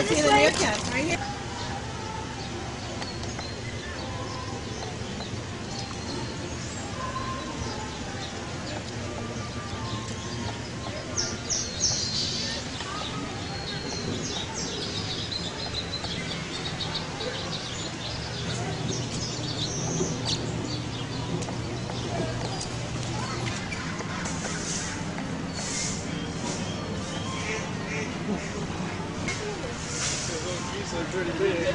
see the meerkats right here. Pretty big.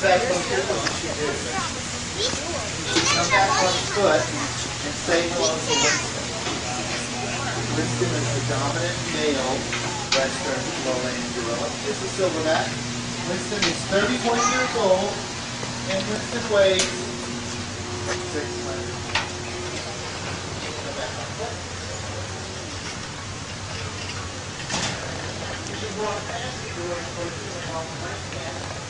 here's what you should do. You should come back on foot and say hello to Winston. Winston is the dominant male Western lowland gorilla. This is Silverback. Winston is 31 years old, and Winston weighs 600. Come back on foot. You should walk past the door and close the door off the first hand.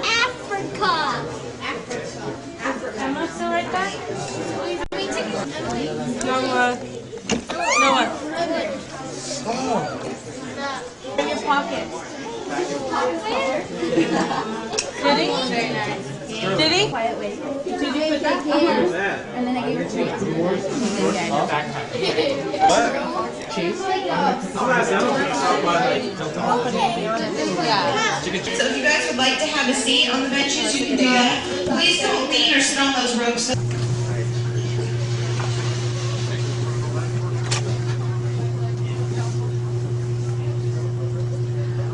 Africa. Emma still right back? Noah. In your pocket. Did he? Very nice. Did he? Quiet way. Did you put that? And then I gave her treats. What? Cheese? So if you guys would like to have a seat on the benches, you can do that. Please don't lean or sit on those ropes.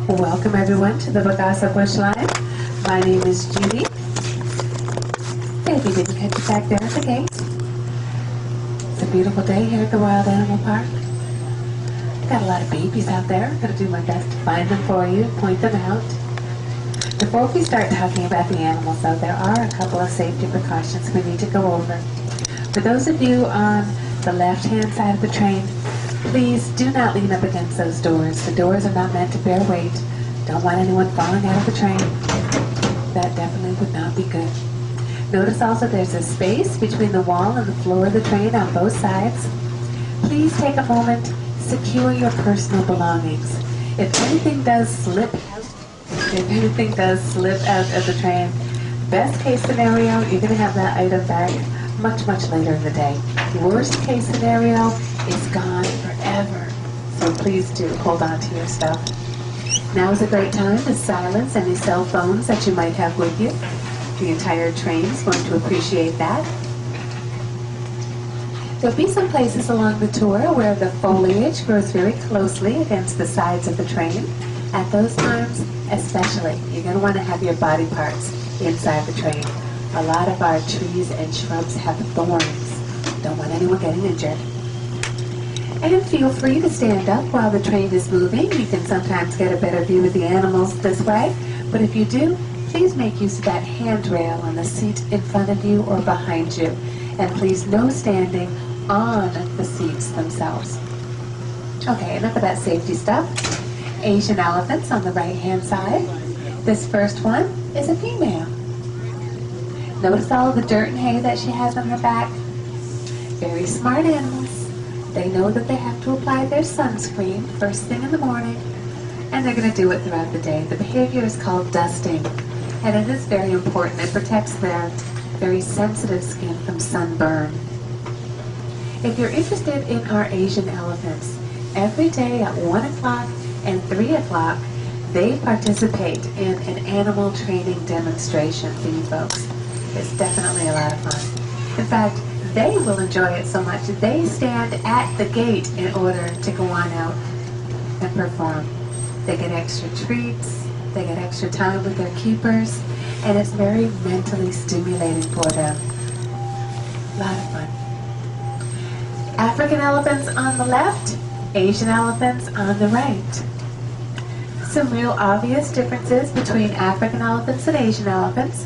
Welcome everyone to the Bagasa Bush Live. My name is Judy. Baby didn't catch you back there at the gate. It's a beautiful day here at the Wild Animal Park. Got a lot of babies out there. I'm going to do my best to find them for you, point them out. Before we start talking about the animals, though, there are a couple of safety precautions we need to go over. For those of you on the left-hand side of the train, please do not lean up against those doors. The doors are not meant to bear weight. Don't want anyone falling out of the train. That definitely would not be good. Notice also there's a space between the wall and the floor of the train on both sides. Please take a moment, secure your personal belongings. If anything does slip out of the train, best case scenario, you're going to have that item back much later in the day. Worst case scenario, it's gone forever. So please do hold on to your stuff. Now is a great time to silence any cell phones that you might have with you. The entire train is going to appreciate that. There'll be some places along the tour where the foliage grows very closely against the sides of the train. At those times, especially, you're going to want to have your body parts inside the train. A lot of our trees and shrubs have thorns. Don't want anyone getting injured. And feel free to stand up while the train is moving. You can sometimes get a better view of the animals this way. But if you do, please make use of that handrail on the seat in front of you or behind you. And please no standing on the seats themselves. Okay, enough of that safety stuff. Asian elephants on the right-hand side. This first one is a female. Notice all the dirt and hay that she has on her back. Very smart animals. They know that they have to apply their sunscreen first thing in the morning, and they're going to do it throughout the day. The behavior is called dusting, and it is very important. It protects their very sensitive skin from sunburn. If you're interested in our Asian elephants, every day at 1 o'clock and 3 o'clock, they participate in an animal training demonstration for you folks. It's definitely a lot of fun. In fact, they will enjoy it so much that they stand at the gate in order to go on out and perform. They get extra treats, they get extra time with their keepers, and it's very mentally stimulating for them. A lot of fun. African elephants on the left, Asian elephants on the right. Some real obvious differences between African elephants and Asian elephants.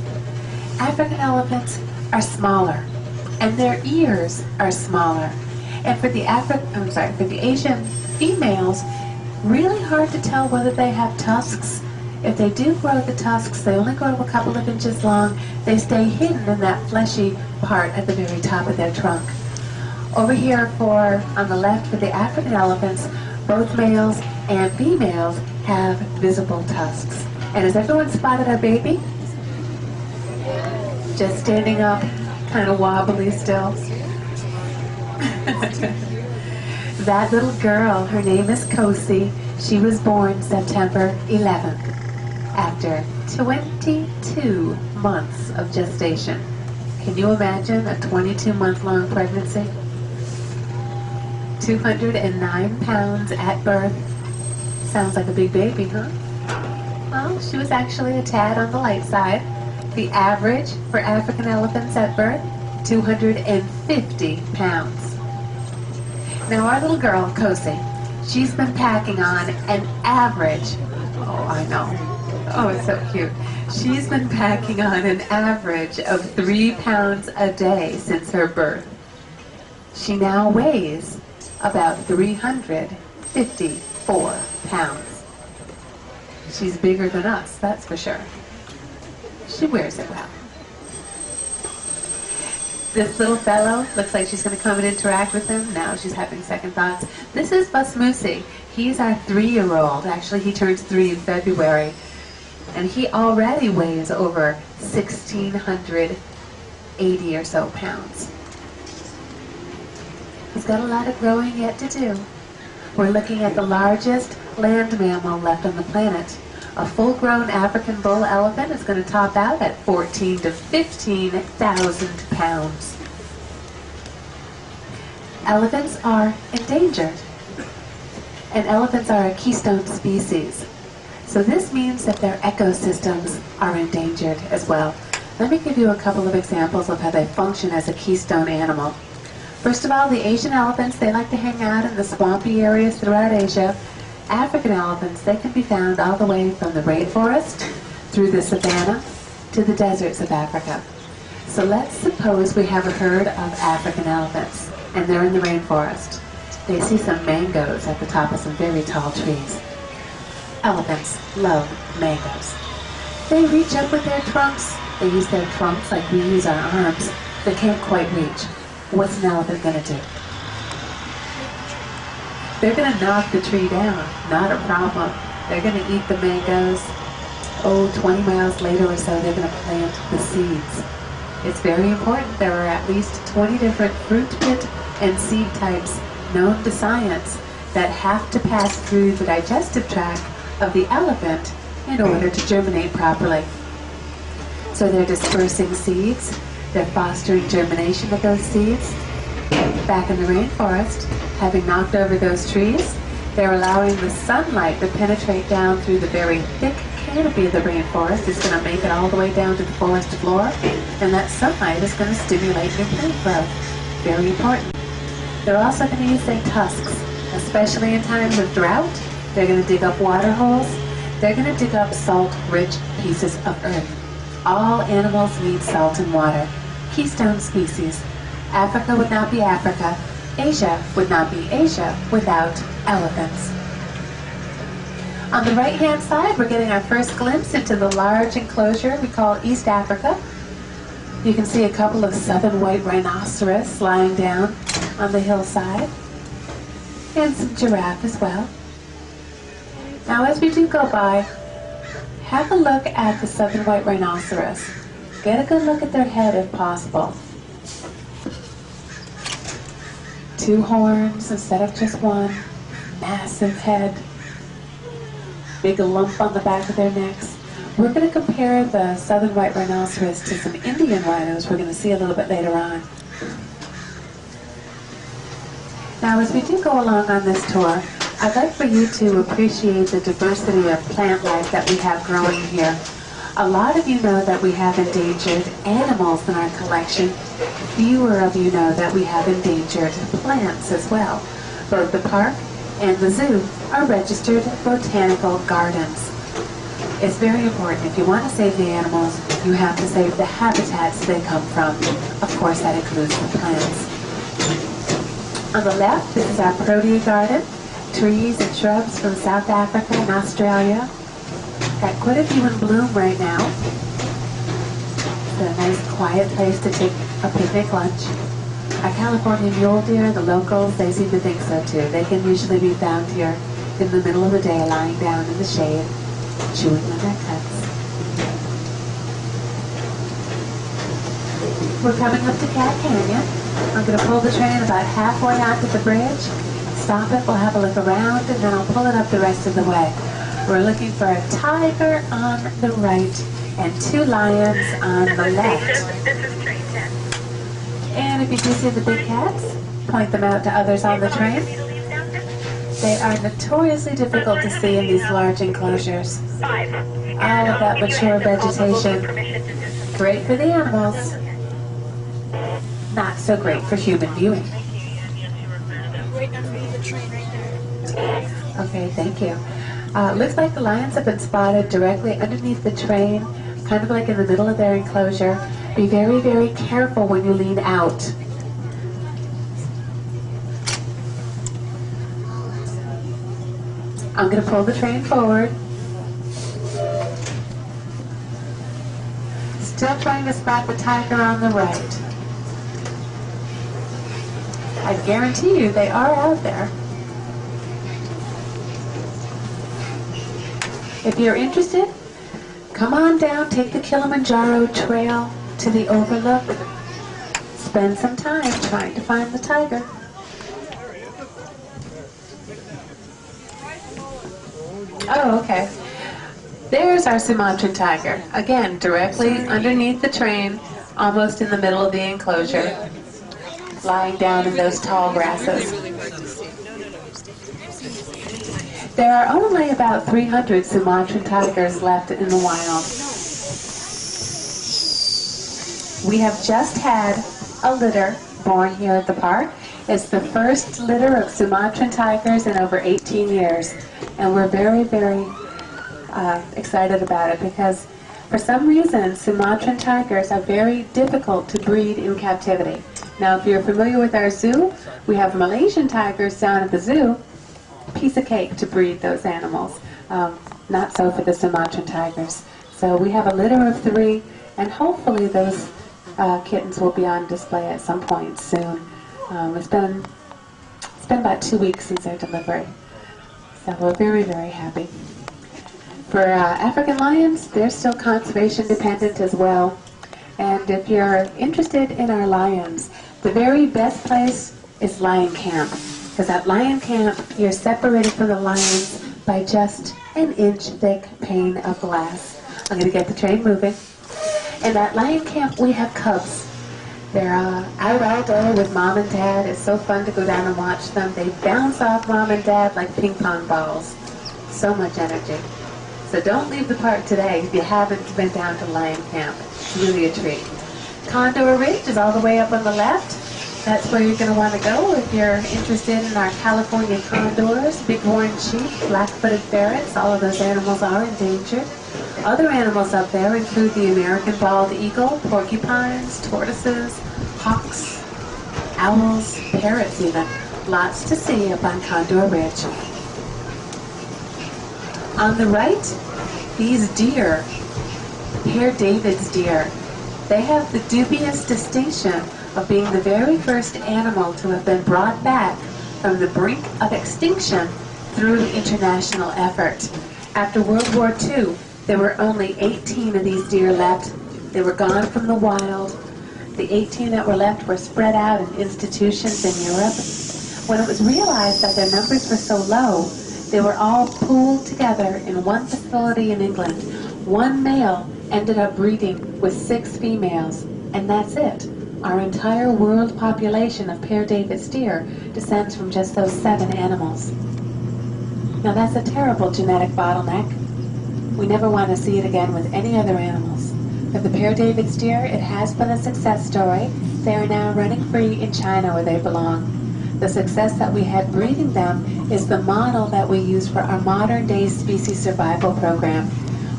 African elephants are smaller, and their ears are smaller. And for the Asian females, really hard to tell whether they have tusks. If they do grow the tusks, they only grow a couple of inches long. They stay hidden in that fleshy part at the very top of their trunk. Over here on the left for the African elephants, both males and females have visible tusks. And has everyone spotted our baby? Just standing up, kind of wobbly still. That little girl, her name is Kosi. She was born September 11th, after 22 months of gestation. Can you imagine a 22-month-long pregnancy? 209 pounds at birth. Sounds like a big baby, huh? Well, she was actually a tad on the light side. The average for African elephants at birth, 250 pounds. Now our little girl, Kosi, she's been packing on an average, oh I know, oh it's so cute, she's been packing on an average of 3 pounds a day since her birth. She now weighs about 354 pounds. She's bigger than us, that's for sure. She wears it well. This little fellow looks like she's going to come and interact with him. Now she's having second thoughts. This is Basmusi. He's our 3-year-old. Actually, he turns 3 in February. And he already weighs over 1,680 or so pounds. He's got a lot of growing yet to do. We're looking at the largest land mammal left on the planet. A full-grown African bull elephant is going to top out at 14,000 to 15,000 pounds. Elephants are endangered, and elephants are a keystone species. So this means that their ecosystems are endangered as well. Let me give you a couple of examples of how they function as a keystone animal. First of all, the Asian elephants, they like to hang out in the swampy areas throughout Asia. African elephants, they can be found all the way from the rainforest, through the savanna, to the deserts of Africa. So let's suppose we have a herd of African elephants, and they're in the rainforest. They see some mangoes at the top of some very tall trees. Elephants love mangoes. They reach up with their trunks. They use their trunks like we use our arms. They can't quite reach. What's an elephant going to do? They're going to knock the tree down, not a problem. They're going to eat the mangoes. 20 miles later or so, they're going to plant the seeds. It's very important. There are at least 20 different fruit pit and seed types known to science that have to pass through the digestive tract of the elephant in order to germinate properly. So they're dispersing seeds. They're fostering germination of those seeds. Back in the rainforest, having knocked over those trees, they're allowing the sunlight to penetrate down through the very thick canopy of the rainforest. It's going to make it all the way down to the forest floor, and that sunlight is going to stimulate new plant growth. Very important. They're also going to use their tusks, especially in times of drought. They're going to dig up water holes. They're going to dig up salt-rich pieces of earth. All animals need salt and water. Keystone species. Africa would not be Africa Asia would not be Asia without elephants. On the right-hand side, we're getting our first glimpse into the large enclosure we call East Africa. You can see a couple of southern white rhinoceros lying down on the hillside, and some giraffe as well. Now, as we do go by, have a look at the southern white rhinoceros. Get a good look at their head if possible. 2 horns instead of just 1. Massive head. Big lump on the back of their necks. We're going to compare the southern white rhinoceros to some Indian rhinos we're going to see a little bit later on. Now, as we do go along on this tour, I'd like for you to appreciate the diversity of plant life that we have growing here. A lot of you know that we have endangered animals in our collection. Fewer of you know that we have endangered plants as well. Both the park and the zoo are registered botanical gardens. It's very important. If you want to save the animals, you have to save the habitats they come from. Of course, that includes the plants. On the left, this is our Protea garden. Trees and shrubs from South Africa and Australia. Got quite a few in bloom right now. It's a nice quiet place to take a picnic lunch. Our California mule deer, the locals, they seem to think so too. They can usually be found here in the middle of the day, lying down in the shade, chewing on their cuts. We're coming up to Cat Canyon. I'm going to pull the train about halfway onto the bridge, stop it, we'll have a look around, and then I'll pull it up the rest of the way. We're looking for a tiger on the right and 2 lions on the left. And if you do see the big cats, point them out to others on the train. They are notoriously difficult to see in these large enclosures. All of that mature vegetation, great for the animals, not so great for human viewing. Right underneath the train right there. Okay, thank you. Looks like the lions have been spotted directly underneath the train, kind of like in the middle of their enclosure. Be very, very careful when you lean out. I'm going to pull the train forward. Still trying to spot the tiger on the right. I guarantee you they are out there. If you're interested, come on down, take the Kilimanjaro trail to the overlook. Spend some time trying to find the tiger. Oh, okay. There's our Sumatran tiger. Again, directly underneath the train, almost in the middle of the enclosure, lying down in those tall grasses. There are only about 300 Sumatran tigers left in the wild. We have just had a litter born here at the park. It's the first litter of Sumatran tigers in over 18 years. And we're very, very excited about it because for some reason Sumatran tigers are very difficult to breed in captivity. Now, if you're familiar with our zoo, we have Malaysian tigers down at the zoo. Piece of cake to breed those animals. Not so for the Sumatran tigers. So we have a litter of 3, and hopefully those kittens will be on display at some point soon. It's been about 2 weeks since their delivery. So we're very, very happy. For African lions, they're still conservation dependent as well. And if you're interested in our lions, the very best place is Lion Camp. Because at Lion Camp, you're separated from the lions by just an inch thick pane of glass. I'm going to get the train moving. And at Lion Camp, we have cubs. They're out all day with mom and dad. It's so fun to go down and watch them. They bounce off mom and dad like ping pong balls. So much energy. So don't leave the park today if you haven't been down to Lion Camp. It's really a treat. Condor Ridge is all the way up on the left. That's where you're going to want to go if you're interested in our California condors, bighorn sheep, black-footed ferrets. All of those animals are endangered. Other animals up there include the American bald eagle, porcupines, tortoises, hawks, owls, parrots even. Lots to see up on Condor Ridge. On the right, these deer, Père David's deer, they have the dubious distinction of being the very first animal to have been brought back from the brink of extinction through international effort. After World War II, there were only 18 of these deer left. They were gone from the wild. The 18 that were left were spread out in institutions in Europe. When it was realized that their numbers were so low, they were all pooled together in one facility in England. One male ended up breeding with 6 females, and that's it. Our entire world population of Père David's deer descends from just those 7 animals. Now that's a terrible genetic bottleneck. We never want to see it again with any other animals. For the Père David's deer, it has been a success story. They are now running free in China where they belong. The success that we had breeding them is the model that we use for our modern-day species survival program,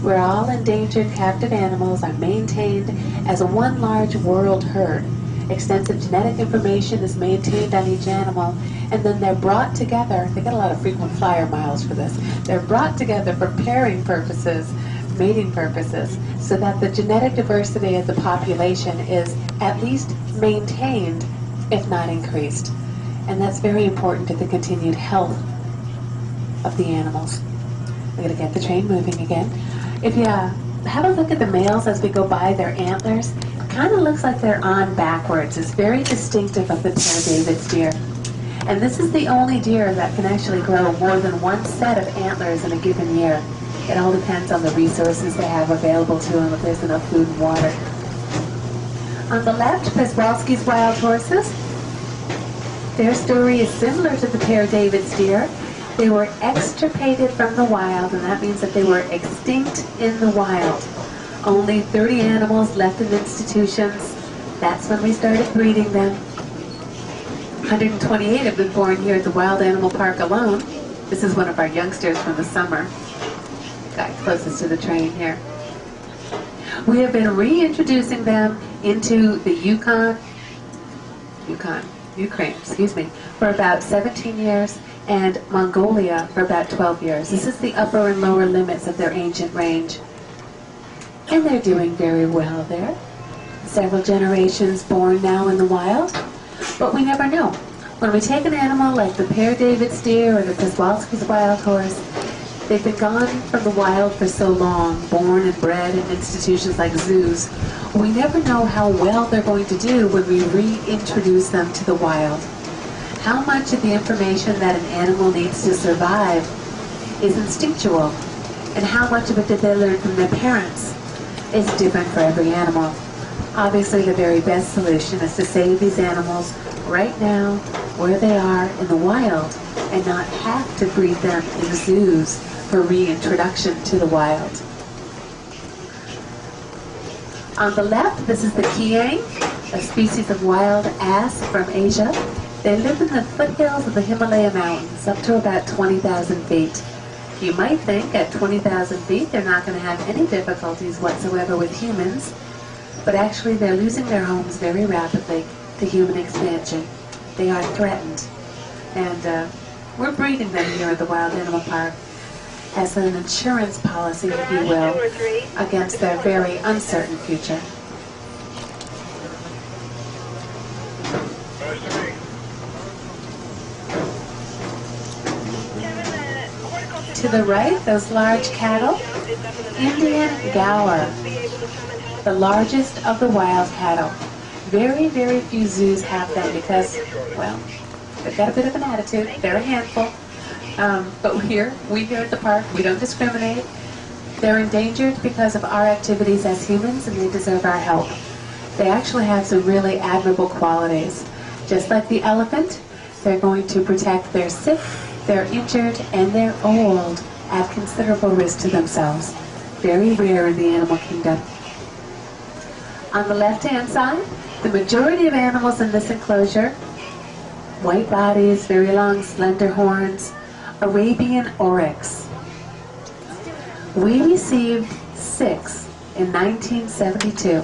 where all endangered captive animals are maintained as one large world herd. Extensive genetic information is maintained on each animal, and then they're brought together. They get a lot of frequent flyer miles for this. They're brought together for pairing purposes, mating purposes, so that the genetic diversity of the population is at least maintained, if not increased. And that's very important to the continued health of the animals. I'm going to get the train moving again. If you have a look at the males as we go by, their antlers, it kind of looks like they're on backwards. It's very distinctive of the Père David's deer. And this is the only deer that can actually grow more than one set of antlers in a given year. It all depends on the resources they have available to them, if there's enough food and water. On the left, Przewalski's wild horses. Their story is similar to the Père David's deer. They were extirpated from the wild, and that means that they were extinct in the wild. Only 30 animals left in institutions. That's when we started breeding them. 128 have been born here at the Wild Animal Park alone. This is one of our youngsters from the summer. Guy closest to the train here. We have been reintroducing them into the Ukraine, for about 17 years, and Mongolia for about 12 years. This is the upper and lower limits of their ancient range. And they're doing very well there. Several generations born now in the wild, but we never know. When we take an animal like the Père David's deer or the Przewalski's wild horse, they've been gone from the wild for so long, born and bred in institutions like zoos. We never know how well they're going to do when we reintroduce them to the wild. How much of the information that an animal needs to survive is instinctual, and how much of it did they learn from their parents is different for every animal. Obviously, the very best solution is to save these animals right now, where they are in the wild, and not have to breed them in zoos for reintroduction to the wild. On the left, this is the Kiang, a species of wild ass from Asia. They live in the foothills of the Himalaya Mountains, up to about 20,000 feet. You might think at 20,000 feet they're not going to have any difficulties whatsoever with humans, but actually they're losing their homes very rapidly to human expansion. They are threatened. And we're breeding them here at the Wild Animal Park as an insurance policy, if you will, against their very uncertain future. To the right, those large cattle, Indian gaur, the largest of the wild cattle. Very, very few zoos have them because, well, they've got a bit of an attitude. They're a handful. But we here at the park, we don't discriminate. They're endangered because of our activities as humans, and they deserve our help. They actually have some really admirable qualities. Just like the elephant, they're going to protect their sick, their injured, and their old at considerable risk to themselves. Very rare in the animal kingdom. On the left-hand side, the majority of animals in this enclosure, white bodies, very long, slender horns, Arabian oryx. We received 6 in 1972.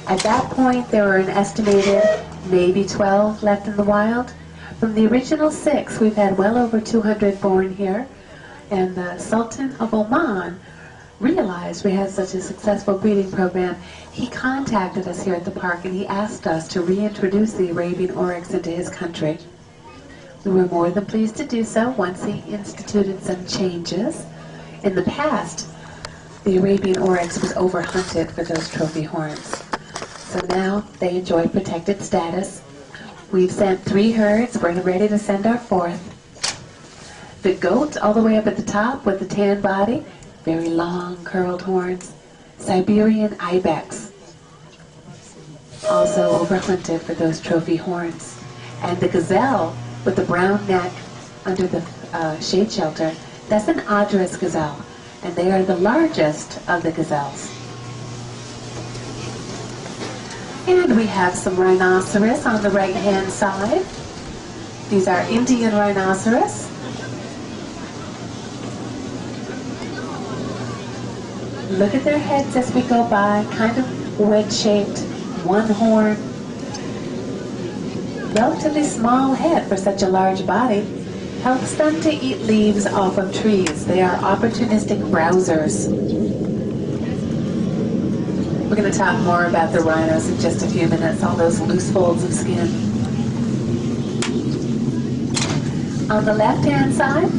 At that point, there were an estimated maybe 12 left in the wild. From the original 6, we've had well over 200 born here. And the Sultan of Oman realized we had such a successful breeding program. He contacted us here at the park and he asked us to reintroduce the Arabian Oryx into his country. We were more than pleased to do so once he instituted some changes. In the past, the Arabian Oryx was overhunted for those trophy horns. So now they enjoy protected status. We've sent 3 herds. We're ready to send our 4th. The goat all the way up at the top with the tan body, very long curled horns. Siberian ibex, also overhunted for those trophy horns. And the gazelle with the brown neck under the shade shelter, that's an Adras gazelle. And they are the largest of the gazelles. And we have some rhinoceros on the right-hand side. These are Indian rhinoceros. Look at their heads as we go by, kind of wedge-shaped, one horn. Relatively small head for such a large body. Helps them to eat leaves off of trees. They are opportunistic browsers. We're going to talk more about the rhinos in just a few minutes, all those loose folds of skin. On the left-hand side,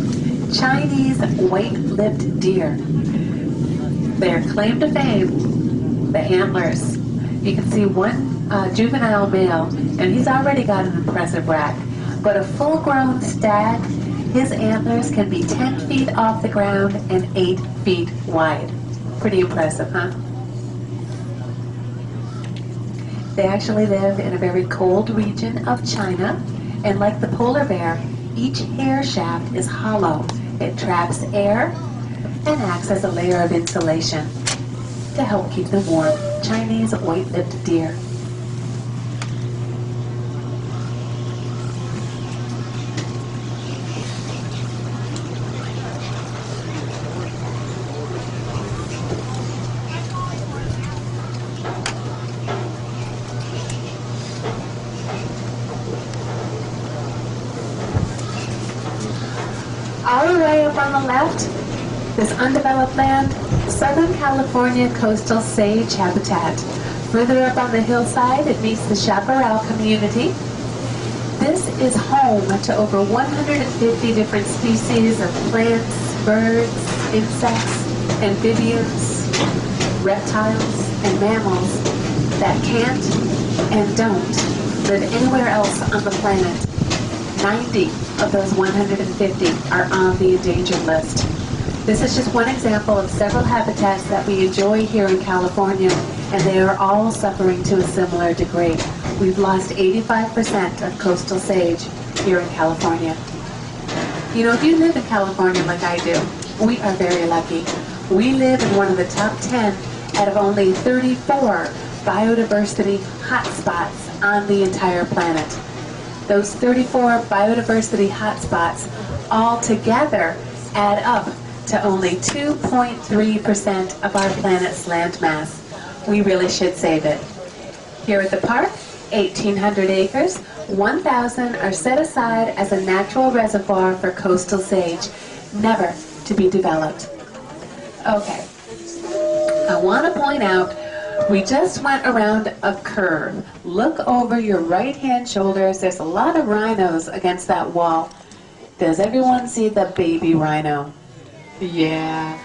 Chinese white-lipped deer. Their claim to fame, the antlers. You can see one juvenile male, and he's already got an impressive rack. But a full-grown stag, his antlers can be 10 feet off the ground and 8 feet wide. Pretty impressive, huh? They actually live in a very cold region of China, and like the polar bear, each hair shaft is hollow. It traps air and acts as a layer of insulation to help keep them warm. Chinese white-lipped deer. All the way up on the left, this undeveloped land, Southern California coastal sage habitat. Further up on the hillside, it meets the chaparral community. This is home to over 150 different species of plants, birds, insects, amphibians, reptiles, and mammals that can't and don't live anywhere else on the planet. 90 of those 150 are on the endangered list. This is just one example of several habitats that we enjoy here in California, and they are all suffering to a similar degree. We've lost 85% of coastal sage here in California. You know, if you live in California like I do, we are very lucky. We live in one of the top 10 out of only 34 biodiversity hotspots on the entire planet. Those 34 biodiversity hotspots all together add up to only 2.3% of our planet's land mass. We really should save it. Here at the park, 1,800 acres, 1,000 are set aside as a natural reservoir for coastal sage, never to be developed. Okay, I want to point out, we just went around a curve. Look over your right-hand shoulders. There's a lot of rhinos against that wall. Does everyone see the baby rhino? Yeah.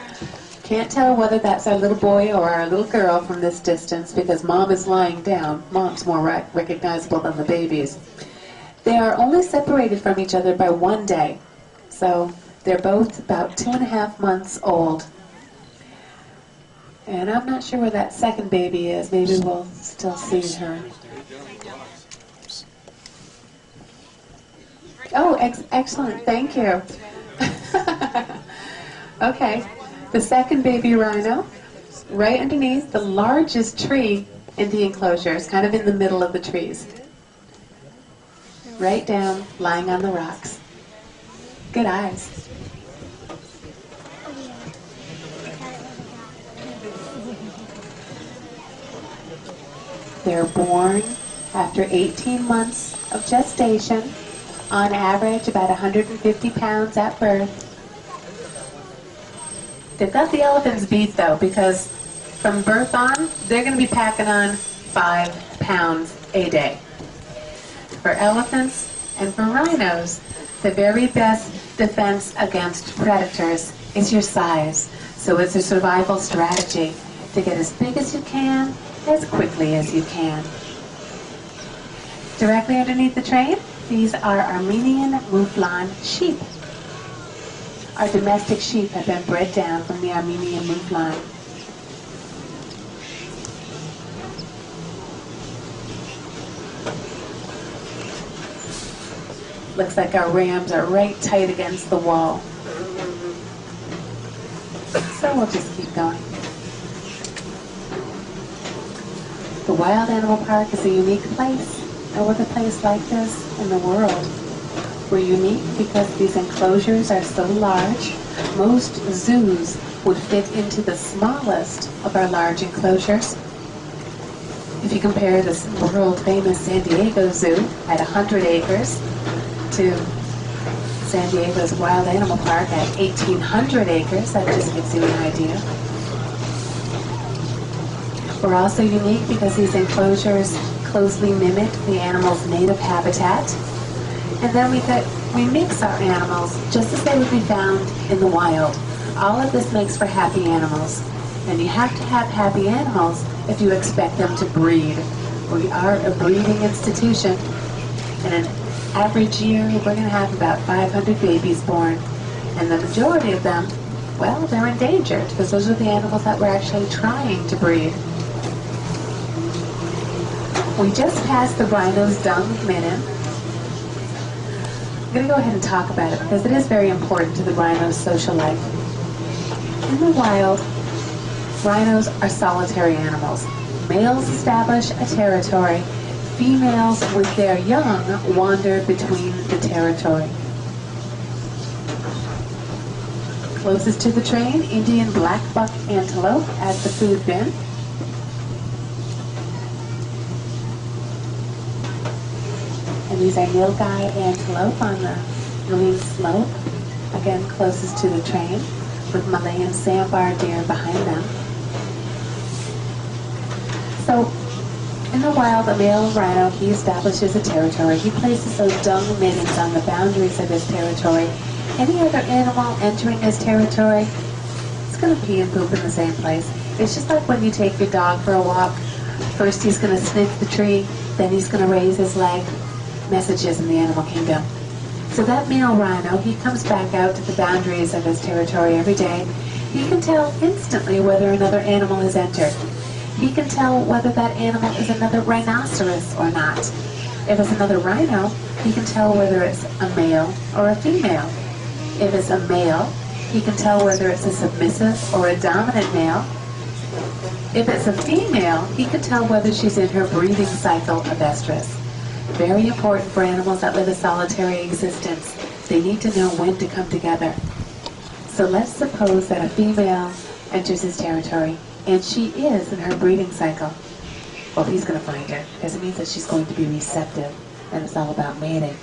Can't tell whether that's our little boy or our little girl from this distance because Mom is lying down. Mom's more recognizable than the babies. They are only separated from each other by 1 day. So they're both about 2.5 months old. And I'm not sure where that second baby is. Maybe we'll still see her. Oh, excellent. Thank you. Okay. The second baby rhino, right underneath the largest tree in the enclosure. It's kind of in the middle of the trees. Right down, lying on the rocks. Good eyes. They're born After 18 months of gestation, on average about 150 pounds at birth. They've got the elephants beat though, because from birth on, they're going to be packing on 5 pounds a day. For elephants and for rhinos, the very best defense against predators is your size. So it's a survival strategy to get as big as you can, as quickly as you can. Directly underneath the train, these are Armenian Mouflon sheep. Our domestic sheep have been bred down from the Armenian Mouflon. Looks like our rams are right tight against the wall. So we'll just keep going. The Wild Animal Park is a unique place. No other place like this in the world. We're unique because these enclosures are so large. Most zoos would fit into the smallest of our large enclosures. If you compare this world-famous San Diego Zoo at 100 acres to San Diego's Wild Animal Park at 1,800 acres, that just gives you an idea. We're also unique because these enclosures closely mimic the animal's native habitat. And then we mix our animals just as they would be found in the wild. All of this makes for happy animals. And you have to have happy animals if you expect them to breed. We are a breeding institution. In an average year, we're going to have about 500 babies born. And the majority of them, well, they're endangered because those are the animals that we're actually trying to breed. We just passed the rhino's dung midden. I'm going to go ahead and talk about it because it is very important to the rhino's social life. In the wild, rhinos are solitary animals. Males establish a territory. Females, with their young, wander between the territory. Closest to the train, Indian blackbuck antelope at the food bin. And these are nilgai antelope on the green slope, again closest to the train, with Malayan sandbar deer behind them. So, in the wild, a male rhino, he establishes a territory. He places those dung middens on the boundaries of his territory. Any other animal entering his territory, it's going to pee and poop in the same place. It's just like when you take your dog for a walk. First he's going to sniff the tree, then he's going to raise his leg. Messages in the animal kingdom. So that male rhino, he comes back out to the boundaries of his territory every day. He can tell instantly whether another animal has entered. He can tell whether that animal is another rhinoceros or not. If it's another rhino, he can tell whether it's a male or a female. If it's a male, he can tell whether it's a submissive or a dominant male. If it's a female, he can tell whether she's in her breeding cycle of estrus. Very important for animals that live a solitary existence. They need to know when to come together. So let's suppose that a female enters his territory, and she is in her breeding cycle. Well, he's going to find her, because it means that she's going to be receptive, and it's all about mating.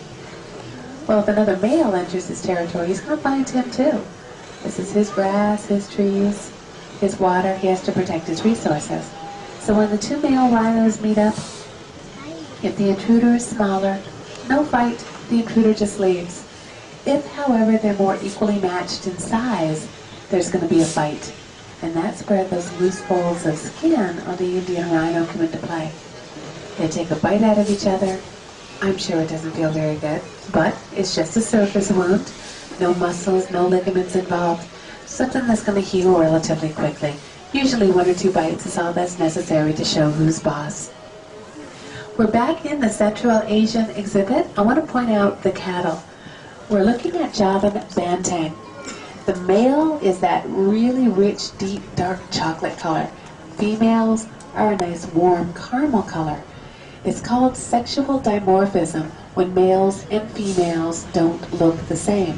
Well, if another male enters his territory, he's going to find him too. This is his grass, his trees, his water. He has to protect his resources. So when the two male rhinos meet up, if the intruder is smaller, no fight, the intruder just leaves. If, however, they're more equally matched in size, there's going to be a fight. And that's where those loose folds of skin on the Indian rhino come into play. They take a bite out of each other. I'm sure it doesn't feel very good, but it's just a surface wound. No muscles, no ligaments involved. Something that's going to heal relatively quickly. Usually 1 or 2 bites is all that's necessary to show who's boss. We're back in the Central Asian exhibit. I want to point out the cattle. We're looking at Javan Banteng. The male is that really rich, deep, dark chocolate color. Females are a nice, warm caramel color. It's called sexual dimorphism, when males and females don't look the same.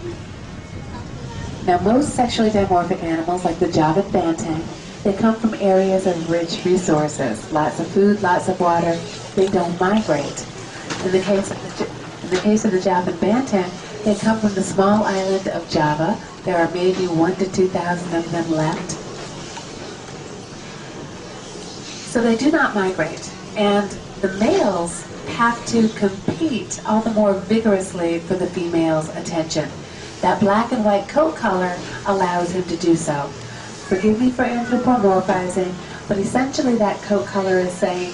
Now, most sexually dimorphic animals, like the Javan Banteng, they come from areas of rich resources. Lots of food, lots of water, They don't migrate. In the case of the Javan bantam, they come from the small island of Java. There are maybe 1,000 to 2,000 of them left. So they do not migrate. And the males have to compete all the more vigorously for the female's attention. That black and white coat color allows him to do so. Forgive me for anthropomorphizing, but essentially that coat color is saying,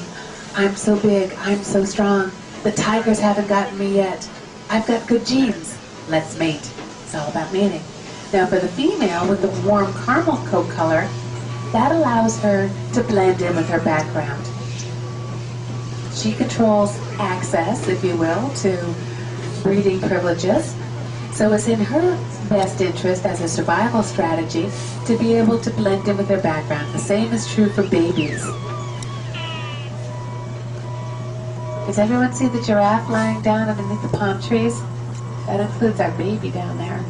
I'm so big, I'm so strong, the tigers haven't gotten me yet, I've got good genes, let's mate. It's all about mating. Now for the female with the warm caramel coat color, that allows her to blend in with her background. She controls access, if you will, to breeding privileges. So it's in her best interest as a survival strategy to be able to blend in with their background. The same is true for babies. Does everyone see the giraffe lying down underneath the palm trees? That includes our baby down there.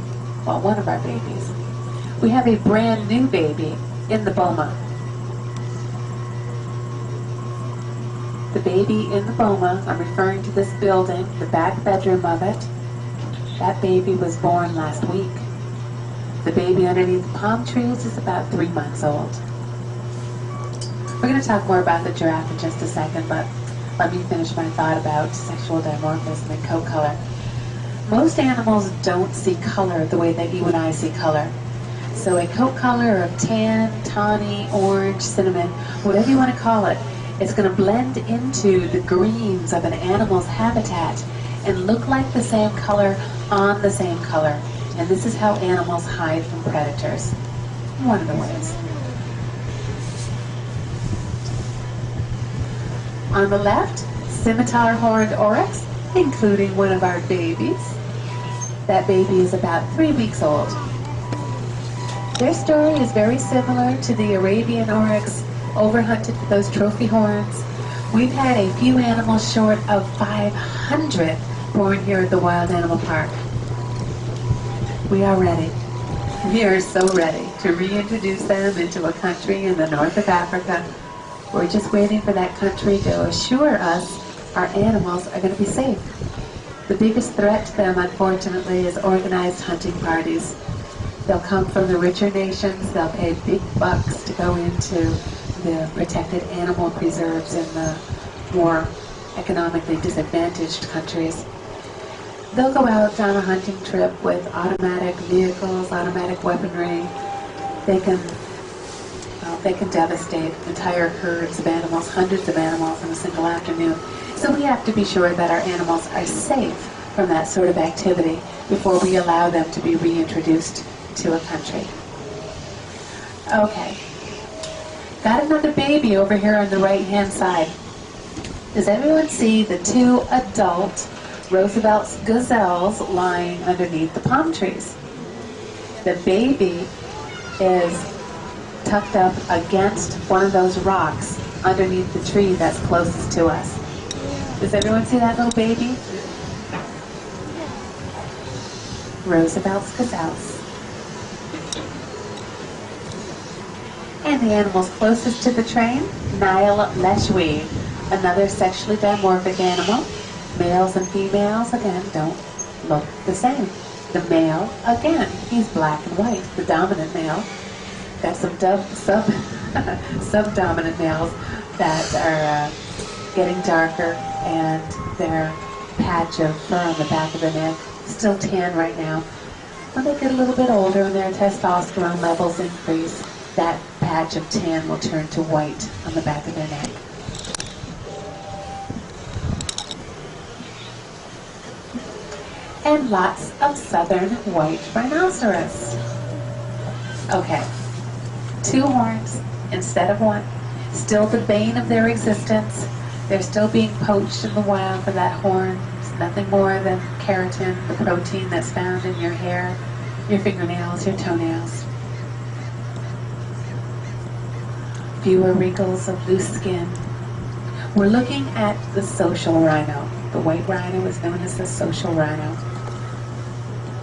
Well, one of our babies. We have a brand new baby in the boma. The baby in the boma, I'm referring to this building, the back bedroom of it. That baby was born last week. The baby underneath the palm trees is about 3 months old. We're going to talk more about the giraffe in just a second, but let me finish my thought about sexual dimorphism and coat color. Most animals don't see color the way that you and I see color. So a coat color of tan, tawny, orange, cinnamon, whatever you want to call it, it's going to blend into the greens of an animal's habitat and look like the same color on the same color. And this is how animals hide from predators. One of the ways. On the left, scimitar horned oryx, including one of our babies. That baby is about 3 weeks old. Their story is very similar to the Arabian oryx, overhunted for those trophy horns. We've had a few animals short of 500 born here at the Wild Animal Park. We are ready. We are so ready to reintroduce them into a country in the north of Africa. We're just waiting for that country to assure us our animals are going to be safe. The biggest threat to them, unfortunately, is organized hunting parties. They'll come from the richer nations. They'll pay big bucks to go into the protected animal preserves in the more economically disadvantaged countries. They'll go out on a hunting trip with automatic vehicles, automatic weaponry. They can devastate entire herds of animals, hundreds of animals in a single afternoon. So we have to be sure that our animals are safe from that sort of activity before we allow them to be reintroduced to a country. Okay. Got another baby over here on the right-hand side. Does everyone see the 2 adult Roosevelt's gazelles lying underneath the palm trees? The baby is tucked up against one of those rocks underneath the tree that's closest to us. Does everyone see that little baby? Roosevelt's gazelles. And the animals closest to the train, Nile leshwi, another sexually dimorphic animal. Males and females, again, don't look the same. The male, again, he's black and white, the dominant male. Got some subdominant males that are getting darker, and their patch of fur on the back of the neck, still tan right now. When they get a little bit older and their testosterone levels increase, that patch of tan will turn to white on the back of their neck. And lots of southern white rhinoceros. Okay, 2 horns instead of 1. Still the bane of their existence. They're still being poached in the wild for that horn. It's nothing more than keratin, the protein that's found in your hair, your fingernails, your toenails. Fewer wrinkles of loose skin. We're looking at the social rhino. The white rhino is known as the social rhino.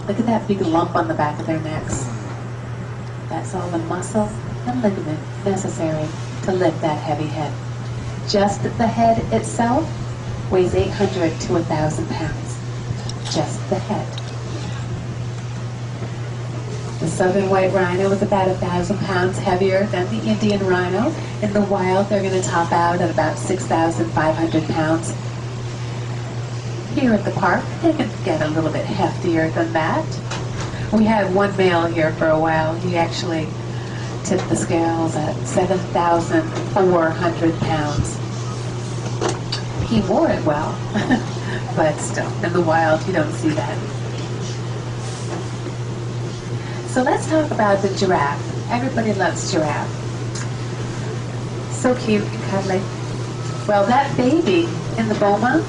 Look at that big lump on the back of their necks. That's all the muscle and ligament necessary to lift that heavy head. just the head itself weighs 800 to 1,000 pounds. Just the head. The southern white rhino is about 1,000 pounds heavier than the Indian rhino. In the wild, they're going to top out at about 6,500 pounds. Here at the park, they can get a little bit heftier than that. We had one male here for a while. He actually tipped the scales at 7,400 pounds. He wore it well, but still, in the wild, you don't see that. So let's talk about the giraffe. Everybody loves giraffe. So cute and cuddly. Well, that baby in the boma,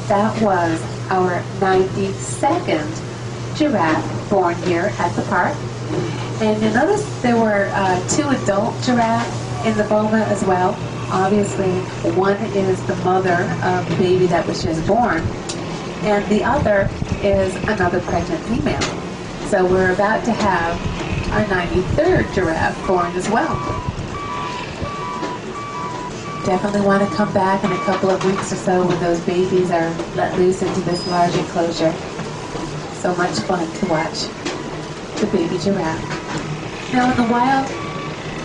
that was our 92nd giraffe born here at the park. And you notice there were 2 adult giraffes in the boma as well. Obviously, one is the mother of the baby that was just born, and the other is another pregnant female. So we're about to have our 93rd giraffe born as well. Definitely want to come back in a couple of weeks or so when those babies are let loose into this large enclosure. So much fun to watch the baby giraffe. Now in the wild,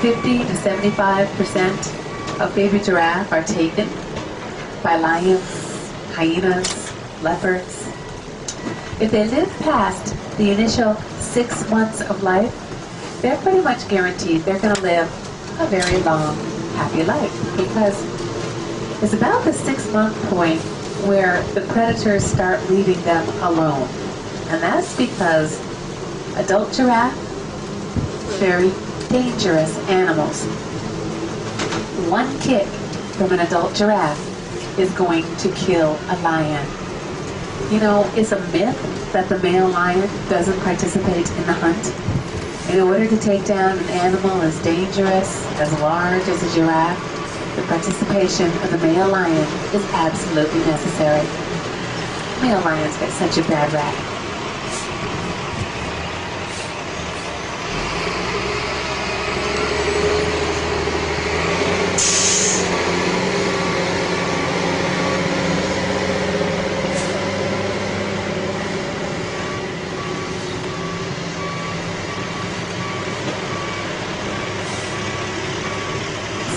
50 to 75% of baby giraffe are taken by lions, hyenas, leopards. If they live past the initial 6 months of life, they're pretty much guaranteed they're going to live a very long, happy life, because it's about the 6-month point where the predators start leaving them alone. And that's because adult giraffe, very dangerous animals. One kick from an adult giraffe is going to kill a lion. You know, it's a myth that the male lion doesn't participate in the hunt. In order to take down an animal as dangerous, as large as a giraffe, the participation of the male lion is absolutely necessary. Male lions get such a bad rap.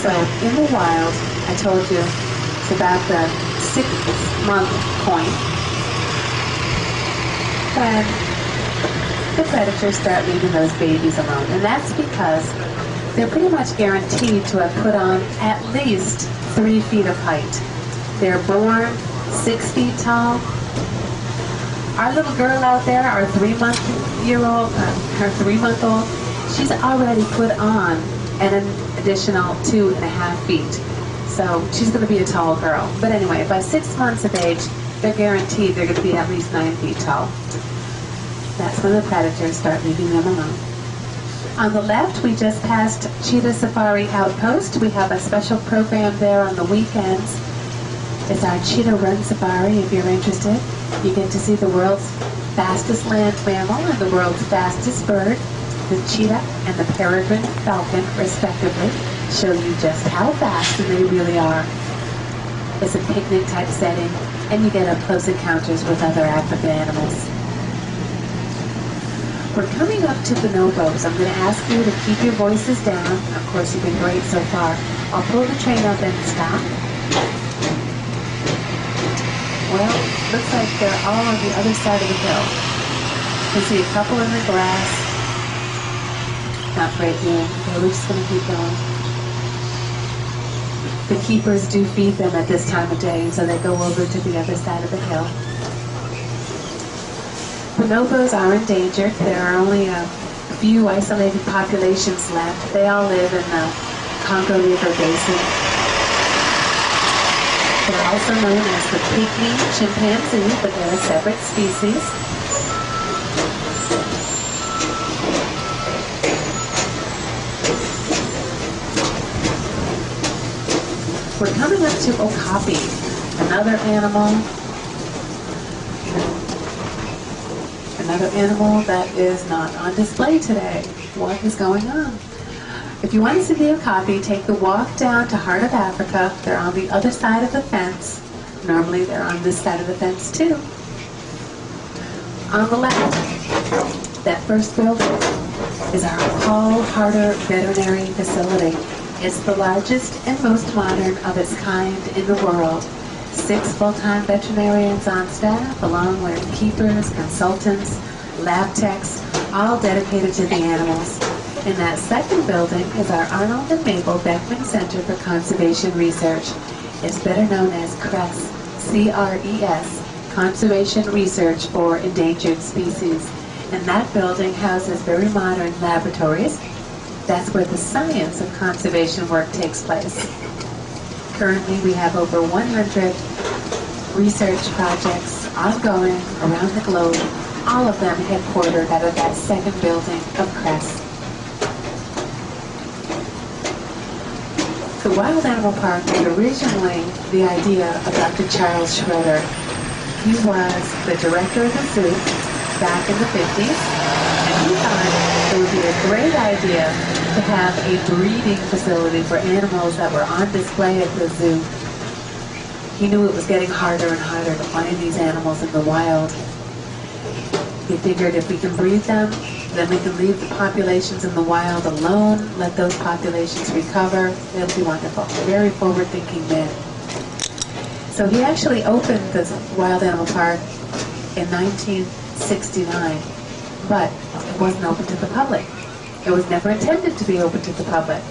So in the wild, I told you, it's about the 6-month point when the predators start leaving those babies alone. And that's because they're pretty much guaranteed to have put on at least 3 feet of height. They're born 6 feet tall. Our little girl out there, our 3-month-old, she's already put on an additional 2.5 feet. So she's going to be a tall girl. But anyway, by 6 months of age, they're guaranteed they're going to be at least 9 feet tall. That's when the predators start leaving them alone. On the left, we just passed Cheetah Safari Outpost. We have a special program there on the weekends. It's our Cheetah Run Safari, if you're interested. You get to see the world's fastest land mammal and the world's fastest bird. The cheetah and the peregrine falcon, respectively, show you just how fast they really are. It's a picnic-type setting, and you get up close encounters with other African animals. We're coming up to bonobos. I'm going to ask you to keep your voices down. Of course, you've been great so far. I'll pull the train up and stop. Well, looks like they're all on the other side of the hill. You can see a couple in the grass. Not great view. Okay, we're just going to keep going. The keepers do feed them at this time of day, so they go over to the other side of the hill. Bonobos are endangered. There are only a few isolated populations left. They all live in the Congo River Basin. They're also known as the pygmy chimpanzee, but they're a separate species. We're coming up to okapi, another animal that is not on display today. What is going on? If you want to see a copy, take the walk down to Heart of Africa. They're on the other side of the fence. Normally they're on this side of the fence too. On the left, that first building is our Paul Harder Veterinary Facility. It's the largest and most modern of its kind in the world. 6 full-time veterinarians on staff, along with keepers, consultants, lab techs, all dedicated to the animals. In that second building is our Arnold and Mabel Beckman Center for Conservation Research. It's better known as CRES, C-R-E-S, Conservation Research for Endangered Species. And that building houses very modern laboratories. That's where the science of conservation work takes place. Currently, we have over 100 research projects ongoing around the globe, all of them headquartered out of that second building of CRES. The Wild Animal Park was originally the idea of Dr. Charles Schroeder. He was the director of the zoo back in the 50s, and he thought it would be a great idea to have a breeding facility for animals that were on display at the zoo. He knew it was getting harder and harder to find these animals in the wild. He figured if we can breed them, then we can leave the populations in the wild alone, let those populations recover. It'll be wonderful. Very forward-thinking man. So he actually opened the Wild Animal Park in 1969, but it wasn't open to the public. It was never intended to be open to the public.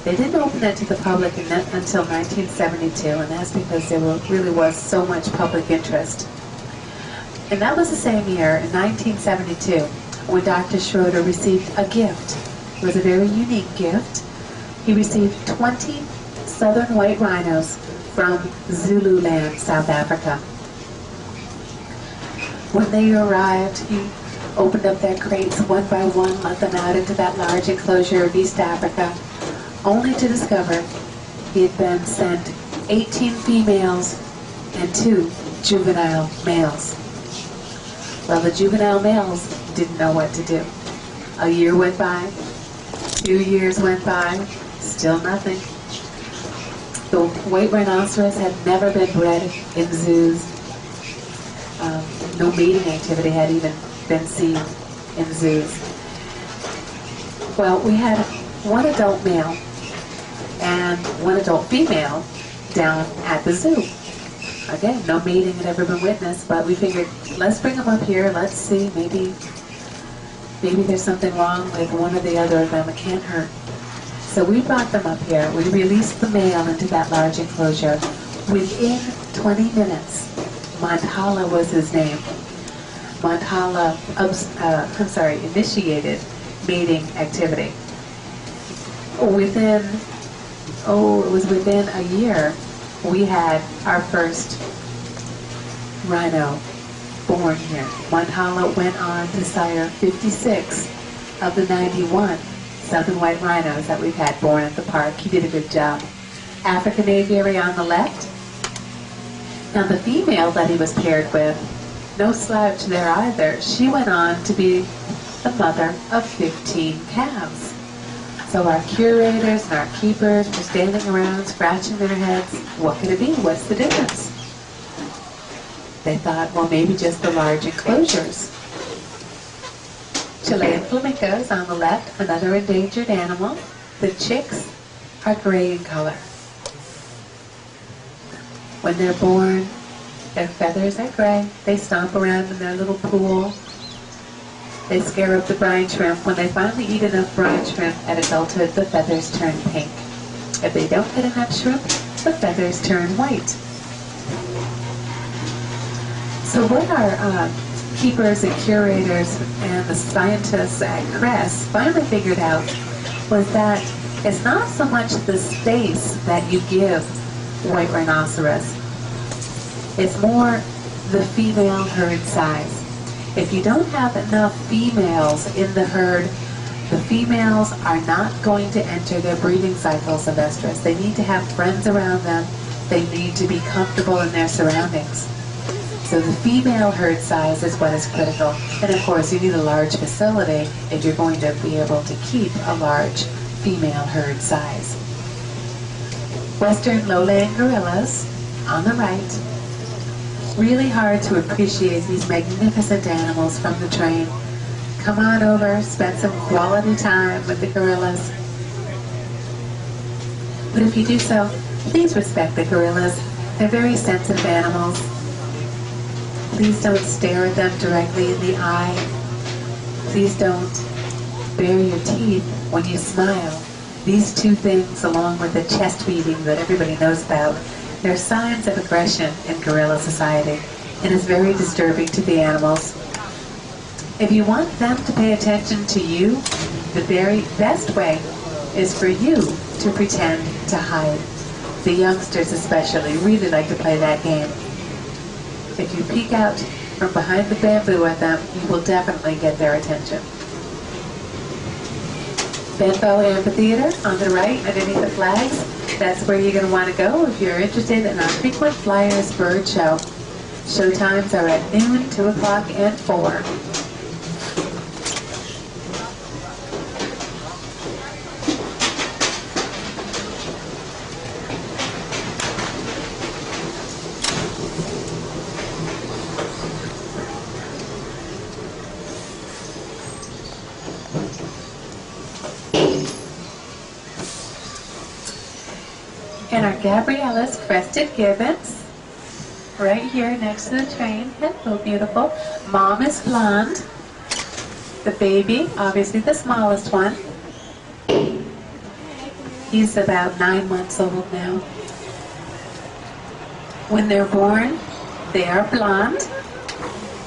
They didn't open it to the public until 1972, and that's because there really was so much public interest. And that was the same year, in 1972, when Dr. Schroeder received a gift. It was a very unique gift. He received 20 southern white rhinos from Zululand, South Africa. When they arrived, he opened up their crates one by one, let them out into that large enclosure of East Africa, only to discover he had been sent 18 females and 2 juvenile males. Well, the juvenile males didn't know what to do. A year went by, 2 years went by, still nothing. The white rhinoceros had never been bred in zoos. No mating activity had even been seen in zoos. Well, we had 1 adult male and 1 adult female down at the zoo. Again, no mating had ever been witnessed, but we figured, let's bring them up here, let's see, maybe there's something wrong with one or the other of them, it can't hurt. So we brought them up here, we released the male into that large enclosure. Within 20 minutes, Montala was his name. Montala, initiated mating activity. Within a year, we had our first rhino born here. Montala went on to sire 56 of the 91 southern white rhinos that we've had born at the park. He did a good job. African aviary on the left. Now the female that he was paired with, no slouch there either. She went on to be the mother of 15 calves. So our curators and our keepers were standing around scratching their heads. What could it be? What's the difference? They thought, well, maybe just the large enclosures. Chilean flamingos on the left, another endangered animal. The chicks are gray in color. When they're born, their feathers are gray. They stomp around in their little pool. They scare up the brine shrimp. When they finally eat enough brine shrimp at adulthood, the feathers turn pink. If they don't get enough shrimp, the feathers turn white. So what our keepers and curators and the scientists at CRES finally figured out was that it's not so much the space that you give white rhinoceros. It's more the female herd size. If you don't have enough females in the herd, the females are not going to enter their breeding cycles of estrus. They need to have friends around them. They need to be comfortable in their surroundings. So the female herd size is what is critical. And of course, you need a large facility if you're going to be able to keep a large female herd size. Western lowland gorillas on the right. Really hard to appreciate these magnificent animals from the train. Come on over, spend some quality time with the gorillas. But if you do so, please respect the gorillas. They're very sensitive animals. Please don't stare at them directly in the eye. Please don't bare your teeth when you smile. These two things, along with the chest beating that everybody knows about, they're signs of aggression in gorilla society, and it's very disturbing to the animals. If you want them to pay attention to you, the very best way is for you to pretend to hide. The youngsters especially really like to play that game. If you peek out from behind the bamboo at them, you will definitely get their attention. Benbow Amphitheater on the right, underneath the flags. That's where you're going to want to go if you're interested in our frequent flyers bird show. Show times are at noon, 2 o'clock, and 4. And our Gabriella's crested gibbons, right here next to the train. Hello, beautiful. Mom is blonde. The baby, obviously the smallest one. He's about 9 months old now. When they're born, they are blonde.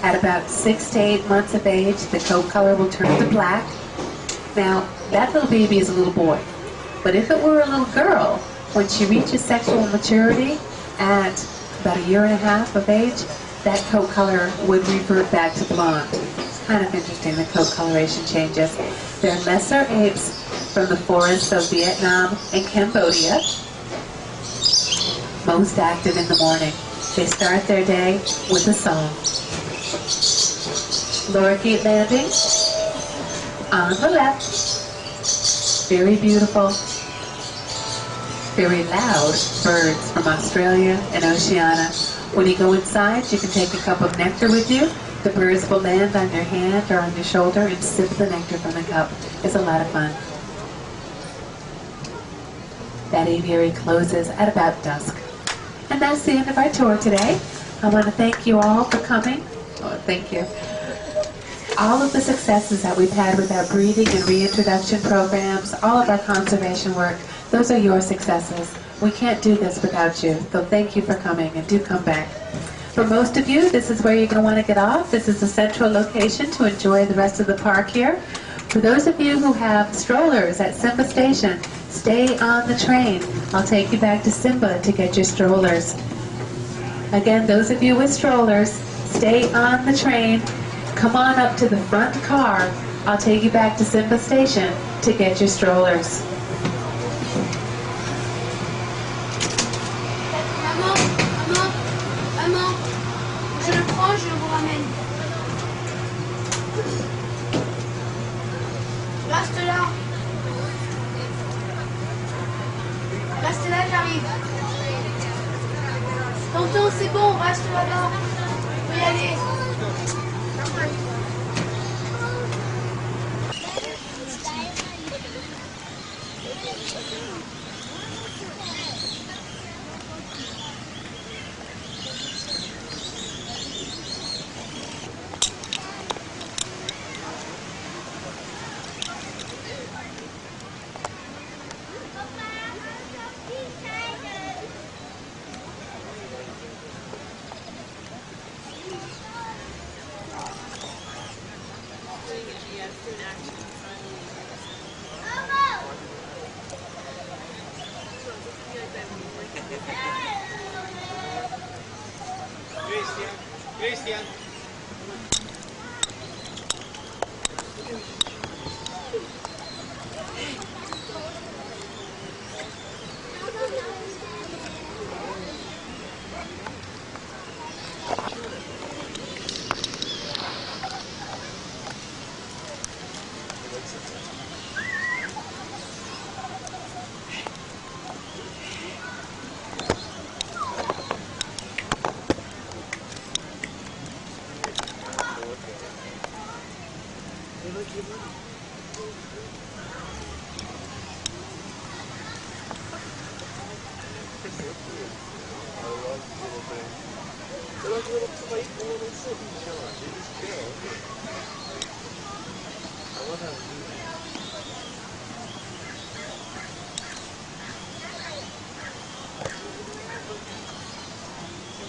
At about 6 to 8 months of age, the coat color will turn to black. Now, that little baby is a little boy. But if it were a little girl, when she reaches sexual maturity at about 1.5 years of age, that coat color would revert back to blonde. It's kind of interesting, the coat coloration changes. They're lesser apes from the forests of Vietnam and Cambodia. Most active in the morning. They start their day with a song. Lorikeet Landing on the left. Very beautiful. Very loud birds from Australia and Oceania. When you go inside, you can take a cup of nectar with you. The birds will land on your hand or on your shoulder and sip the nectar from the cup. It's a lot of fun. That aviary closes at about dusk. And that's the end of our tour today. I want to thank you all for coming. Oh, thank you. All of the successes that we've had with our breeding and reintroduction programs, all of our conservation work, those are your successes. We can't do this without you, so thank you for coming, and do come back. For most of you, this is where you're going to want to get off. This is a central location to enjoy the rest of the park here. For those of you who have strollers at Simba Station, stay on the train. I'll take you back to Simba to get your strollers. Again, those of you with strollers, stay on the train. Come on up to the front car. I'll take you back to Simba Station to get your strollers. Maman, je le prends, je vous ramène. Reste là. Reste là, j'arrive. Tonton, c'est bon, reste là-bas. Faut y aller. Christian.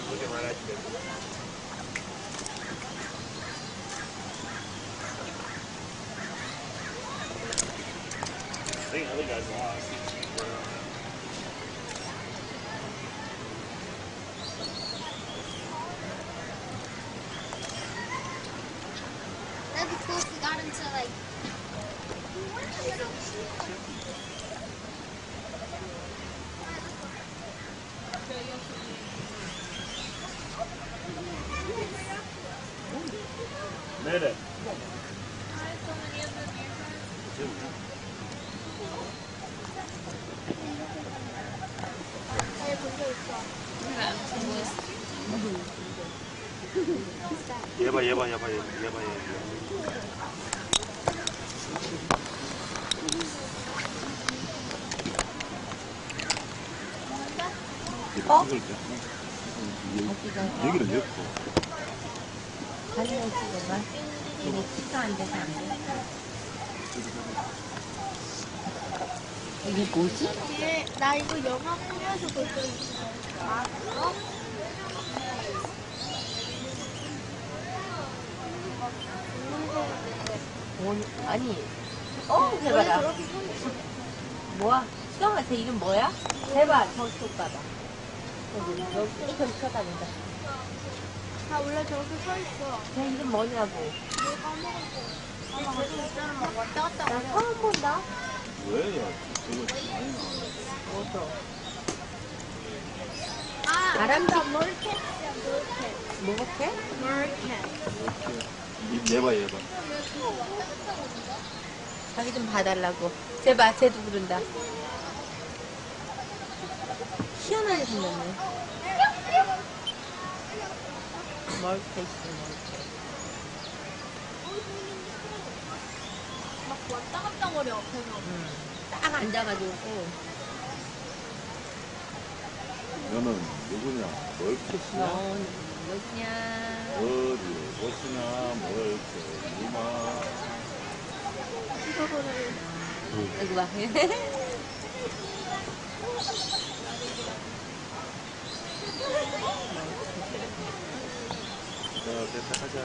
Looking right at you. I think the other guy's lost. That'd be cool if we got him to like. Made it. 얘 봐. 어? 얘기를 왜 했고? 사진을 찍어봐. 이게 키가 안 돼서 안 돼. 이게 뭐지? 나 이거 영화 보면서 볼 거 있어. 아, 그럼? 아니, 대박아. 뭐야? 수영아, 쟤 이름 뭐야? 대박, 저쪽 가봐. 여기 저기 쳐다본다. 나 원래 저렇게 서 있어. 쟤 이름 뭐냐고. 뭘 까먹었어. 나 저기 있잖아. 막 왔다 갔다 나 거려. 처음 본다. 왜? 야, 이거 많이 나와. 어서. 아, 바람도 멀캣이야, 멀캣. 뭐게? 멀캣. 얘 봐. 자기 좀 봐달라고. 쟤봐, 쟤도 부른다. 희한하게 생겼네. 멀캣이. 막 왔다 갔다 거려, 앞에서. 딱 앉아가지고. 너는 누구냐? 뭘 캐시냐? 넌 누구냐? 어디 무엇이냐? 뭘 캐? 누마? 여기 봐. 됐다 하자.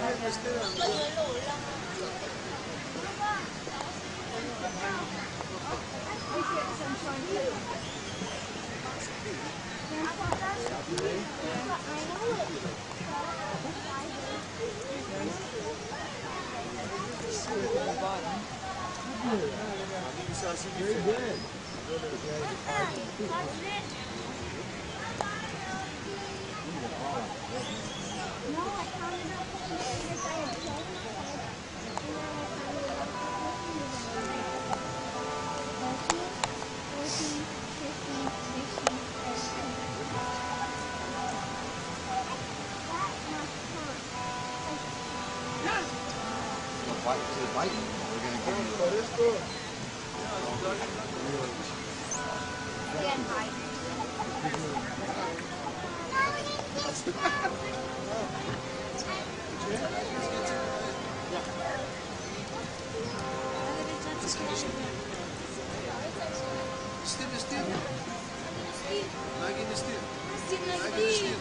White. We're gonna give you.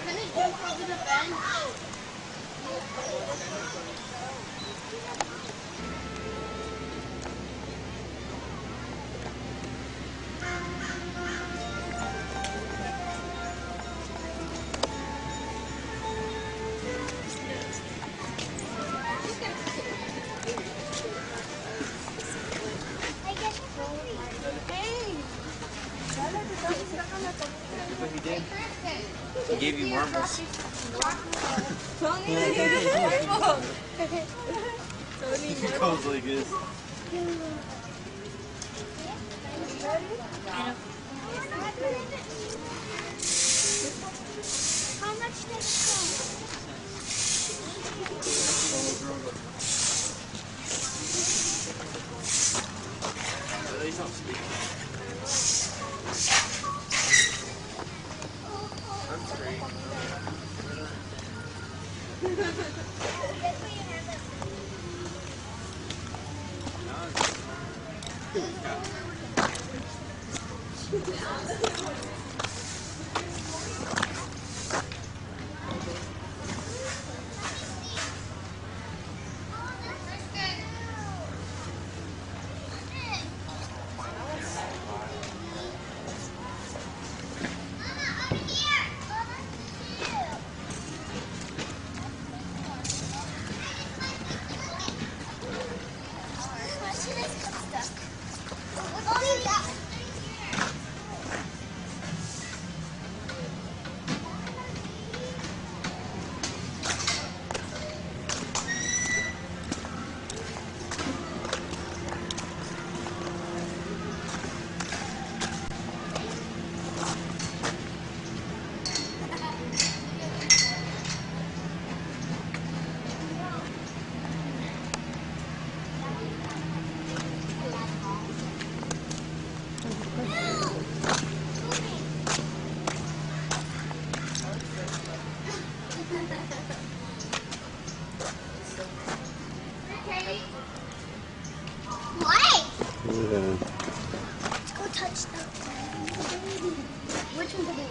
Can it jump over the fence? He gave you marbles. He goes like this. How much did it cost? He's not sleeping. I'm straight. What? Yeah. Let's go touch them. Which one's the baby?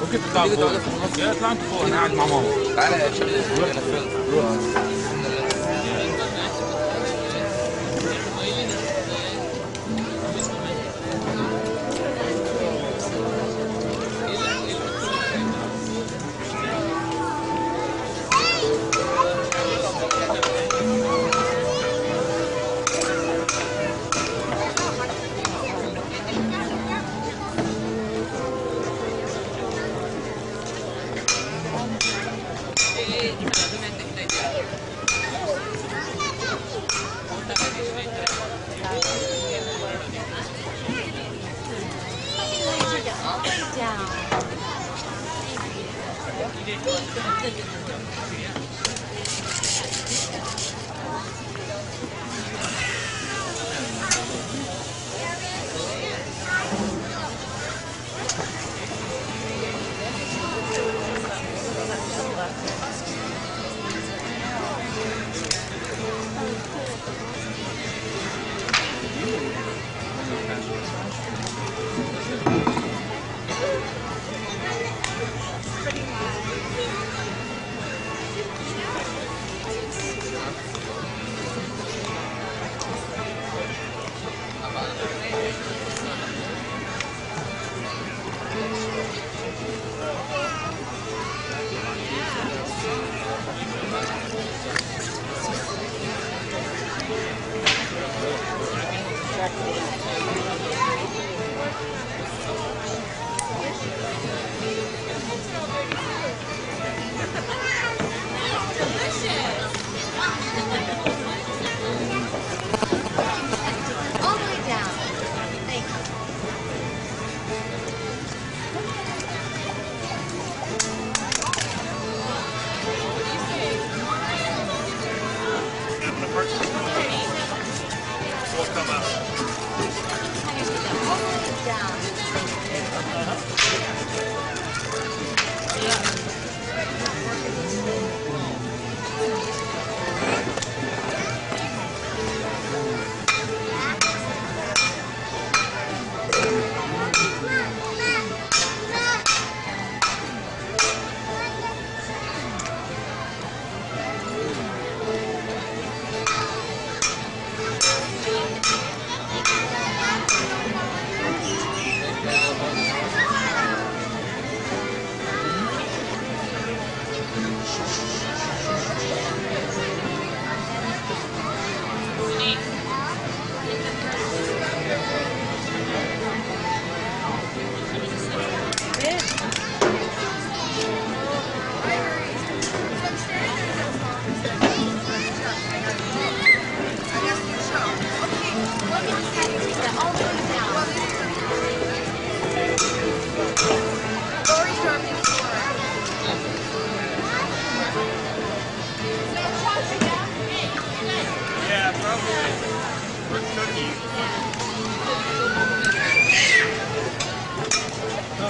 ممكن تطلع فوق. يا اطلع انت فوق، انا قاعد مع ماما. تعالى يا شباب روح.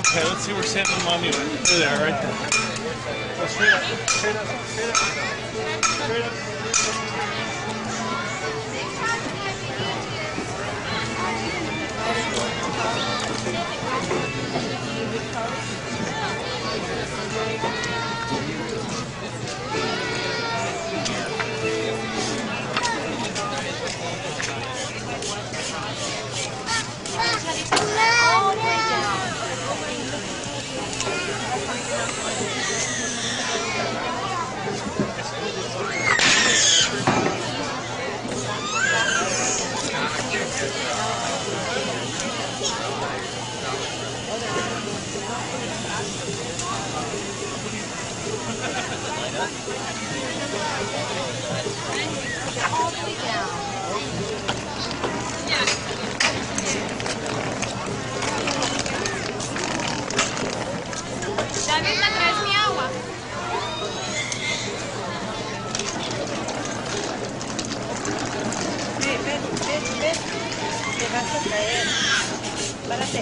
Okay, let's see where Sam and Mommy went. They're there, right there. Go straight up, straight up, straight up, straight up. David, ¿me traes mi agua? Ven. Te vas a caer. Párate.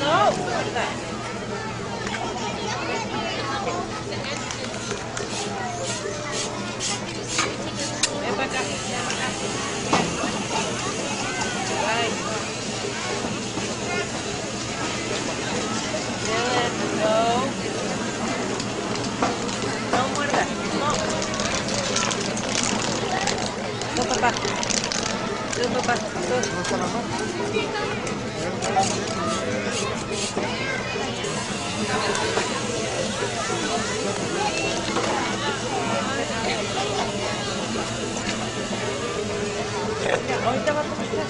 No, guarda. Ven para acá. Ay. No. No muerda. No. No, papá. No, papá. Ahorita va a comenzar.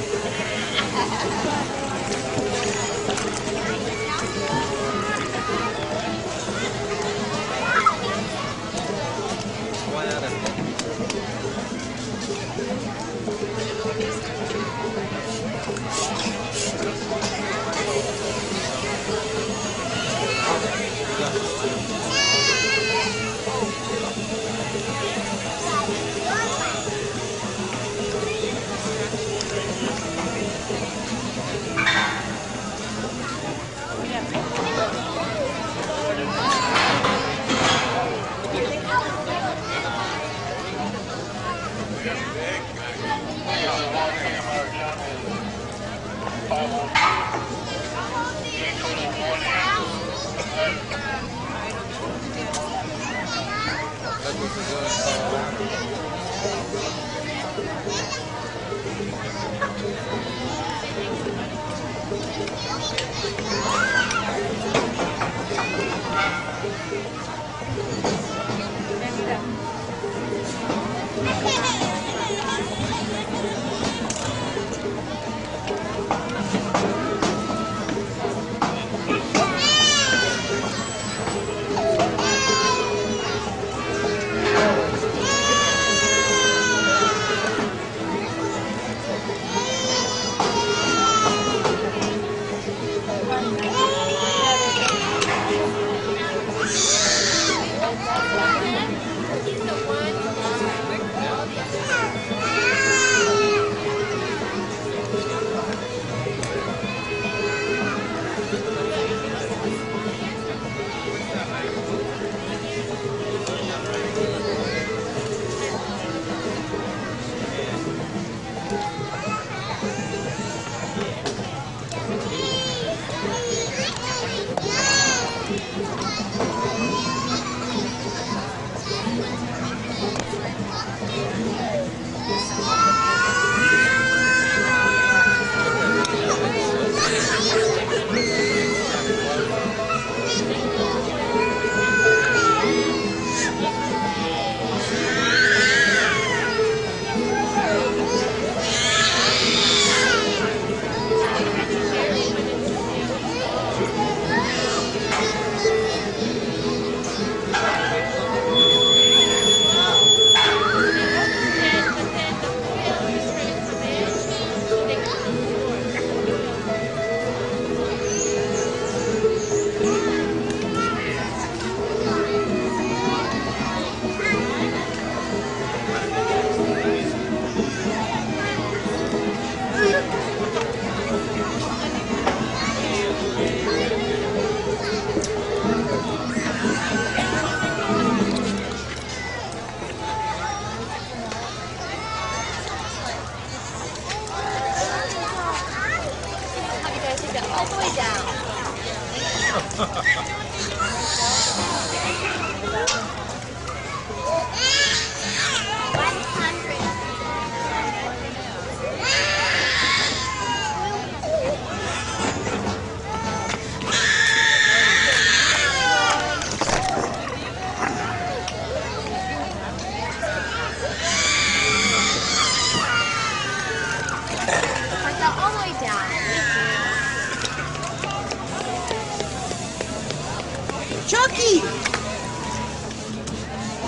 Chucky!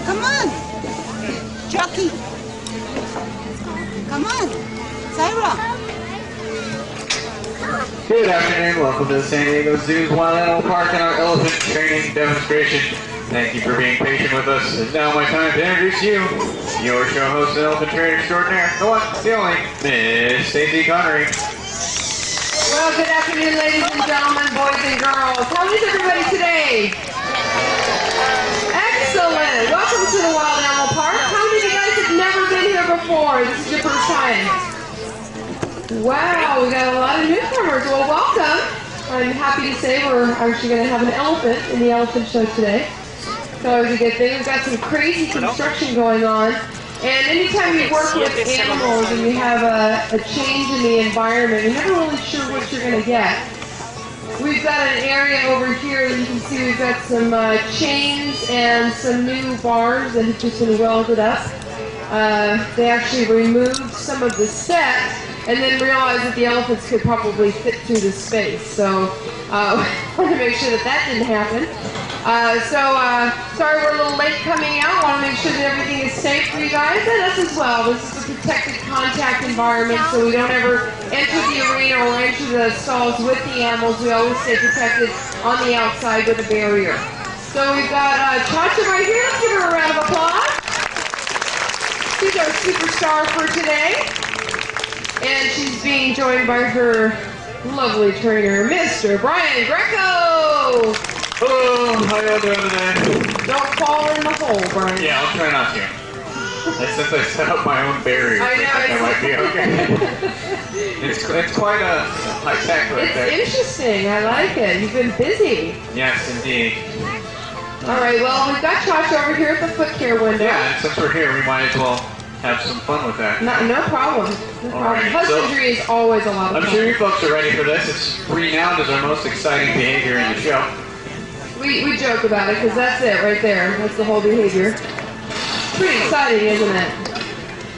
Come on! Chucky! Come on! Syra! Good afternoon, welcome to the San Diego Zoo's Wild Animal Park and our elephant training demonstration. Thank you for being patient with us. It's now my time to introduce you, your show host and elephant trainer extraordinaire, the one, the only, Miss Stacy Connery. Well, good afternoon, ladies and gentlemen, boys and girls. How is everybody today? Excellent. Welcome to the Wild Animal Park. How many of you guys have never been here before? This is your first time. Wow, we got a lot of newcomers. Well, welcome. I'm happy to say we're actually going to have an elephant in the elephant show today. So it's a good thing. We've got some crazy construction going on. And anytime you work with animals and you have a change in the environment, you're never really sure what you're going to get. We've got an area over here that you can see we've got some chains and some new bars that have just been welded up. They actually removed some of the set and then realized that the elephants could probably fit through the space. So we want to make sure that that didn't happen. Sorry we're a little late coming out. Want to make sure that everything is safe for you guys and us as well. This is a protected contact environment, so we don't ever enter the arena or enter the stalls with the animals. We always stay protected on the outside with a barrier. So we've got Chacha right here. Let's give her a round of applause. She's our superstar for today. And she's being joined by her lovely trainer, Mr. Brian Greco. Hello, how y'all doing today? Don't fall in the hole, Brian. Yeah, I'll try not to. Since I set up my own barrier, I think I might be okay. it's quite a high tech right there. It's interesting. I like it. You've been busy. Yes, indeed. All right, well, we've got Chacha over here at the foot care window. Yeah, and since we're here, we might as well have some fun with that. No problem. No problem. Right, Husbandry is always a lot of fun. I'm sure you folks are ready for this. It's renowned as our most exciting behavior in the show. We joke about it because that's it right there. That's the whole behavior. Pretty exciting, isn't it?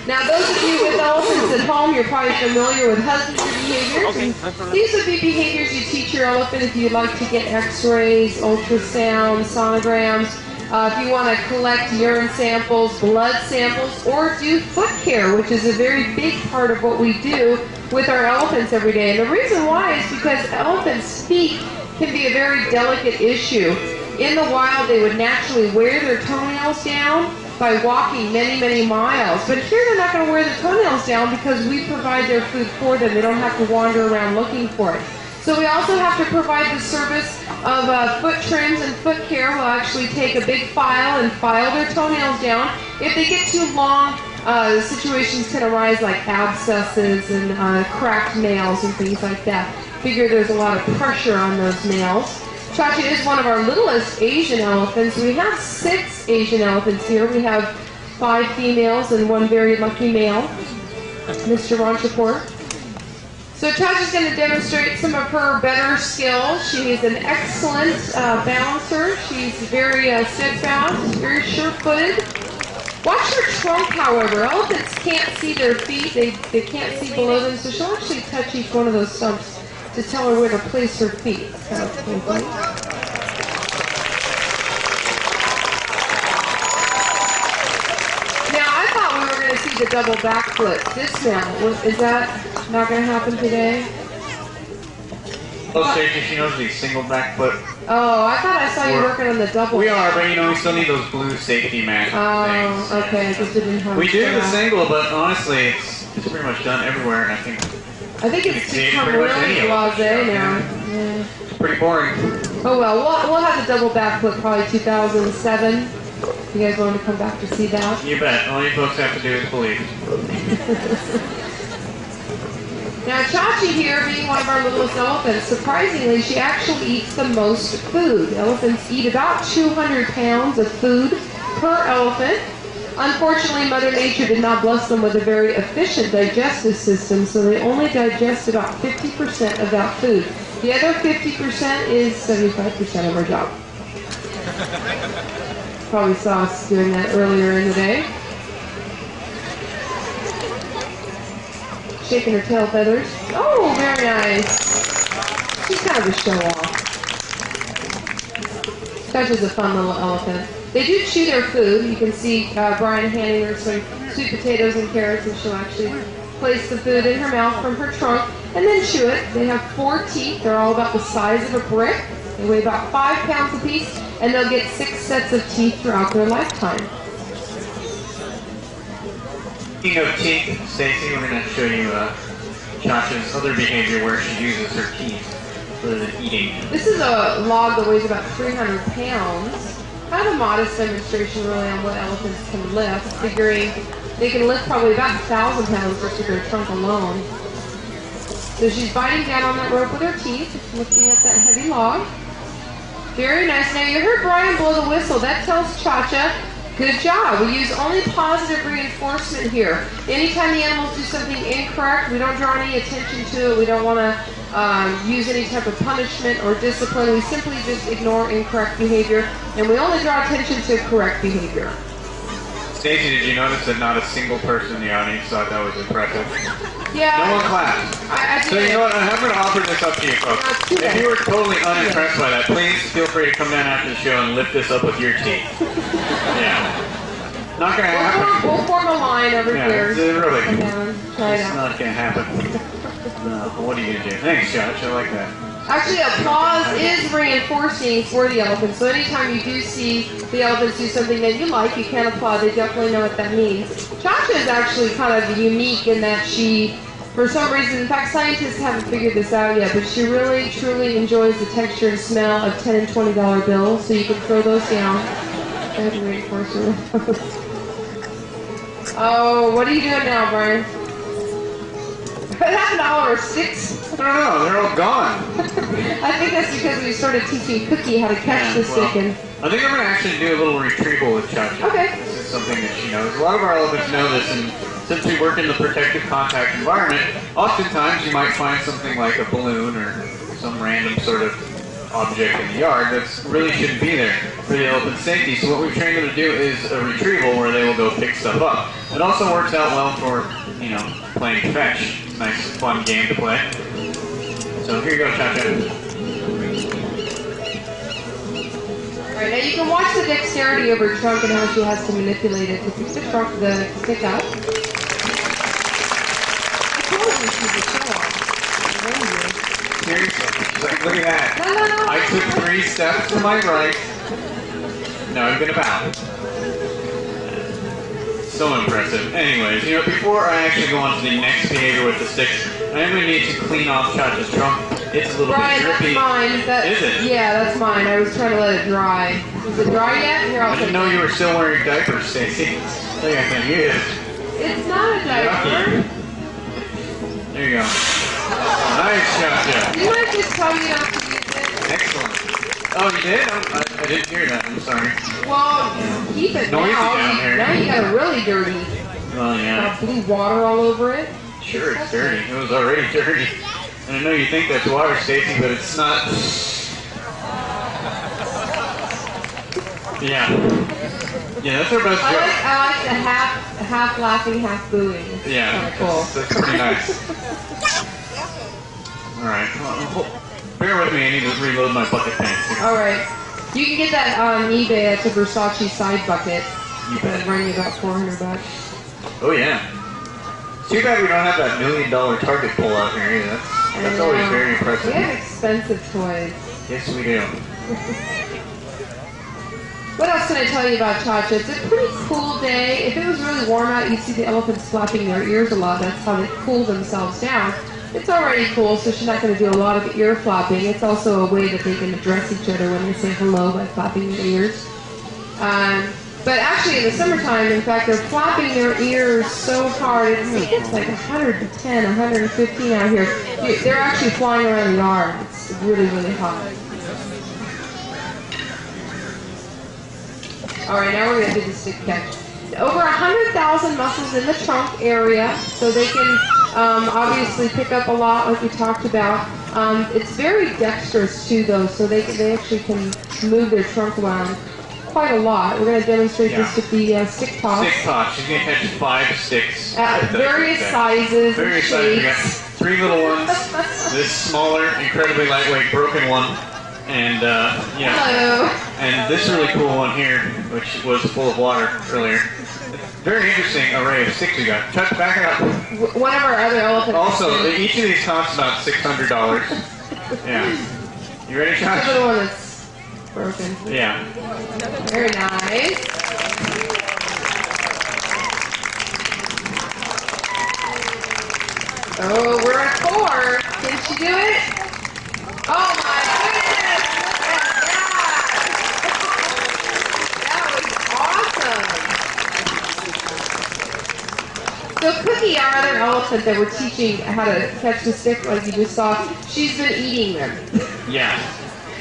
Now, those of you with elephants at home, you're probably familiar with husbandry behaviors. These would be behaviors you teach your elephant if you'd like to get x-rays, ultrasound, sonograms, if you want to collect urine samples, blood samples, or do foot care, which is a very big part of what we do with our elephants every day. And the reason why is because elephants' feet can be a very delicate issue. In the wild, they would naturally wear their toenails down by walking many, many miles. But here they're not going to wear their toenails down because we provide their food for them. They don't have to wander around looking for it. So we also have to provide the service of foot trims and foot care. We'll actually take a big file and file their toenails down. If they get too long, situations can arise like abscesses and cracked nails and things like that. Figure there's a lot of pressure on those nails. Chacha is one of our littlest Asian elephants. We have 6 Asian elephants here. We have 5 females and 1 very lucky male, Mr. Ranchapur. So Chacha's going to demonstrate some of her better skills. She is an excellent balancer. She's very steadfast, very sure-footed. Watch her trunk, however. Elephants can't see their feet. They can't see below them, so she'll actually touch each one of those stumps to tell her where to place her feet. Kind of cool thing. Now, I thought we were going to see the double backflip dismount. Is that not going to happen today? Oh, Stacy, she knows the single backflip. Oh, I thought I saw you working on the double. We are, but we still need those blue safety mat things. Oh, okay. I just didn't have. We do the single, but honestly, it's pretty much done everywhere, and I think it's become really blasé now. Yeah. It's pretty boring. Oh well, we'll have the double backflip probably 2007. If you guys want to come back to see that. You bet. All you folks have to do is believe. Now Chachi here, being one of our littlest elephants, surprisingly, she actually eats the most food. Elephants eat about 200 pounds of food per elephant. Unfortunately, Mother Nature did not bless them with a very efficient digestive system, so they only digest about 50% of that food. The other 50% is 75% of our job. Probably saw us doing that earlier in the day. Shaking her tail feathers. Oh, very nice. She's kind of a show-off. Chacha's a fun little elephant. They do chew their food. You can see Brian handing her some sweet potatoes and carrots, and she'll actually place the food in her mouth from her trunk and then chew it. They have 4 teeth. They're all about the size of a brick. They weigh about 5 pounds apiece, and they'll get 6 sets of teeth throughout their lifetime. Speaking of teeth, Stacy, we're going to show you Chacha's other behavior where she uses her teeth rather than eating. This is a log that weighs about 300 pounds. Kind of a modest demonstration really on what elephants can lift, figuring they can lift probably about 1,000 pounds just with their trunk alone. So she's biting down on that rope with her teeth, lifting up that heavy log. Very nice. Now you heard Brian blow the whistle. That tells Chacha, good job. We use only positive reinforcement here. Anytime the animals do something incorrect, we don't draw any attention to it. We don't want to use any type of punishment or discipline. We simply just ignore incorrect behavior, and we only draw attention to correct behavior. Stacy, did you notice that not a single person in the audience thought that was impressive? Yeah. No one clapped. So you know what, I'm going to offer this up to you folks. If you were totally unimpressed by that, please feel free to come down after the show and lift this up with your teeth. Yeah. Not going to happen. We'll form a line over here. It's really, try it it's out. not going to happen. No, what are you going to do? Thanks, Josh. I like that. Actually, applause is reinforcing for the elephants. So anytime you do see the elephants do something that you like, you can applaud. They definitely know what that means. Chacha is actually kind of unique in that she, for some reason, in fact, scientists haven't figured this out yet, but she really, truly enjoys the texture and smell of $10 and $20 bills, so you can throw those down. I have to reinforce her. Oh, what are you doing now, Brian? What happened to all our sticks? I don't know, they're all gone. I think that's because we started teaching Cookie how to catch the stick. And I think I'm going to actually do a little retrieval with Chacha. Okay. This is something that she knows. A lot of our elephants know this, and since we work in the protective contact environment, oftentimes you might find something like a balloon or some random sort of object in the yard that really shouldn't be there for the elephant's safety. So what we've trained them to do is a retrieval where they will go pick stuff up. It also works out well for, you know, playing fetch. Nice, fun game to play. So here you go, Chacha. Alright, now you can watch the dexterity of her trunk and how she has to manipulate it to pick the trunk, the stick up. I told you she's a show-off. Seriously, she's like, look at that. No. I took 3 steps to my right. Now I'm gonna bow. So impressive. Anyways, you know, before I actually go on to the next behavior with the sticks, I am going to need to clean off Chacha's trunk. It's a little bit drippy. Brian, that's mine. Is it? Yeah, that's mine. I was trying to let it dry. Is it dry yet? Here, I didn't know you were still wearing diapers, Stacey. I think I can use it. It's not a diaper. There you go. Nice, Chacha. Didn't I just tell you not to use it? Excellent. Oh, you did? I didn't hear that. I'm sorry. Well, keep it Noisy now. down here. Now you got it really dirty. Well, yeah. Got blue water all over it. Sure, it's dirty. It was already dirty. And I know you think that's water, Stacey, but it's not. Yeah. Yeah, that's our best joke. I like the half laughing, half booing. It's Yeah, kind of cool. that's pretty nice. All right. Well, bear with me. I need to reload my bucket tanks here. All right. You can get that on eBay. It's a Versace side bucket. You bet. It'll run you about $400. Oh yeah. Too bad we don't have that $1 million Target pull out here either. That's always very impressive. We have expensive toys. Yes, we do. What else can I tell you about Chacha? It's a pretty cool day. If it was really warm out, you'd see the elephants flapping their ears a lot. That's how they cool themselves down. It's already cool, so she's not going to do a lot of ear flapping. It's also a way that they can address each other when they say hello by flapping their ears. But actually, in the summertime, in fact, they're flapping their ears so hard. It's like 110, 115 out here. They're actually flying around the yard. It's really, really hot. All right, now we're going to do the stick catch. Over 100,000 muscles in the trunk area, so they can obviously pick up a lot, like we talked about. It's very dexterous too, though, so they actually can move their trunk around quite a lot. We're going to demonstrate this with the stick toss. Stick toss. She's going to catch 5 sticks. Various sizes, various sizes. We got 3 little ones, this smaller, incredibly lightweight, broken one, and yeah. Hello. And this really cool one here, which was full of water earlier. Very interesting array of sticks we got. Chuck, back it up. One of our other elephants. Also, each of these costs about $600. Yeah. You ready, Chuck? Look at the one that's broken. Yeah. Very nice. Oh, we're at 4. Can she do it? Oh my goodness! That was awesome. So Cookie, our other elephant that we're teaching how to catch the stick, like you just saw, she's been eating them. Yeah.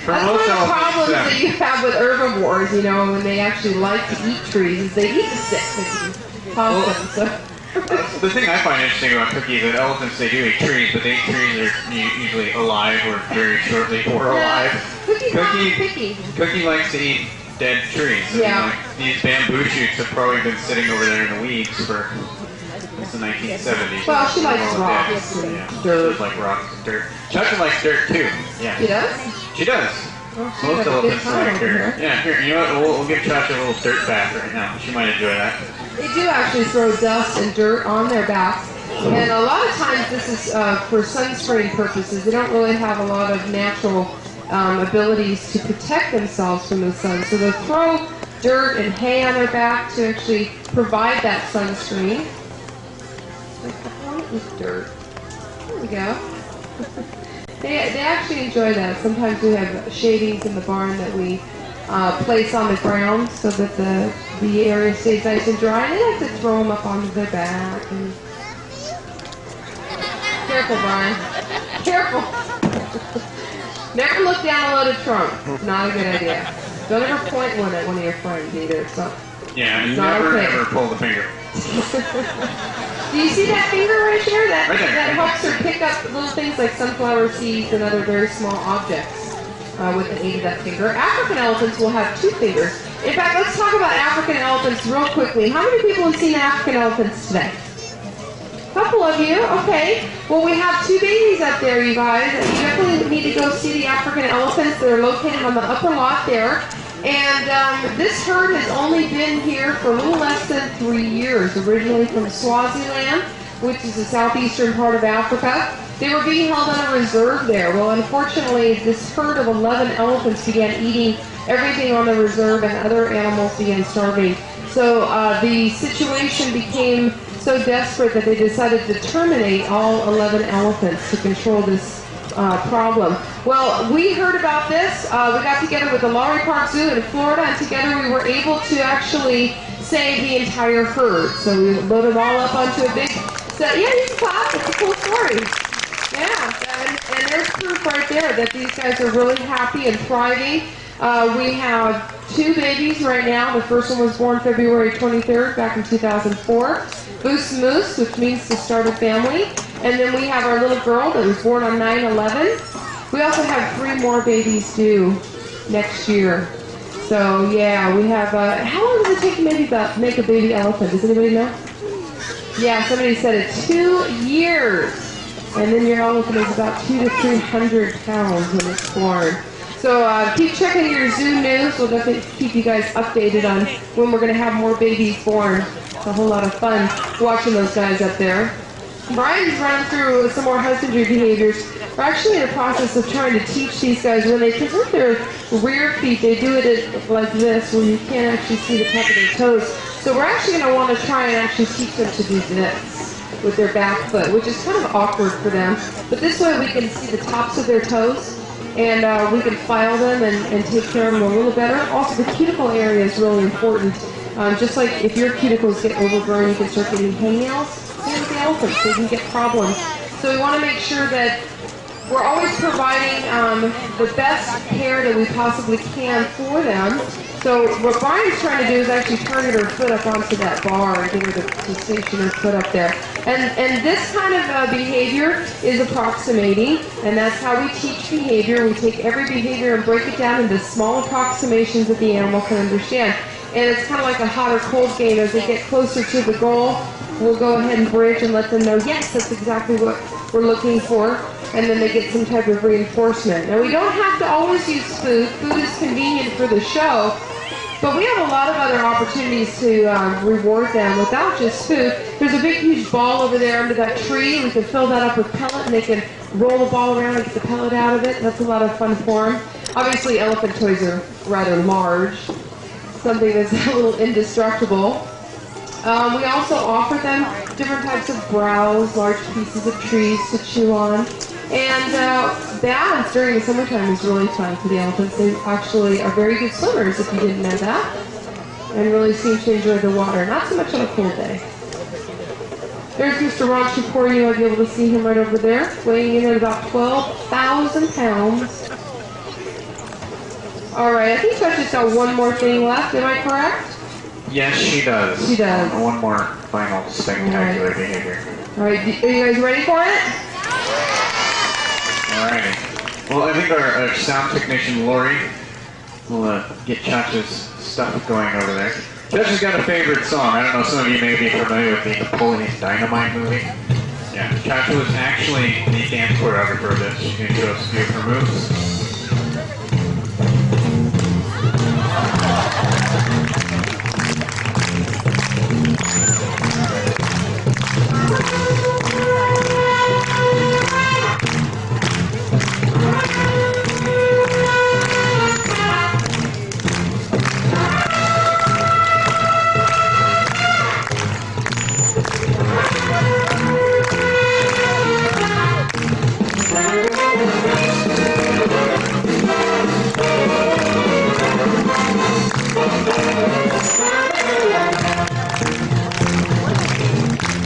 That's one of the problems that you have with herbivores, you know, when they actually like to eat trees, is they eat the sticks and toss them. So. The thing I find interesting about Cookie is that elephants, they do eat trees, but they eat trees that are usually alive or very shortly or alive. Cookie likes to eat dead trees. Yeah. I mean, like, these bamboo shoots have probably been sitting over there in the weeds for since the 1970s. Well, she likes rocks and dirt. She like rocks and dirt. Chuck likes dirt too. Yeah. She does? She does. Well, most elephants like dirt. Yeah, here, you know what? We'll give Chuck a little dirt bath right now. She might enjoy that. They do actually throw dust and dirt on their backs. And a lot of times this is for sunscreen purposes. They don't really have a lot of natural abilities to protect themselves from the sun. So they'll throw dirt and hay on their back to actually provide that sunscreen. With dirt. There we go. They actually enjoy that. Sometimes we have shavings in the barn that we place on the ground so that the area stays nice and dry. And they like to throw them up onto their back. And... Careful, Brian. Careful. Never look down a loaded trunk. It's not a good idea. Don't ever point one at one of your friends either. So yeah, and never ever pull the finger. Do you see that finger right there? That right there. That helps her pick up little things like sunflower seeds and other very small objects with the aid of that finger. African elephants will have 2 fingers. In fact, let's talk about African elephants real quickly. How many people have seen African elephants today? A couple of you, okay. Well, we have 2 babies up there, you guys. You definitely need to go see the African elephants. They're located on the upper lot there. And this herd has only been here for a little less than 3 years, originally from Swaziland, which is the southeastern part of Africa. They were being held on a reserve there. Well, unfortunately, this herd of 11 elephants began eating everything on the reserve and other animals began starving. So the situation became so desperate that they decided to terminate all 11 elephants to control this problem. Well, we heard about this. We got together with the Lowry Park Zoo in Florida, and together we were able to actually save the entire herd. So we loaded them all up onto a big set. Yeah, you can clap. It's a cool story. Yeah, and there's proof right there that these guys are really happy and thriving. We have 2 babies right now. The first one was born February 23rd, back in 2004. Goose Moose, which means to start a family. And then we have our little girl that was born on 9/11. We also have 3 more babies due next year. So yeah, we have, how long does it take to make a baby elephant? Does anybody know? Yeah, somebody said it, 2 years. And then your elephant is about 200 to 300 pounds when it's born. So keep checking your zoo news. We'll definitely keep you guys updated on when we're going to have more babies born. It's a whole lot of fun watching those guys up there. Brian's running through some more husbandry behaviors. We're actually in the process of trying to teach these guys when they present their rear feet, they do it like this, where you can't actually see the top of their toes. So we're actually going to want to try and actually teach them to do this with their back foot, which is kind of awkward for them. But this way we can see the tops of their toes, and we can file them and take care of them a little better. Also, the cuticle area is really important. Just like if your cuticles get overgrown, you can start getting hangnails. Same with the elephants, they can get problems. So we want to make sure that we're always providing the best care that we possibly can for them. So what Brian's trying to do is actually turn her foot up onto that bar and get her to station her foot up there. And this kind of behavior is approximating, and that's how we teach behavior. We take every behavior and break it down into small approximations that the animal can understand. And it's kind of like a hot or cold game. As they get closer to the goal, we'll go ahead and bridge and let them know, yes, that's exactly what we're looking for. and then they get some type of reinforcement. Now we don't have to always use food. Food is convenient for the show, but we have a lot of other opportunities to reward them without just food. There's a big huge ball over there under that tree. We can fill that up with pellet and they can roll the ball around and get the pellet out of it. That's a lot of fun for them. Obviously elephant toys are rather large, something that's a little indestructible. We also offer them different types of browse, large pieces of trees to chew on. And baths during the summertime is really fun for the elephants. They actually are very good swimmers, if you didn't know that, and really seem to enjoy the water. Not so much on a cold day. There's Mr. Ron Shapur. You might be able to see him right over there, weighing in at about 12,000 pounds. All right, I think Touch has got one more thing left. Am I correct? Yes, she does. She does. One more final spectacular behavior. All right, are you guys ready for it? All right. Well, I think our sound technician, Lori, will get Chacha's stuff going over there. Chacha's got a favorite song. I don't know, some of you may be familiar with the Napoleon Dynamite movie. Yeah, Chacha was actually the dance choreographer of this. She's going to show us a few of her moves.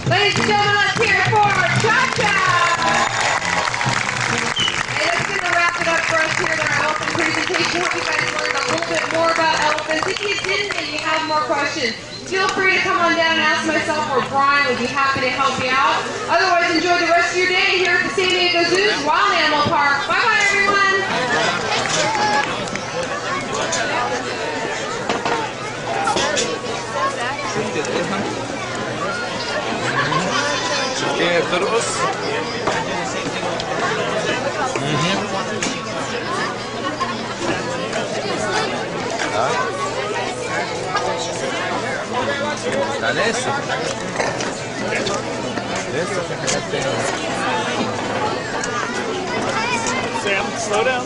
Ladies and gentlemen, let's hear it for Cha-Cha! Hey, that's going to wrap it up for us here at our elephant presentation. Hope you guys learned a little bit more about elephants. If you didn't and you have more questions, feel free to come on down and ask myself or Brian. We'd be happy to help you out. Otherwise, enjoy the rest of your day here at the San Diego Zoo's Wild Animal Park. Bye-bye, everyone! كيف ترقص؟ لا لسه في حاجات تانية. Sam, slow down.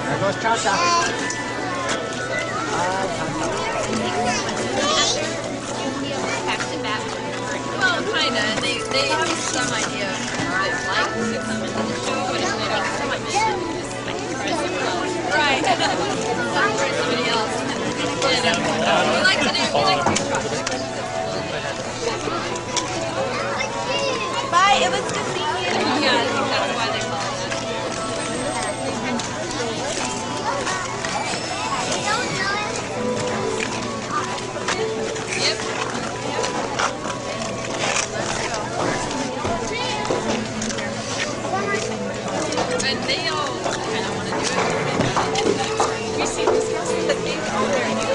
There goes Cha-Cha. Well, kinda. They have some idea of what it's like to come into the show, but if they don't have some idea, I can try something else. Right. Not for somebody else. We like to do projects. Bye. It was good seeing you. Yeah, I think that's why they call it that. And they all kind of want to do it. We see this. I think all their new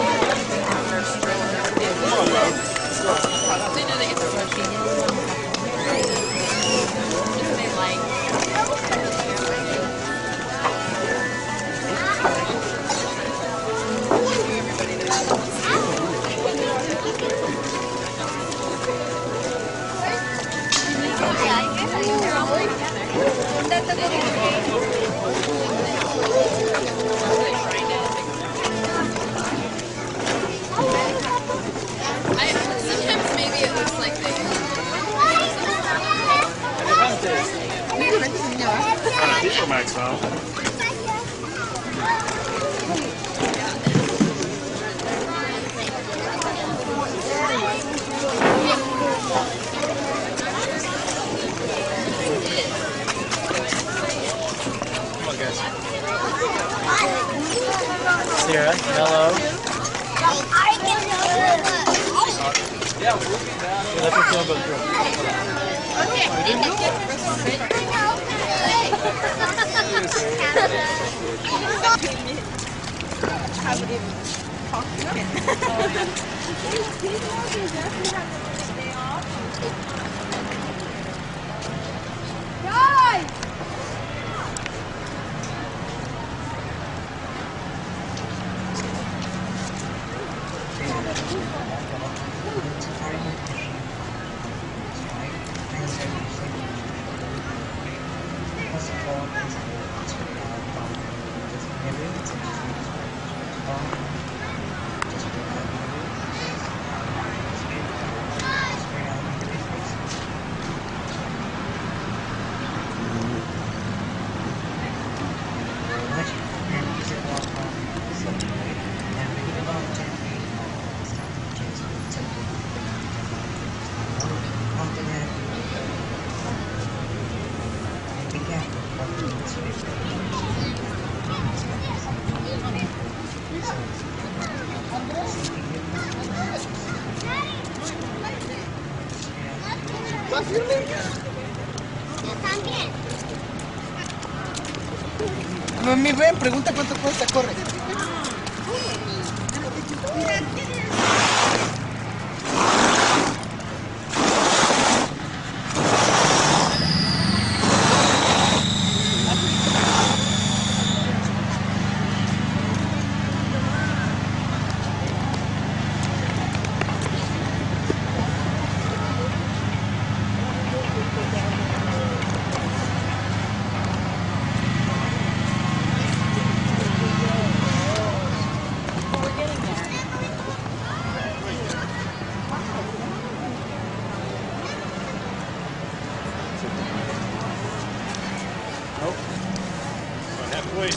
Max now. Come on, guys. Sarah, hello. Yeah, we'll get down. Let me go through. Guys! Mami, ven, pregunta cuánto cuesta, corre. Wait.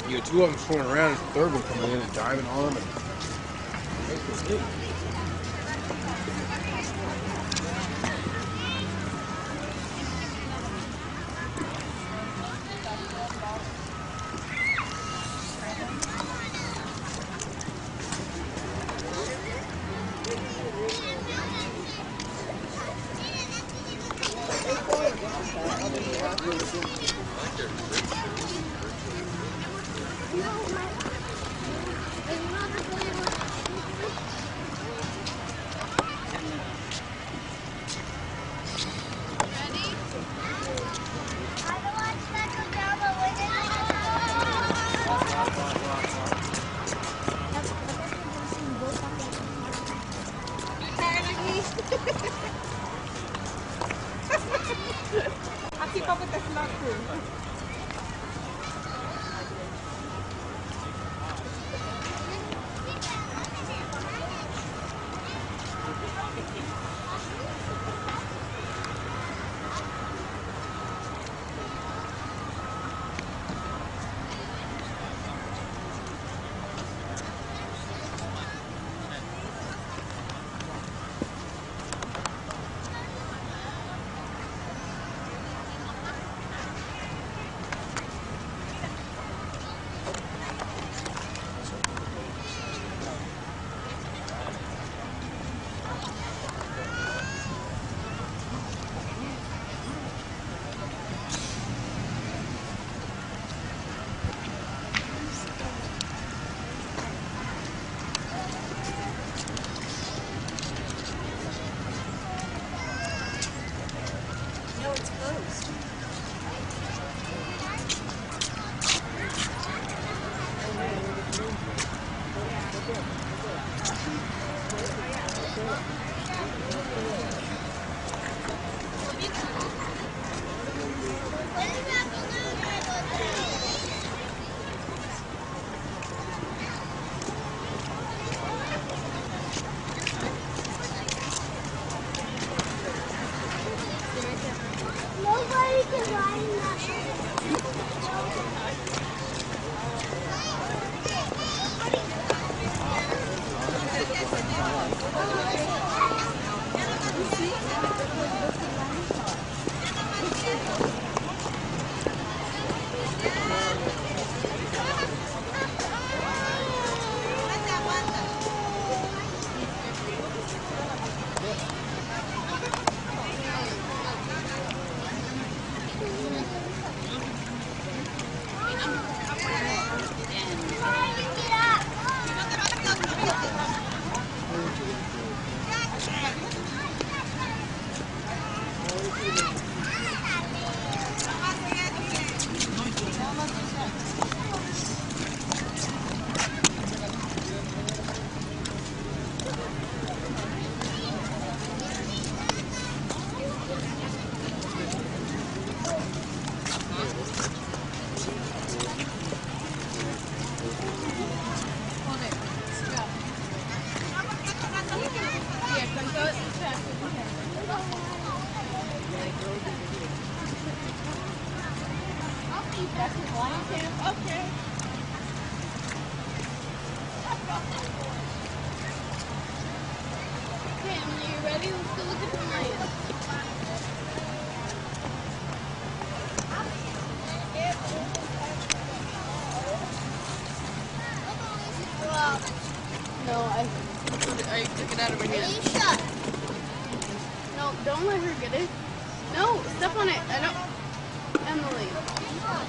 You got two of them swimming around, and the third one coming in and diving on them. I'll keep up with the vlog too. Nobody can ride in that. Okay. Okay, Emily, you ready? Let's go look at the lion. No, I took it out of her hand. No, don't let her get it. No, step on it. I don't. Emily. Come on.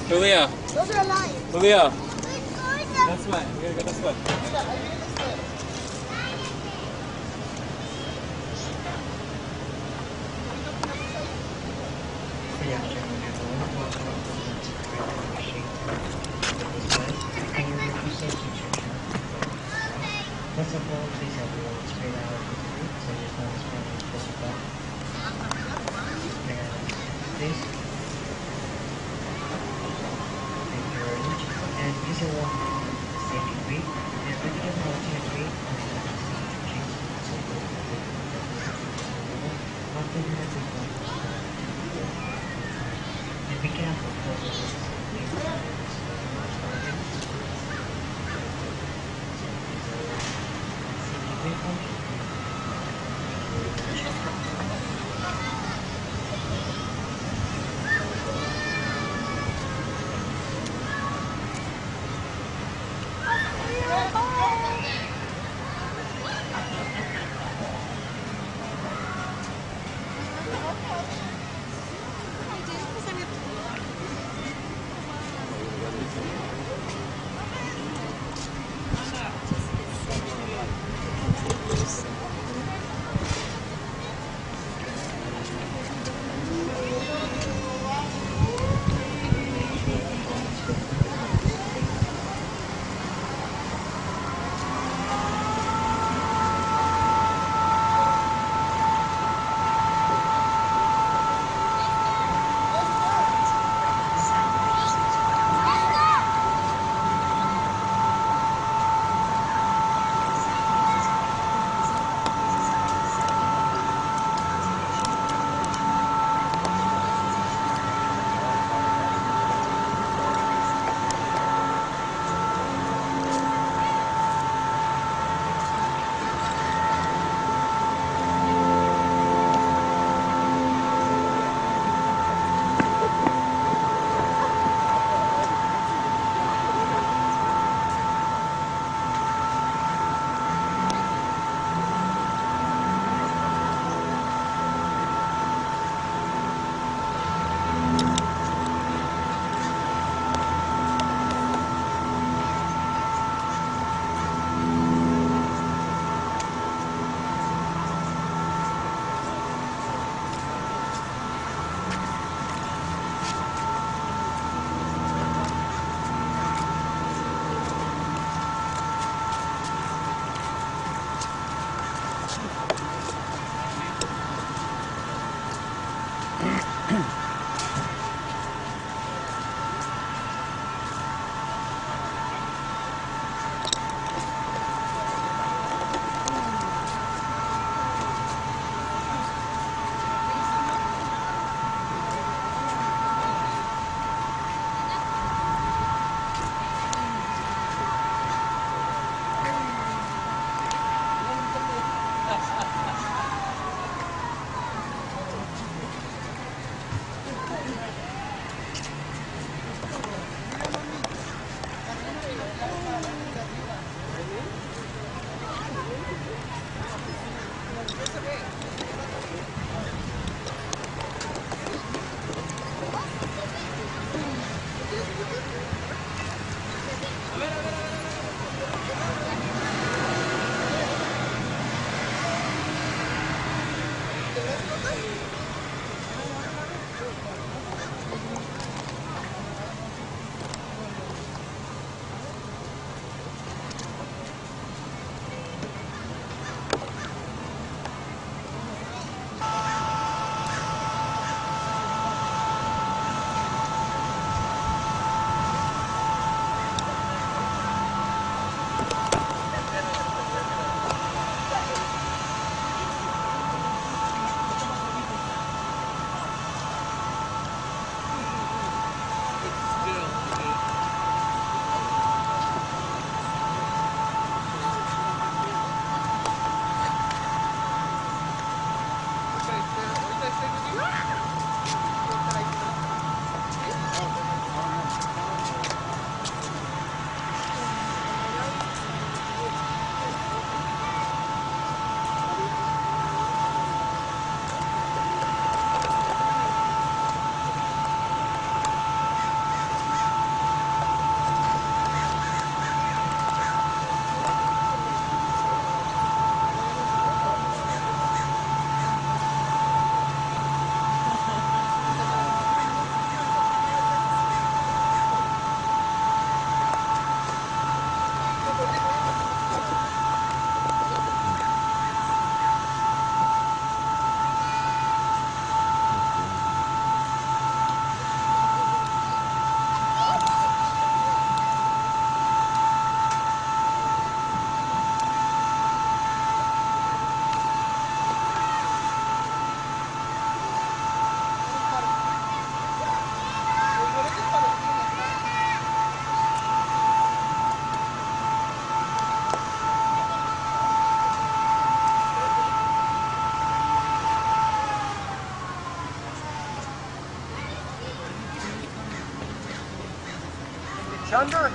Julia. Those are lions. Julia. This way. We gotta go this way. First of all, please everyone spread out the group so there's no spreading physical. And please. Thank you very much. And use your walk stay degree. And when you get watching a tree, after you have been and be careful for Chunder?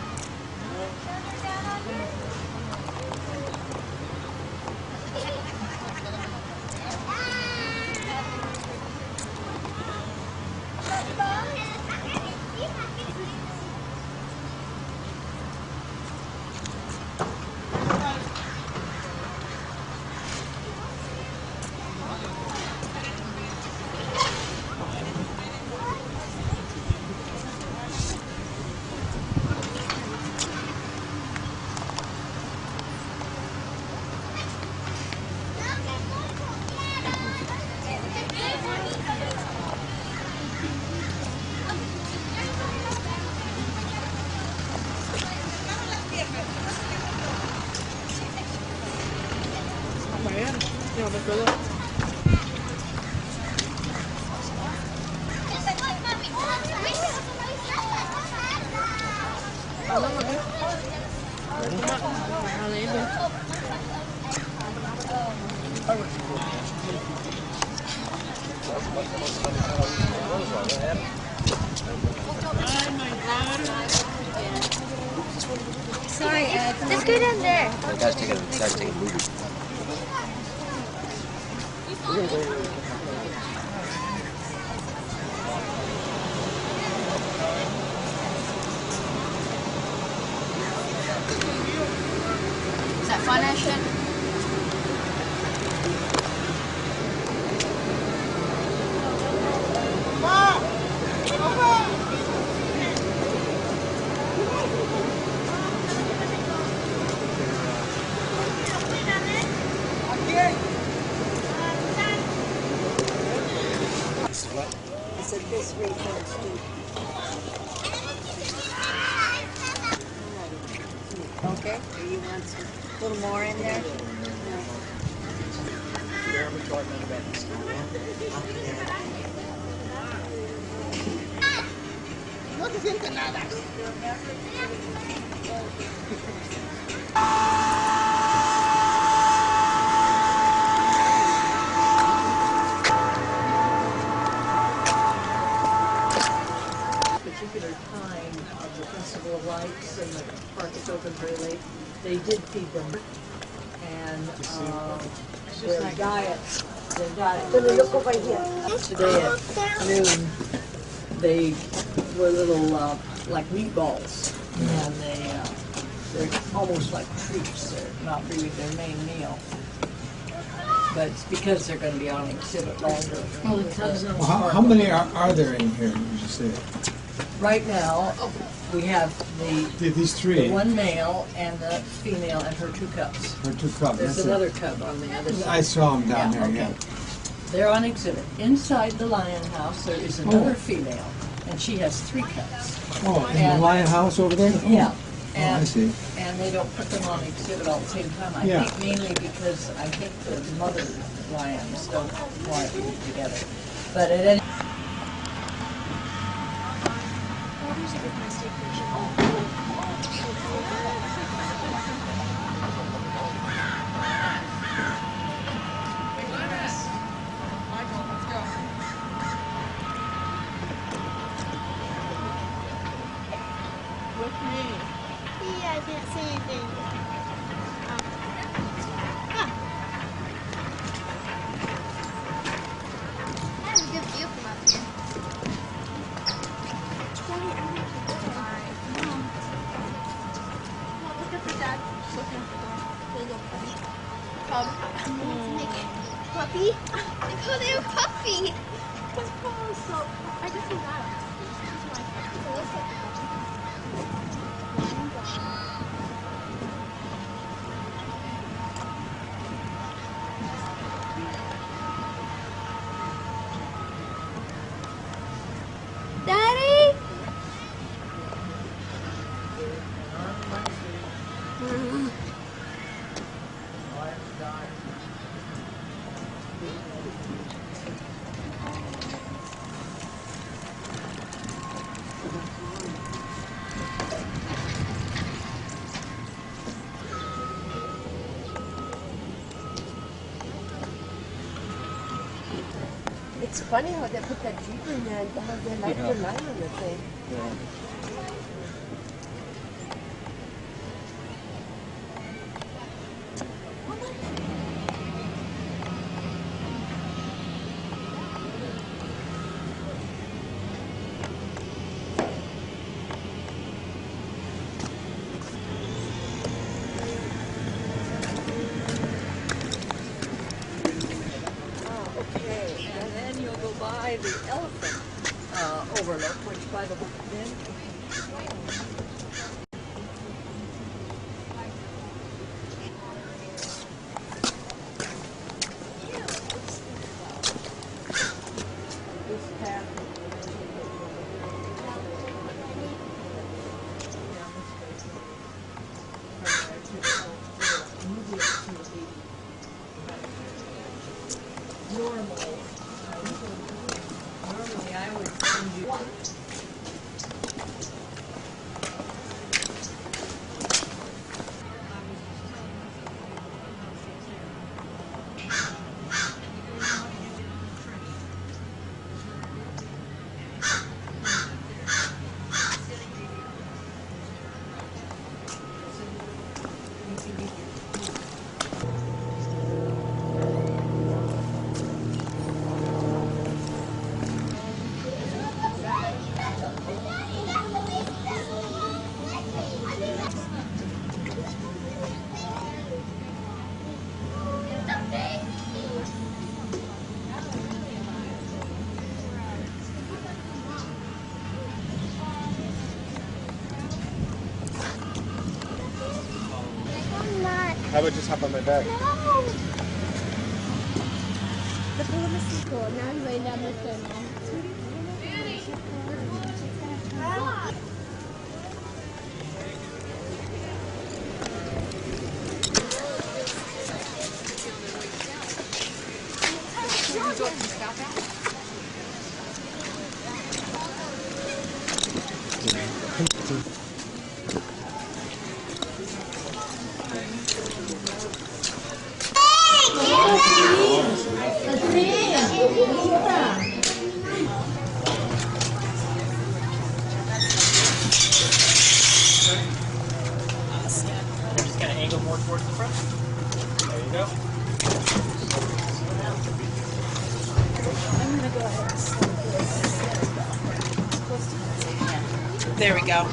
Sorry, Ed. Let's go down there. Guys, take a movie. Is that fun, Ashton? I said this way first, too. Okay, do you want a little more in there? No te sientes nada. Particular time of the Festival of Lights and the park is open very late, they did feed them. And their diet, today at noon, they were little like meatballs, and they're almost like treats. They're not really their main meal. But it's because they're going to be on exhibit longer. Well, how many are there in here, would you say? Right now, we have These three. the one male and the female and her two cubs. Her two cubs. There's That's another it. cub on the other side. I saw them down there, okay. yeah. They're on exhibit. Inside the lion house, there is another female, and she has 3 cubs. Oh, in the lion house over there? Yeah. Oh, I see. And they don't put them on exhibit all at the same time. I Yeah. think mainly because I think the mother lions don't want to be together. But at any Yeah, I can't say anything. I have a good view from up here. 20 hours. Look at the dad. Looking at the little puppy. Puppy? I called it a puppy. So, I just see that. It looks like a puppy. Daddy? It's funny how they put that jeep in there and how they like the line on the thing. by the bin. Normally I would send you one. How about just hop on my back? The pool is cool. Now I'm laying down with them. Just kind of angle more towards the front. There you go. I'm gonna go ahead and slide this. There we go.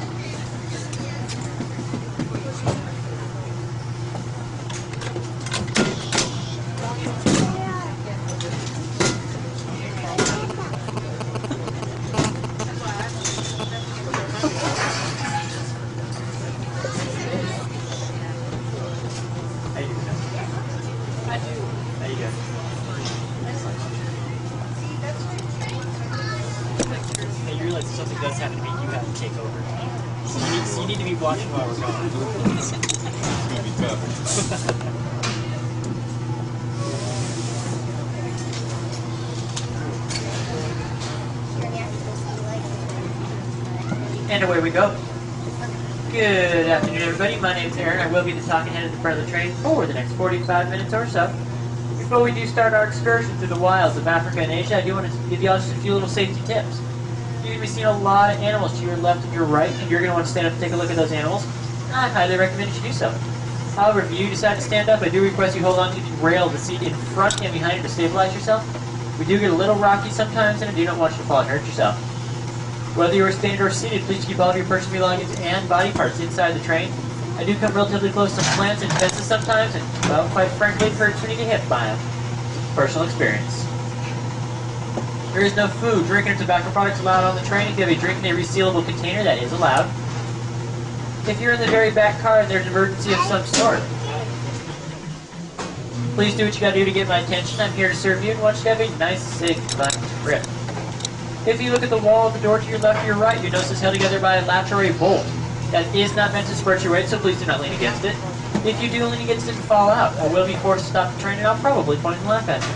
Hey, you realize if something does happen to me, you have to take over. So you need to be watching while we're going. It's gonna be tough. And away we go. Good afternoon, everybody. My name is Aaron. I will be the talking head at the front of the train for the next 45 minutes or so. Before we do start our excursion through the wilds of Africa and Asia, I do want to give you all just a few little safety tips. You're going to be seeing a lot of animals to your left and your right, and you're going to want to stand up and take a look at those animals. I highly recommend you do so. However, if you decide to stand up, I do request you hold on to the rail of the seat in front and behind you to stabilize yourself. We do get a little rocky sometimes, and I do not want you to fall and hurt yourself. Whether you are standing or seated, please keep all of your personal belongings and body parts inside the train. I do come relatively close to plants and fences sometimes, and, well, quite frankly, it hurts when you get hit by them. Personal experience. There is no food, drink, or tobacco products allowed on the train. If you have a drink in a resealable container, that is allowed. If you're in the very back car and there's an emergency of some sort, please do what you gotta do to get my attention. I'm here to serve you and want you to have a nice, safe, fun trip. If you look at the wall of the door to your left or your right, you notice it's held together by a latch or a bolt. That is not meant to support your weight, so please do not lean against it. If you do lean against it and fall out, I will be forced to stop the train and I'll probably point and laugh at you.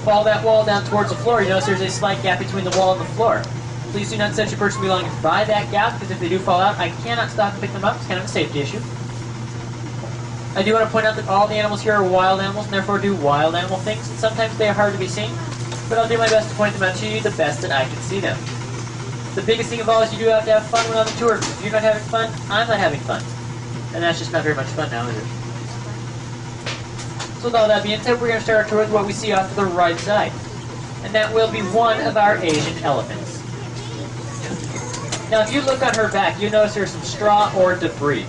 Follow that wall down towards the floor. You notice there's a slight gap between the wall and the floor. Please do not set your personal belongings by that gap, because if they do fall out, I cannot stop and pick them up. It's kind of a safety issue. I do want to point out that all the animals here are wild animals and therefore do wild animal things, and sometimes they are hard to be seen, but I'll do my best to point them out to you the best that I can see them. The biggest thing of all is you do have to have fun when on the tour. If you're not having fun, I'm not having fun. And that's just not very much fun now, is it? So with all that being said, we're going to start our tour with what we see off to the right side. And that will be one of our Asian elephants. Now if you look on her back, you notice there's some straw or debris.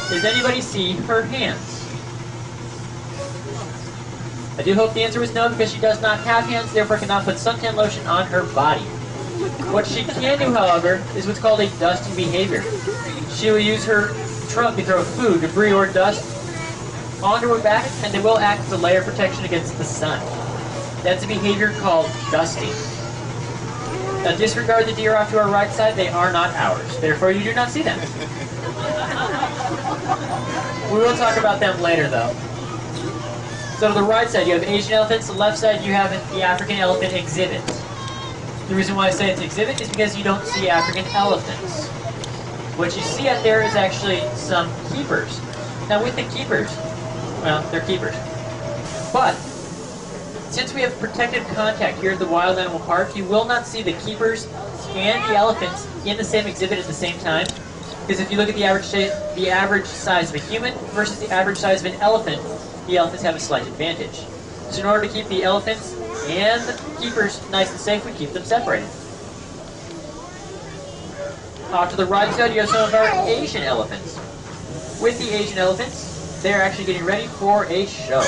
Does anybody see her hands? I do hope the answer was no, because she does not have hands, therefore cannot put suntan lotion on her body. What she can do, however, is what's called a dusting behavior. She will use her trunk to throw food, debris, or dust onto her back, and they will act as a layer of protection against the sun. That's a behavior called dusting. Now disregard the deer off to our right side, they are not ours. Therefore you do not see them. We will talk about them later though. So to the right side you have Asian elephants, the left side you have the African elephant exhibit. The reason why I say it's exhibit is because you don't see African elephants. What you see out there is actually some keepers. Now with the keepers, well, they're keepers. But since we have protected contact here at the Wild Animal Park, you will not see the keepers and the elephants in the same exhibit at the same time. Because if you look at the average size of a human versus the average size of an elephant, the elephants have a slight advantage. So in order to keep the elephants and the keepers nice and safe, we keep them separated. Off to the right side, you have some of our Asian elephants. With the Asian elephants, they're actually getting ready for a show.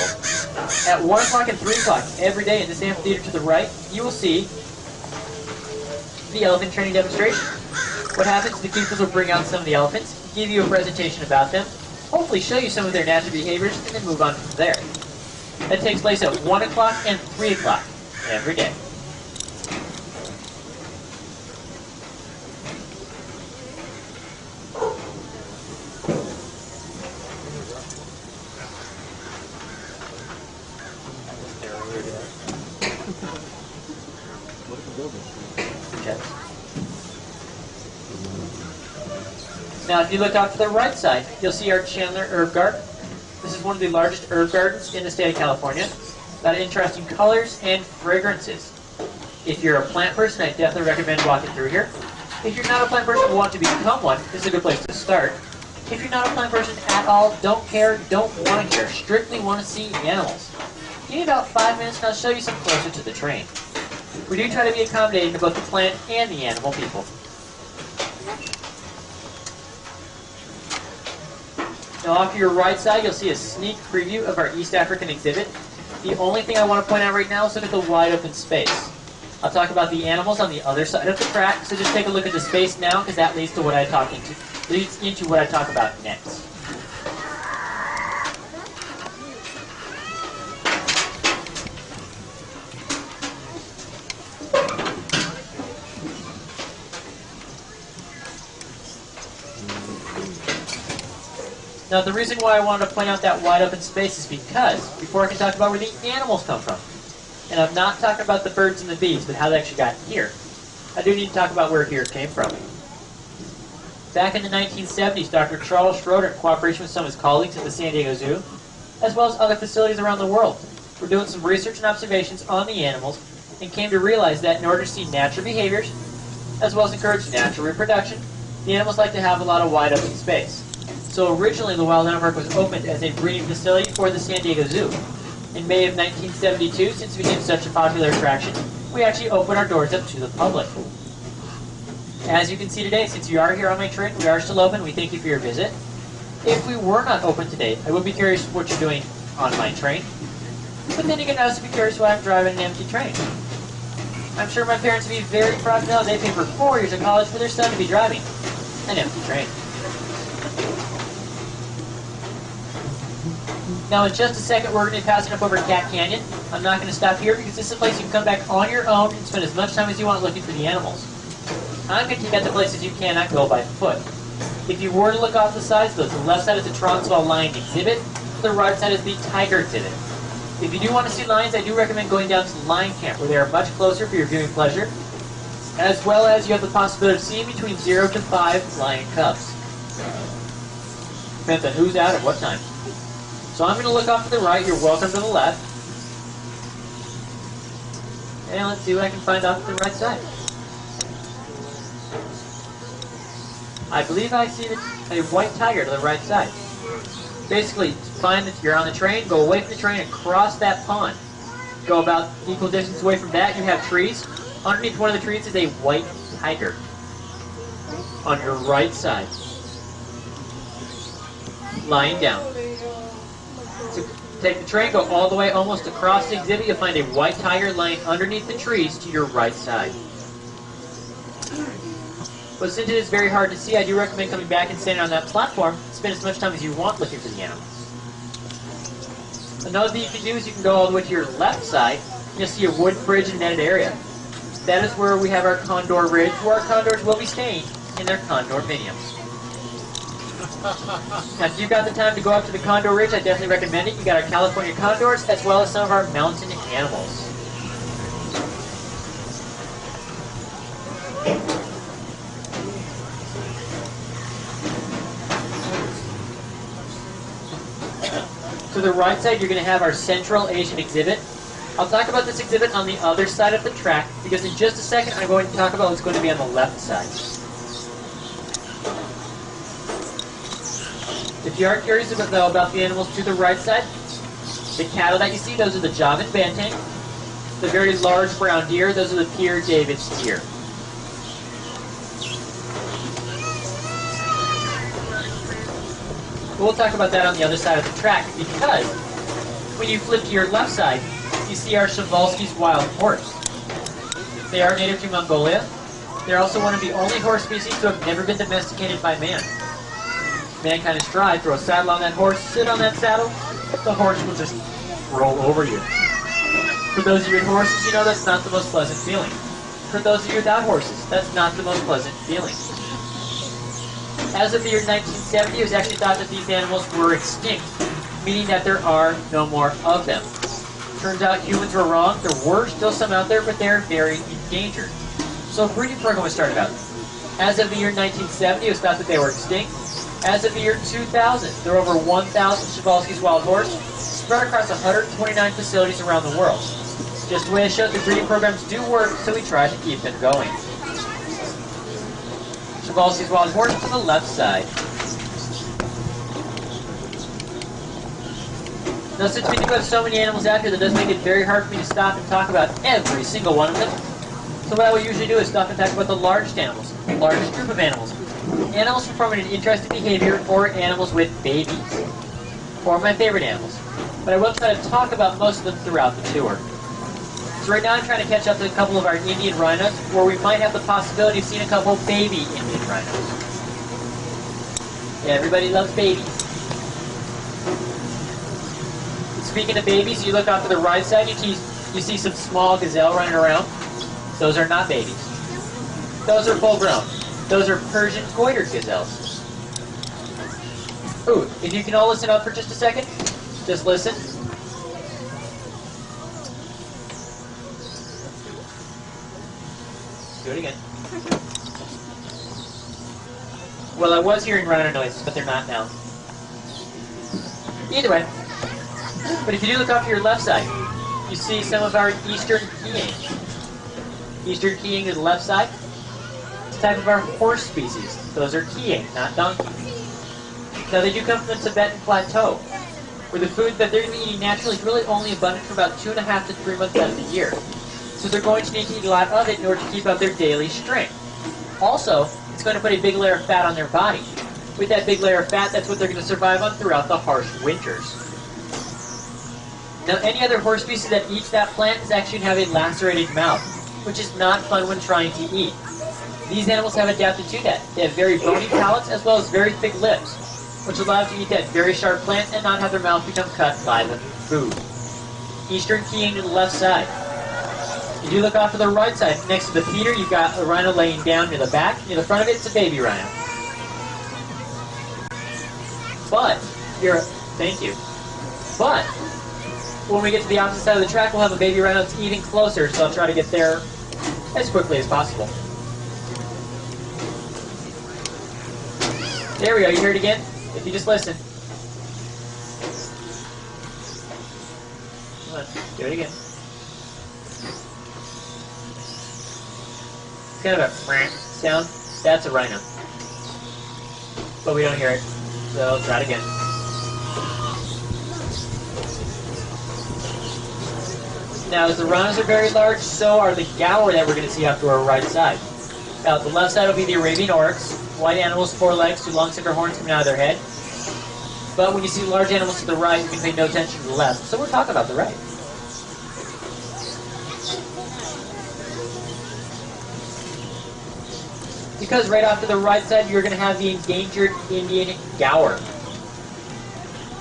At 1 o'clock and 3 o'clock every day in this amphitheater to the right, you will see the elephant training demonstration. What happens is the keepers will bring out some of the elephants, give you a presentation about them, hopefully show you some of their natural behaviors, and then move on from there. That takes place at 1 o'clock and 3 o'clock every day. Now, if you look out to the right side, you'll see our Chandler Herb Garden. This is one of the largest herb gardens in the state of California. Got interesting colors and fragrances. If you're a plant person, I definitely recommend walking through here. If you're not a plant person and want to become one, this is a good place to start. If you're not a plant person at all, don't care, don't want to care, strictly want to see animals, give me about 5 minutes and I'll show you some closer to the train. We do try to be accommodating to both the plant and the animal people. Now off to your right side, you'll see a sneak preview of our East African exhibit. The only thing I want to point out right now is look at the wide open space. I'll talk about the animals on the other side of the track, so just take a look at the space now, because that leads into what I talk about next. Now the reason why I wanted to point out that wide open space is because, before I can talk about where the animals come from, and I'm not talking about the birds and the bees, but how they actually got here, I do need to talk about where here came from. Back in the 1970s, Dr. Charles Schroeder, in cooperation with some of his colleagues at the San Diego Zoo, as well as other facilities around the world, were doing some research and observations on the animals, and came to realize that in order to see natural behaviors, as well as encourage natural reproduction, the animals like to have a lot of wide open space. So originally the Wild Animal Park was opened as a breeding facility for the San Diego Zoo. In May of 1972, since it became such a popular attraction, we actually opened our doors up to the public. As you can see today, since you are here on my train, we are still open. We thank you for your visit. If we were not open today, I would be curious what you're doing on my train. But then again, I also be curious why I'm driving an empty train. I'm sure my parents would be very proud to know they paid for 4 years of college for their son to be driving an empty train. Now in just a second, we're going to be passing up over Cat Canyon. I'm not going to stop here because this is a place you can come back on your own and spend as much time as you want looking for the animals. I'm going to take out the places you cannot go by foot. If you were to look off the sides, though, the left side is the Transvaal Lion exhibit, the right side is the Tiger exhibit. If you do want to see lions, I do recommend going down to the Lion Camp, where they are much closer for your viewing pleasure, as well as you have the possibility of seeing between 0 to 5 lion cubs. Depends on who's out at what time. So I'm going to look off to the right, you're welcome to the left. And let's see what I can find off to the right side. I believe I see a white tiger to the right side. Basically, find that you're on the train, go away from the train and cross that pond. Go about equal distance away from that, you have trees. Underneath one of the trees is a white tiger. On your right side. Lying down. So take the train, go all the way almost across the exhibit, you'll find a white tiger lying underneath the trees to your right side. But since it is very hard to see, I do recommend coming back and standing on that platform. Spend as much time as you want looking for the animals. Another thing you can do is you can go all the way to your left side. You'll see a wood bridge and netted area. That is where we have our condor ridge, where our condors will be staying in their condor miniums. Now, if you've got the time to go up to the condor ridge, I definitely recommend it. You got our California condors, as well as some of our mountain animals. To the right side, you're going to have our Central Asian exhibit. I'll talk about this exhibit on the other side of the track, because in just a second, I'm going to talk about what's going to be on the left side. If you are curious about the animals to the right side, the cattle that you see, those are the Javan Banteng. The very large brown deer, those are the Pierre David's deer. We'll talk about that on the other side of the track, because when you flip to your left side, you see our Przewalski's wild horse. They are native to Mongolia. They're also one of the only horse species to have never been domesticated by man. Mankind has tried, throw a saddle on that horse, sit on that saddle, the horse will just roll over you. For those of you with horses, you know that's not the most pleasant feeling. For those of you without horses, that's not the most pleasant feeling. As of the year 1970, it was actually thought that these animals were extinct, meaning that there are no more of them. Turns out humans were wrong. There were still some out there, but they're very endangered. So a breeding program was started out. As of the year 1970, it was thought that they were extinct. As of the year 2000, there were over 1,000 Przewalski's wild horse spread across 129 facilities around the world. Just the way it showed, the breeding programs do work, so we try to keep them going. Przewalski's wild horse to the left side. Now, since we do have so many animals out here, that does make it very hard for me to stop and talk about every single one of them. So what I will usually do is stop and talk about the largest animals, the largest group of animals. Animals performing an interesting behavior, or animals with babies. Or my favorite animals. But I will try to talk about most of them throughout the tour. So right now I'm trying to catch up to a couple of our Indian rhinos, where we might have the possibility of seeing a couple of baby Indian rhinos. Everybody loves babies. Speaking of babies, you look off to the right side, you see some small gazelle running around. Those are not babies. Those are full grown. Those are Persian goiter gazelles. Ooh, if you can all listen up for just a second, just listen. Do it again. Well, I was hearing rhino noises, but they're not now. Either way. But if you do look off to your left side, you see some of our Eastern Kiying. Eastern Kiying to the left side. It's a type of our horse species. Those are Kiying, not donkey. Now they do come from the Tibetan Plateau, where the food that they're going to be eating naturally is really only abundant for about 2.5 to 3 months out of the year. So they're going to need to eat a lot of it in order to keep up their daily strength. Also, it's going to put a big layer of fat on their body. With that big layer of fat, that's what they're going to survive on throughout the harsh winters. Now, any other horse species that eats that plant is actually going to have a lacerated mouth, which is not fun when trying to eat. These animals have adapted to that. They have very bony palates as well as very thick lips, which allow them to eat that very sharp plant and not have their mouth become cut by the food. Eastern Kiying to the left side. If you look off to the right side, next to the feeder, you've got a rhino laying down near the back. Near the front of it, it's a baby rhino. But, thank you. But, when we get to the opposite side of the track, we'll have a baby rhino that's even closer, so I'll try to get there as quickly as possible. There we go, you heard it again? If you just listen. Come on, do it again. It's kind of a sound. That's a rhino. But we don't hear it, so I'll try it again. Now, as the rhinos are very large, so are the gaur that we're going to see off to our right side. Now, the left side will be the Arabian oryx. White animals, 4 legs, 2 long cinder horns coming out of their head. But when you see large animals to the right, you can pay no attention to the left. So we're talking about the right. Because right off to the right side, you're going to have the endangered Indian gaur.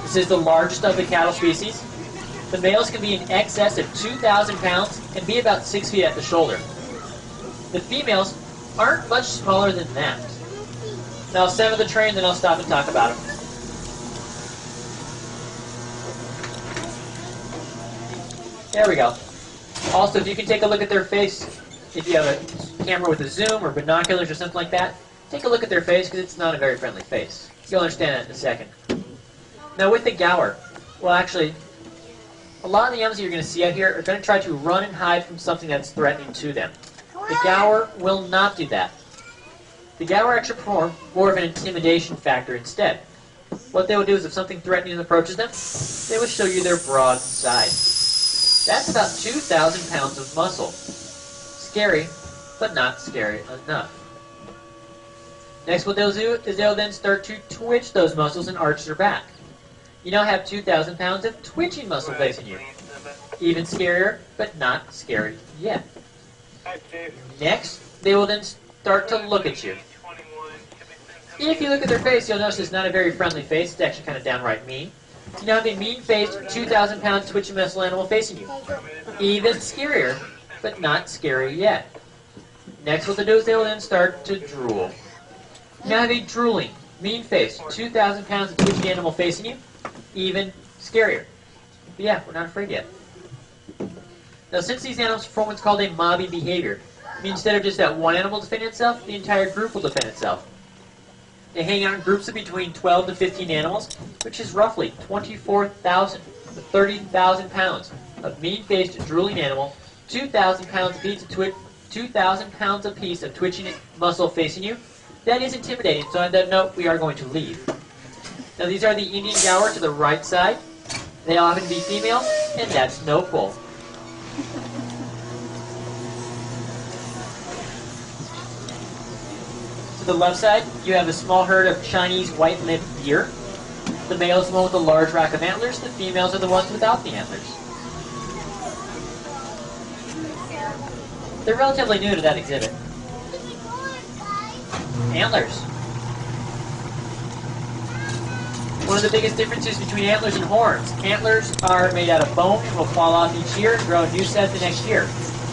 This is the largest of the cattle species. The males can be in excess of 2,000 pounds and be about 6 feet at the shoulder. The females aren't much smaller than that. Now I'll set up the train, then I'll stop and talk about them. There we go. Also, if you can take a look at their face, if you have a camera with a zoom or binoculars or something like that, take a look at their face because it's not a very friendly face. You'll understand that in a second. Now with the gaur, well actually, a lot of the animals that you're going to see out here are going to try to run and hide from something that's threatening to them. The gaur will not do that. The gaur actually perform more of an intimidation factor instead. What they will do is if something threatening approaches them, they will show you their broad side. That's about 2,000 pounds of muscle. Scary, but not scary enough. Next, what they'll do is they'll then start to twitch those muscles and arch their back. You now have 2,000 pounds of twitching muscle facing you. Even scarier, but not scary yet. Next, they will then start to look at you. If you look at their face, you'll notice it's not a very friendly face. It's actually kind of downright mean. You now have a mean-faced, 2,000 pound twitching muscle animal facing you. Even scarier, but not scary yet. Next, what they do is they will then start to drool. You now have a drooling, mean-faced, 2,000 pounds of twitching animal facing you. Even scarier. But yeah, we're not afraid yet. Now, since these animals perform what's called a mobbing behavior, I mean, instead of just that one animal defending itself, the entire group will defend itself. They hang out in groups of between 12 to 15 animals, which is roughly 24,000 to 30,000 pounds of mean-faced drooling animal, 2,000 pounds apiece of 2,000 pounds apiece of twitching muscle facing you. That is intimidating. So on that note, we are going to leave. Now these are the Indian gaur to the right side. They all happen to be female, and that's no bull. To the left side, you have a small herd of Chinese white-lipped deer. The male is the one with a large rack of antlers. The females are the ones without the antlers. They're relatively new to that exhibit. Antlers. One of the biggest differences between antlers and horns. Antlers are made out of bone and will fall off each year and grow a new set the next year.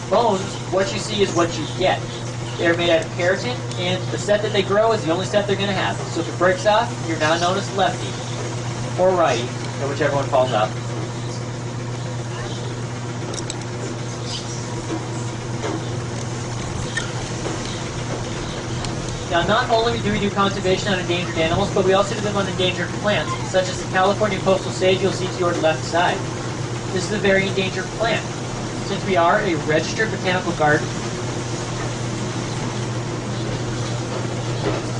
Bones, what you see is what you get. They're made out of keratin, and the set that they grow is the only set they're going to have. So if it breaks off, you're now known as lefty, or righty, or whichever one falls off. Now, not only do we do conservation on endangered animals, but we also do them on endangered plants, such as the California coastal sage you'll see to your left side. This is a very endangered plant. Since we are a registered botanical garden,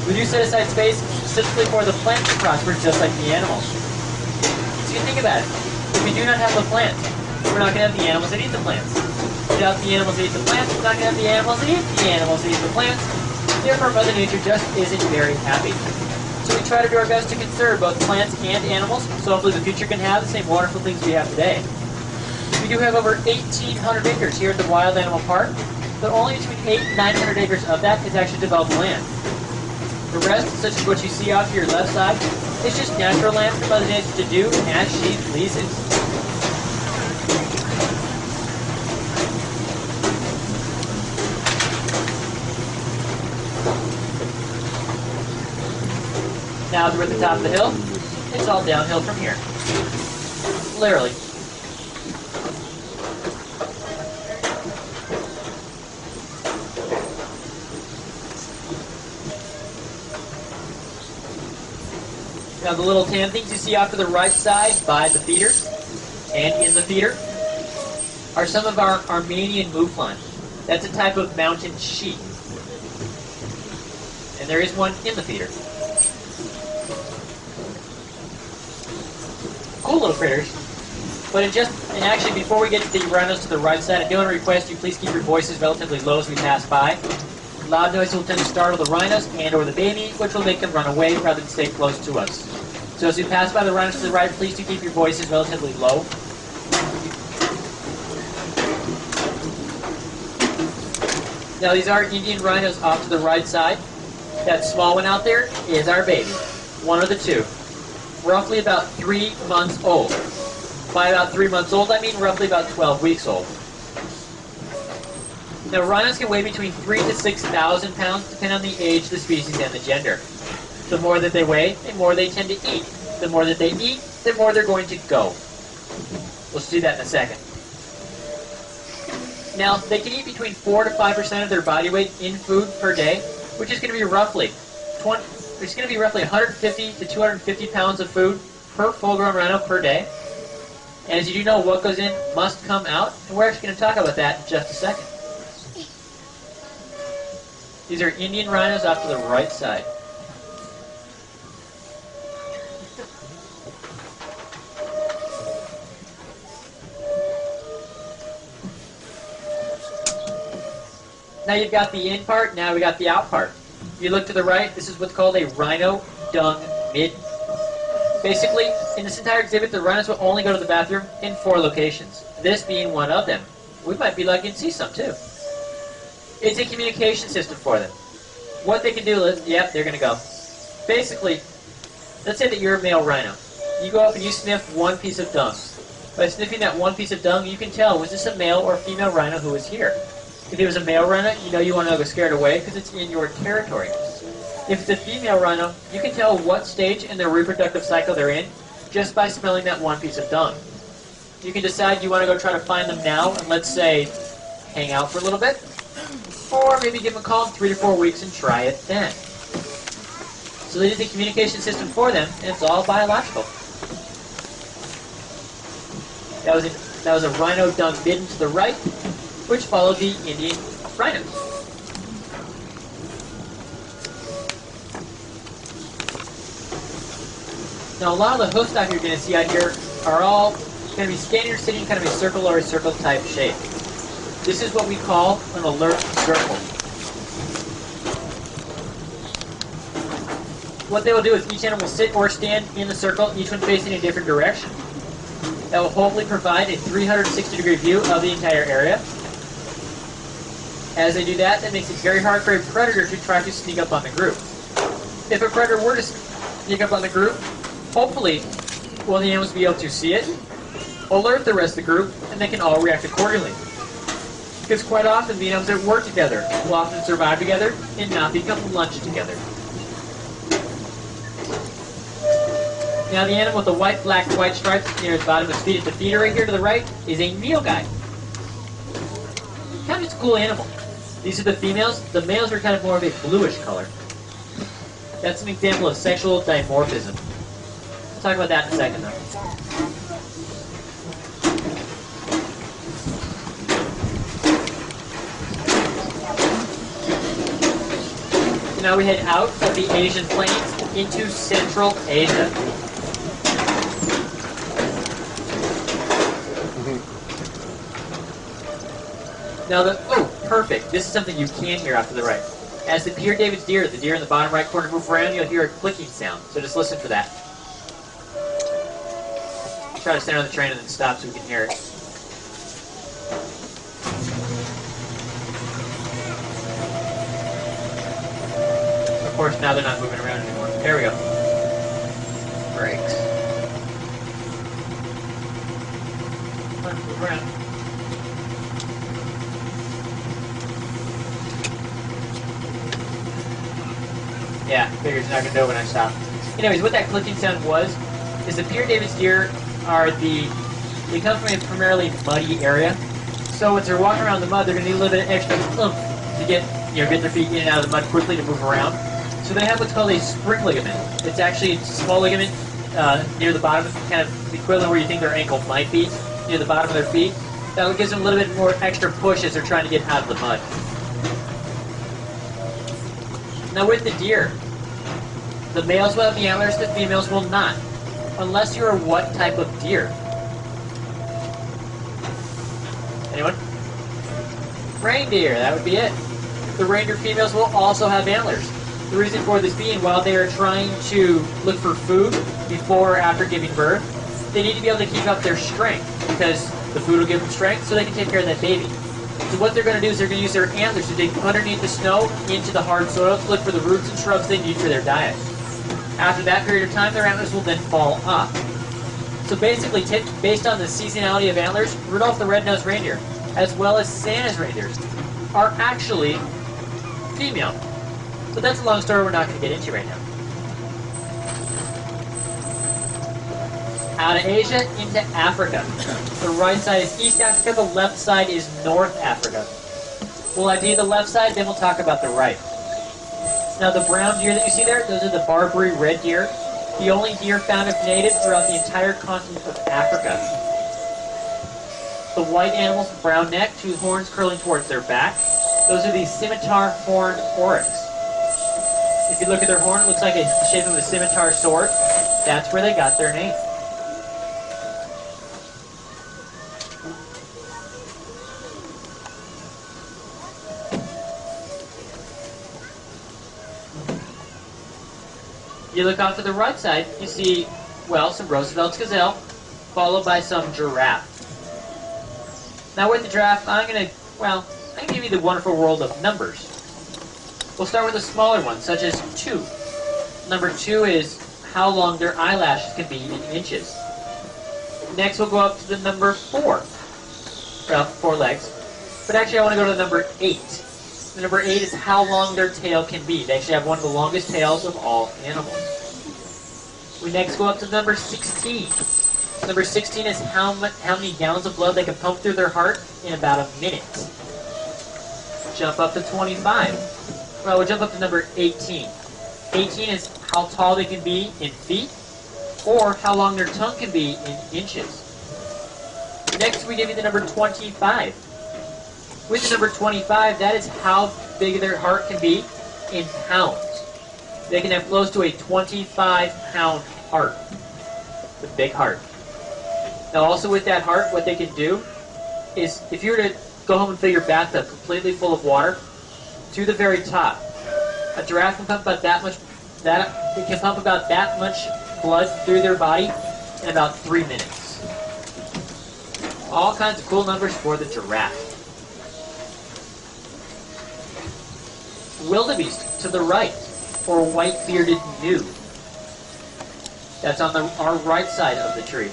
we do set aside space specifically for the plants to prosper, just like the animals. So you think about it. If we do not have the plants, we're not going to have the animals that eat the plants. Without the animals that eat the plants, we're not going to have the animals that eat the animals that eat the plants. Therefore, Mother Nature just isn't very happy. So we try to do our best to conserve both plants and animals, so hopefully the future can have the same wonderful things we have today. We do have over 1,800 acres here at the Wild Animal Park, but only between 800 and 900 acres of that is actually developed land. The rest, such as what you see off to your left side, is just natural land for Mother Nature to do as she pleases. Now that we're at the top of the hill, it's all downhill from here. Literally. Now the little tan things you see off to the right side by the feeder and in the feeder are some of our Armenian mouflon. That's a type of mountain sheep. And there is one in the feeder. Cool little critters. But and actually before we get to the rhinos to the right side, I do want to request you please keep your voices relatively low as we pass by. Loud noises will tend to startle the rhinos and or the baby, which will make them run away rather than stay close to us. So as we pass by the rhinos to the right, please do keep your voices relatively low. Now these are Indian rhinos off to the right side. That small one out there is our baby. One of the two. Roughly about 3 months old. By about 3 months old, I mean roughly about 12 weeks old. Now, rhinos can weigh between 3,000 to 6,000 pounds, depending on the age, the species, and the gender. The more that they weigh, the more they tend to eat. The more that they eat, the more they're going to go. We'll see that in a second. Now, they can eat between 4 to 5% of their body weight in food per day, which is going to be roughly 150 to 250 pounds of food per full-grown rhino per day. And as you do know, what goes in must come out, and we're actually going to talk about that in just a second. These are Indian rhinos off to the right side. Now you've got the in part, now we got the out part. If you look to the right, this is what's called a rhino dung midden. Basically, in this entire exhibit, the rhinos will only go to the bathroom in 4 locations, this being one of them. We might be lucky and see some too. It's a communication system for them. What they can do is, yep, they're going to go. Basically, let's say that you're a male rhino. You go up and you sniff one piece of dung. By sniffing that one piece of dung, you can tell, was this a male or female rhino who was here? If it was a male rhino, you know you want to go scared away because it's in your territory. If it's a female rhino, you can tell what stage in their reproductive cycle they're in just by smelling that one piece of dung. You can decide you want to go try to find them now and, let's say, hang out for a little bit. Or maybe give them a call in 3 to 4 weeks and try it then. So they did the communication system for them, and it's all biological. That was a rhino dung midden to the right, which followed the Indian rhinos. Now, a lot of the hoof stock you're going to see out here are all going to be standing or sitting in kind of a circle or a circle type shape. This is what we call an alert circle. What they will do is each animal will sit or stand in the circle, each one facing a different direction. That will hopefully provide a 360-degree view of the entire area. As they do that, that makes it very hard for a predator to try to sneak up on the group. If a predator were to sneak up on the group, hopefully, will the animals be able to see it, alert the rest of the group, and they can all react accordingly. Because quite often, the animals that work together will often survive together and not become lunch together. Now, the animal with the white, black, white stripes near the bottom of his feet at the feeder right here to the right is a nilgai. Kind of just a cool animal. These are the females. The males are kind of more of a bluish color. That's an example of sexual dimorphism. We'll talk about that in a second, though. Now we head out of the Asian plains into Central Asia. Now perfect. This is something you can hear off to the right. As the Pierre David's deer, the deer in the bottom right corner, move around, you'll hear a clicking sound. So just listen for that. Try to stand on the train and then stop so we can hear it. Of course, now they're not moving around anymore. There we go. Brakes. Come on, move around. Yeah, figures not gonna know when I stop. Anyways, what that clicking sound was is the Pierre David's deer they come from a primarily muddy area. So as they're walking around the mud, they're gonna need a little bit of extra oomph to get their feet in and out of the mud quickly to move around. So they have what's called a spring ligament. It's actually a small ligament near the bottom, kind of the equivalent where you think their ankle might be, near the bottom of their feet. That gives them a little bit more extra push as they're trying to get out of the mud. Now with the deer, the males will have the antlers, the females will not. Unless you're what type of deer? Anyone? Reindeer, that would be it. The reindeer females will also have antlers. The reason for this being, while they are trying to look for food before or after giving birth, they need to be able to keep up their strength because the food will give them strength so they can take care of that baby. So what they're going to do is they're going to use their antlers to dig underneath the snow into the hard soil to look for the roots and shrubs they need for their diet. After that period of time, their antlers will then fall off. So basically, based on the seasonality of antlers, Rudolph the Red-Nosed Reindeer, as well as Santa's reindeers, are actually female. But that's a long story we're not going to get into right now. Out of Asia into Africa. The right side is East Africa, the left side is North Africa. We'll ID the left side, then we'll talk about the right. Now the brown deer that you see there, those are the Barbary red deer. The only deer found of native throughout the entire continent of Africa. The white animals, brown neck, two horns curling towards their back. Those are the scimitar horned oryx. If you look at their horn, it looks like it's the shape of a scimitar sword. That's where they got their name. You look off to the right side, you see, well, some Roosevelt's gazelle, followed by some giraffe. Now with the giraffe, I'm going to give you the wonderful world of numbers. We'll start with the smaller ones, such as 2. Number 2 is how long their eyelashes can be in inches. Next we'll go up to the number 4. Well, 4 legs. But actually I want to go to the number 8. The number 8 is how long their tail can be. They actually have one of the longest tails of all animals. We next go up to number 16. Number 16 is how many gallons of blood they can pump through their heart in about a minute. Jump up to 25. Well, we'll jump up to number 18. 18 is how tall they can be in feet, or how long their tongue can be in inches. Next, we give you the number 25. With the number 25, that is how big their heart can be in pounds. They can have close to a 25-pound heart. The big heart. Now also with that heart, what they can do is, if you were to go home and fill your bathtub completely full of water, to the very top, a giraffe can pump about that much blood through their body in about 3 minutes. All kinds of cool numbers for the giraffe. Wildebeest to the right, or white-bearded gnu. That's on our right side of the tree.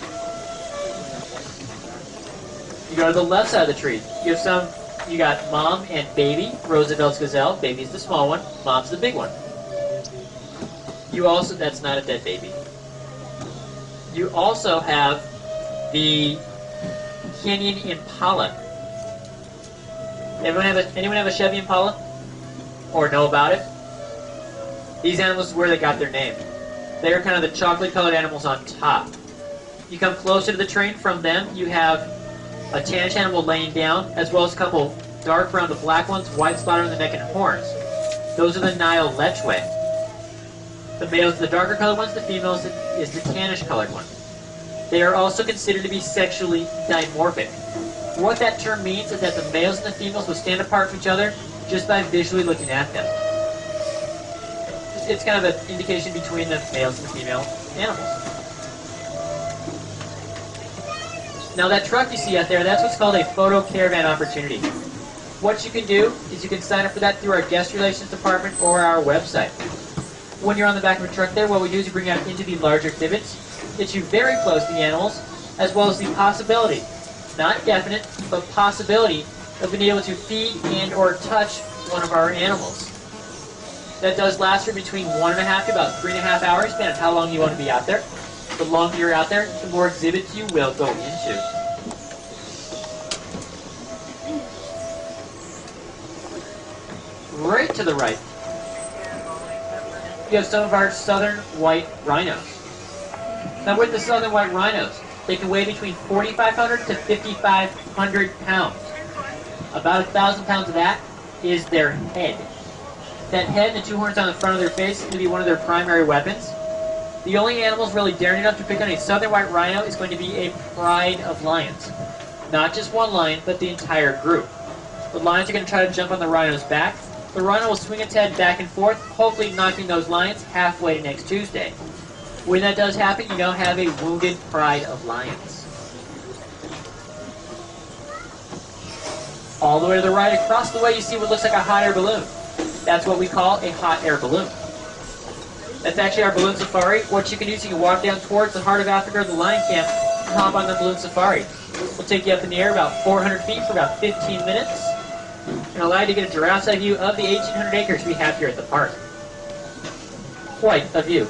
You go to the left side of the tree. You got mom and baby, Roosevelt's gazelle. Baby's the small one, mom's the big one. You also, that's not a dead baby. You also have the Kenyan impala. Anyone have a Chevy Impala? Or know about it? These animals is where they got their name. They are kind of the chocolate-colored animals on top. You come closer to the train from them, you have a tannish animal laying down, as well as a couple dark brown to black ones, white spotted on the neck and horns. Those are the Nile lechwe. The males are the darker colored ones, the females is the tannish colored one. They are also considered to be sexually dimorphic. What that term means is that the males and the females will stand apart from each other just by visually looking at them. It's kind of an indication between the males and the female animals. Now that truck you see out there, that's what's called a photo caravan opportunity. What you can do is you can sign up for that through our guest relations department or our website. When you're on the back of a truck there, what we do is we bring you out into the larger exhibits, get you very close to the animals, as well as the possibility, not definite, but possibility of being able to feed and or touch one of our animals. That does last for between 1.5 to about 3.5 hours, depending on how long you want to be out there. The longer you're out there, the more exhibits you will go into. Right to the right, you have some of our southern white rhinos. Now with the southern white rhinos, they can weigh between 4,500 to 5,500 pounds. About 1,000 pounds of that is their head. That head and the two horns on the front of their face is going to be one of their primary weapons. The only animals really daring enough to pick on a southern white rhino is going to be a pride of lions. Not just one lion, but the entire group. The lions are going to try to jump on the rhino's back. The rhino will swing its head back and forth, hopefully knocking those lions halfway to next Tuesday. When that does happen, you now have a wounded pride of lions. All the way to the right, across the way, you see what looks like a hot air balloon. That's what we call a hot air balloon. That's actually our balloon safari. What you can do is you can walk down towards the heart of Africa or the lion camp and hop on the balloon safari. We'll take you up in the air about 400 feet for about 15 minutes and allow you to get a giraffe's eye view of the 1,800 acres we have here at the park. Quite a view.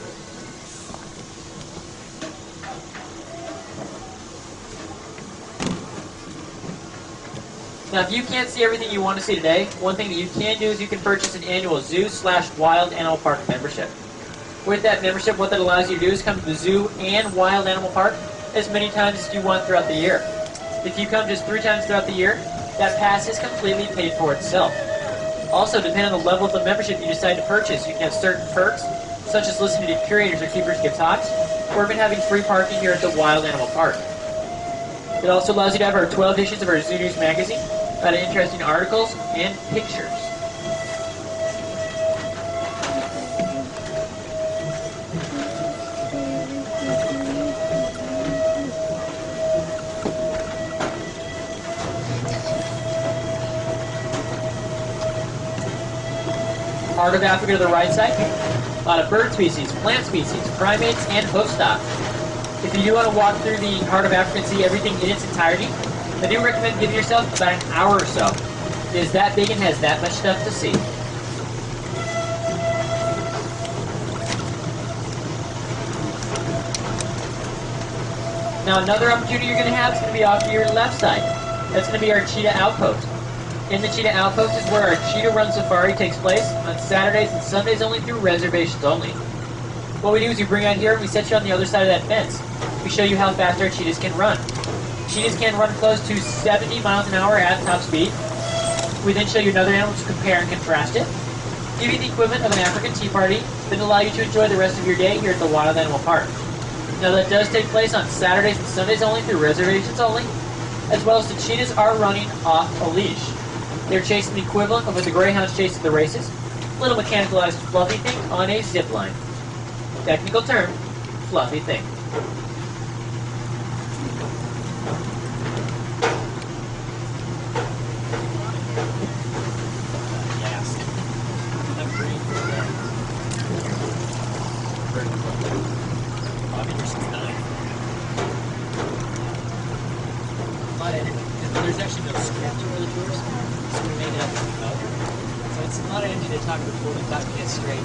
Now, if you can't see everything you want to see today, one thing that you can do is you can purchase an annual zoo/wild animal park membership. With that membership, what that allows you to do is come to the zoo and wild animal park as many times as you want throughout the year. If you come just 3 times throughout the year, that pass is completely paid for itself. Also, depending on the level of the membership you decide to purchase, you can have certain perks, such as listening to curators or keepers give talks, or even having free parking here at the wild animal park. It also allows you to have our 12 issues of our Zoo News magazine, a lot of interesting articles and pictures. Heart of Africa to the right side, a lot of bird species, plant species, primates, and hoofstock. If you do want to walk through the Heart of Africa and see everything in its entirety, I do recommend giving yourself about an hour or so. It is that big and has that much stuff to see. Now another opportunity you're going to have is going to be off to your left side. That's going to be our cheetah outpost. In the cheetah outpost is where our cheetah run safari takes place on Saturdays and Sundays only through reservations only. What we do is we bring out here and we set you on the other side of that fence. We show you how fast our cheetahs can run. Cheetahs can run close to 70 miles an hour at top speed. We then show you another animal to compare and contrast it. Give you the equivalent of an African tea party, then allow you to enjoy the rest of your day here at the Wild Animal Park. Now that does take place on Saturdays and Sundays only through reservations only, as well as the cheetahs are running off a leash. They're chasing the equivalent of what the greyhounds chase at the races, little mechanicalized fluffy thing on a zip line. Technical term, fluffy thing. There's actually no script over the course, so we made it up as we go. So it's a lot of energy to talk before we thought we get straight.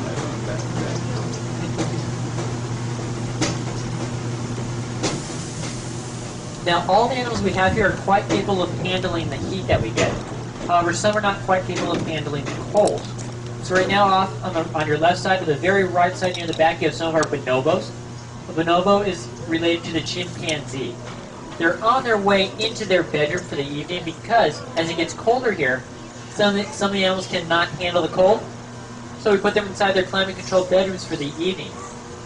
Now, all the animals we have here are quite capable of handling the heat that we get. However, some are not quite capable of handling the cold. So right now, off on your left side, to the very right side near the back, you have some of our bonobos. A bonobo is related to the chimpanzee. They're on their way into their bedroom for the evening because, as it gets colder here, some of the animals cannot handle the cold, so we put them inside their climate-controlled bedrooms for the evening.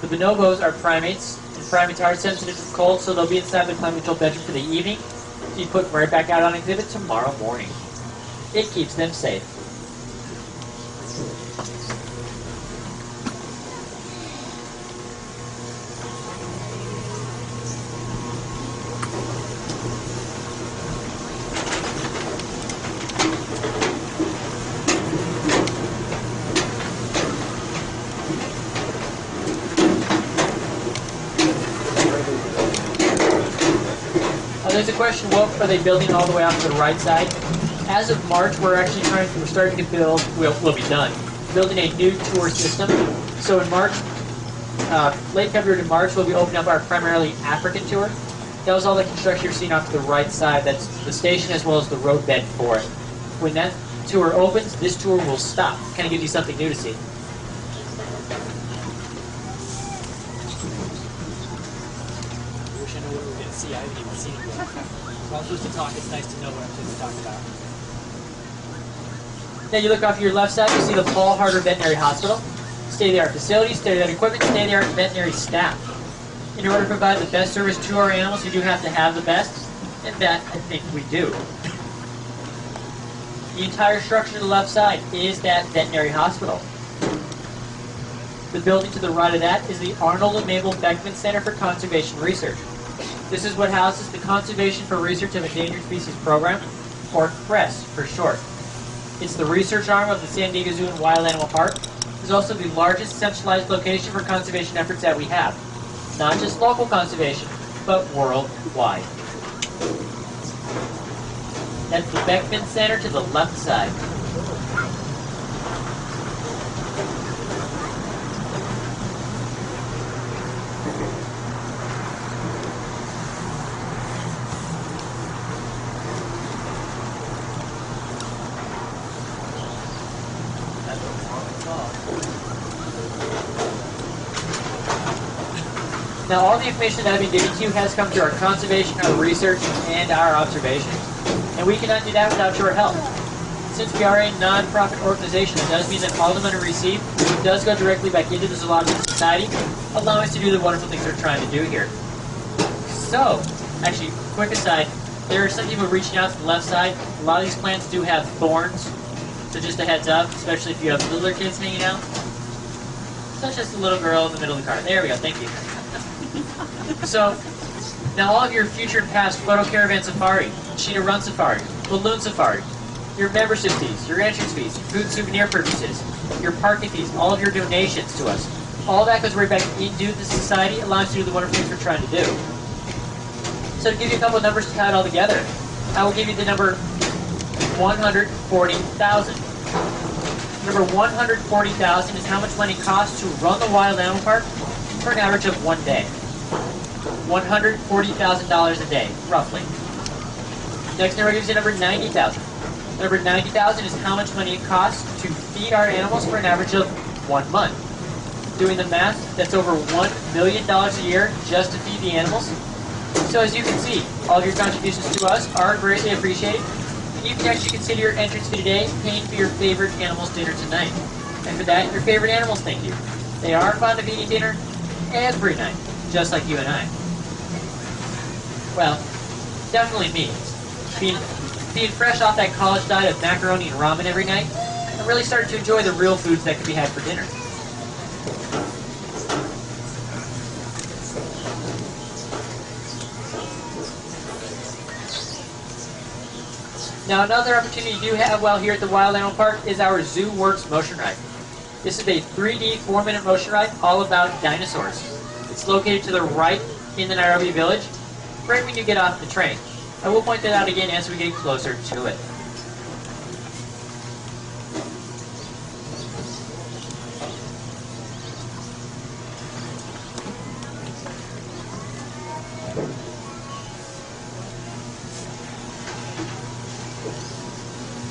The bonobos are primates, and primates are sensitive to cold, so they'll be inside their climate-controlled bedroom for the evening. So you put them right back out on exhibit tomorrow morning. It keeps them safe. There's a question, what are they building all the way out to the right side? As of March, we're starting to build, we'll be done, building a new tour system. So in March, late February to March, we'll be opening up our primarily African tour. That was all the construction you're seeing off to the right side. That's the station as well as the roadbed for it. When that tour opens, this tour will stop. Kind of gives you something new to see. See, I haven't even seen it yet. So I'm supposed to talk, it's nice to know what I'm supposed to talk about. Now you look off to your left side, you see the Paul Harder Veterinary Hospital. State-of-the-art facilities, state-of-the-art equipment, state-of-the-art veterinary staff. In order to provide the best service to our animals, we do have to have the best, and that, I think, we do. The entire structure to the left side is that veterinary hospital. The building to the right of that is the Arnold and Mabel Beckman Center for Conservation Research. This is what houses the Conservation for Research of Endangered Species program. or CRESS for short. It's the research arm of the San Diego Zoo and Wild Animal Park. It's also the largest centralized location for conservation efforts that we have. Not just local conservation, but worldwide. That's the Beckman Center to the left side. Now, all the information that I've been giving to you has come through our conservation, our research, and our observations. And we cannot do that without your help. Since we are a non-profit organization, it does mean that all the money we receive does go directly back into the Zoological Society, allowing us to do the wonderful things we're trying to do here. So, actually, quick aside, there are some people reaching out to the left side. A lot of these plants do have thorns, so just a heads up, especially if you have littler kids hanging out. Such as the little girl in the middle of the car. There we go, thank you. So, now all of your future and past photo caravan safari, cheetah run safari, balloon safari, your membership fees, your entrance fees, food souvenir purchases, your parking fees, all of your donations to us, all that goes right back into the society, allowing us to do the wonderful things we're trying to do. So to give you a couple of numbers to tie it all together, I will give you the number 140,000. Number 140,000 is how much money it costs to run the Wild Animal Park for an average of 1 day. $140,000 a day, roughly. Next number gives you number 90,000. Number 90,000 is how much money it costs to feed our animals for an average of 1 month. Doing the math, that's over $1 million a year just to feed the animals. So as you can see, all of your contributions to us are greatly appreciated. And you can actually consider your entrance fee today paying for your favorite animal's dinner tonight. And for that, your favorite animals thank you. They are fond of eating dinner every night, just like you and I. Well, definitely me. Being fresh off that college diet of macaroni and ramen every night, I really started to enjoy the real foods that could be had for dinner. Now, another opportunity you do have while here at the Wild Animal Park is our Zoo Works motion ride. This is a 3D 4-minute motion ride all about dinosaurs. It's located to the right in the Nairobi Village, right when you get off the train. I will point that out again as we get closer to it.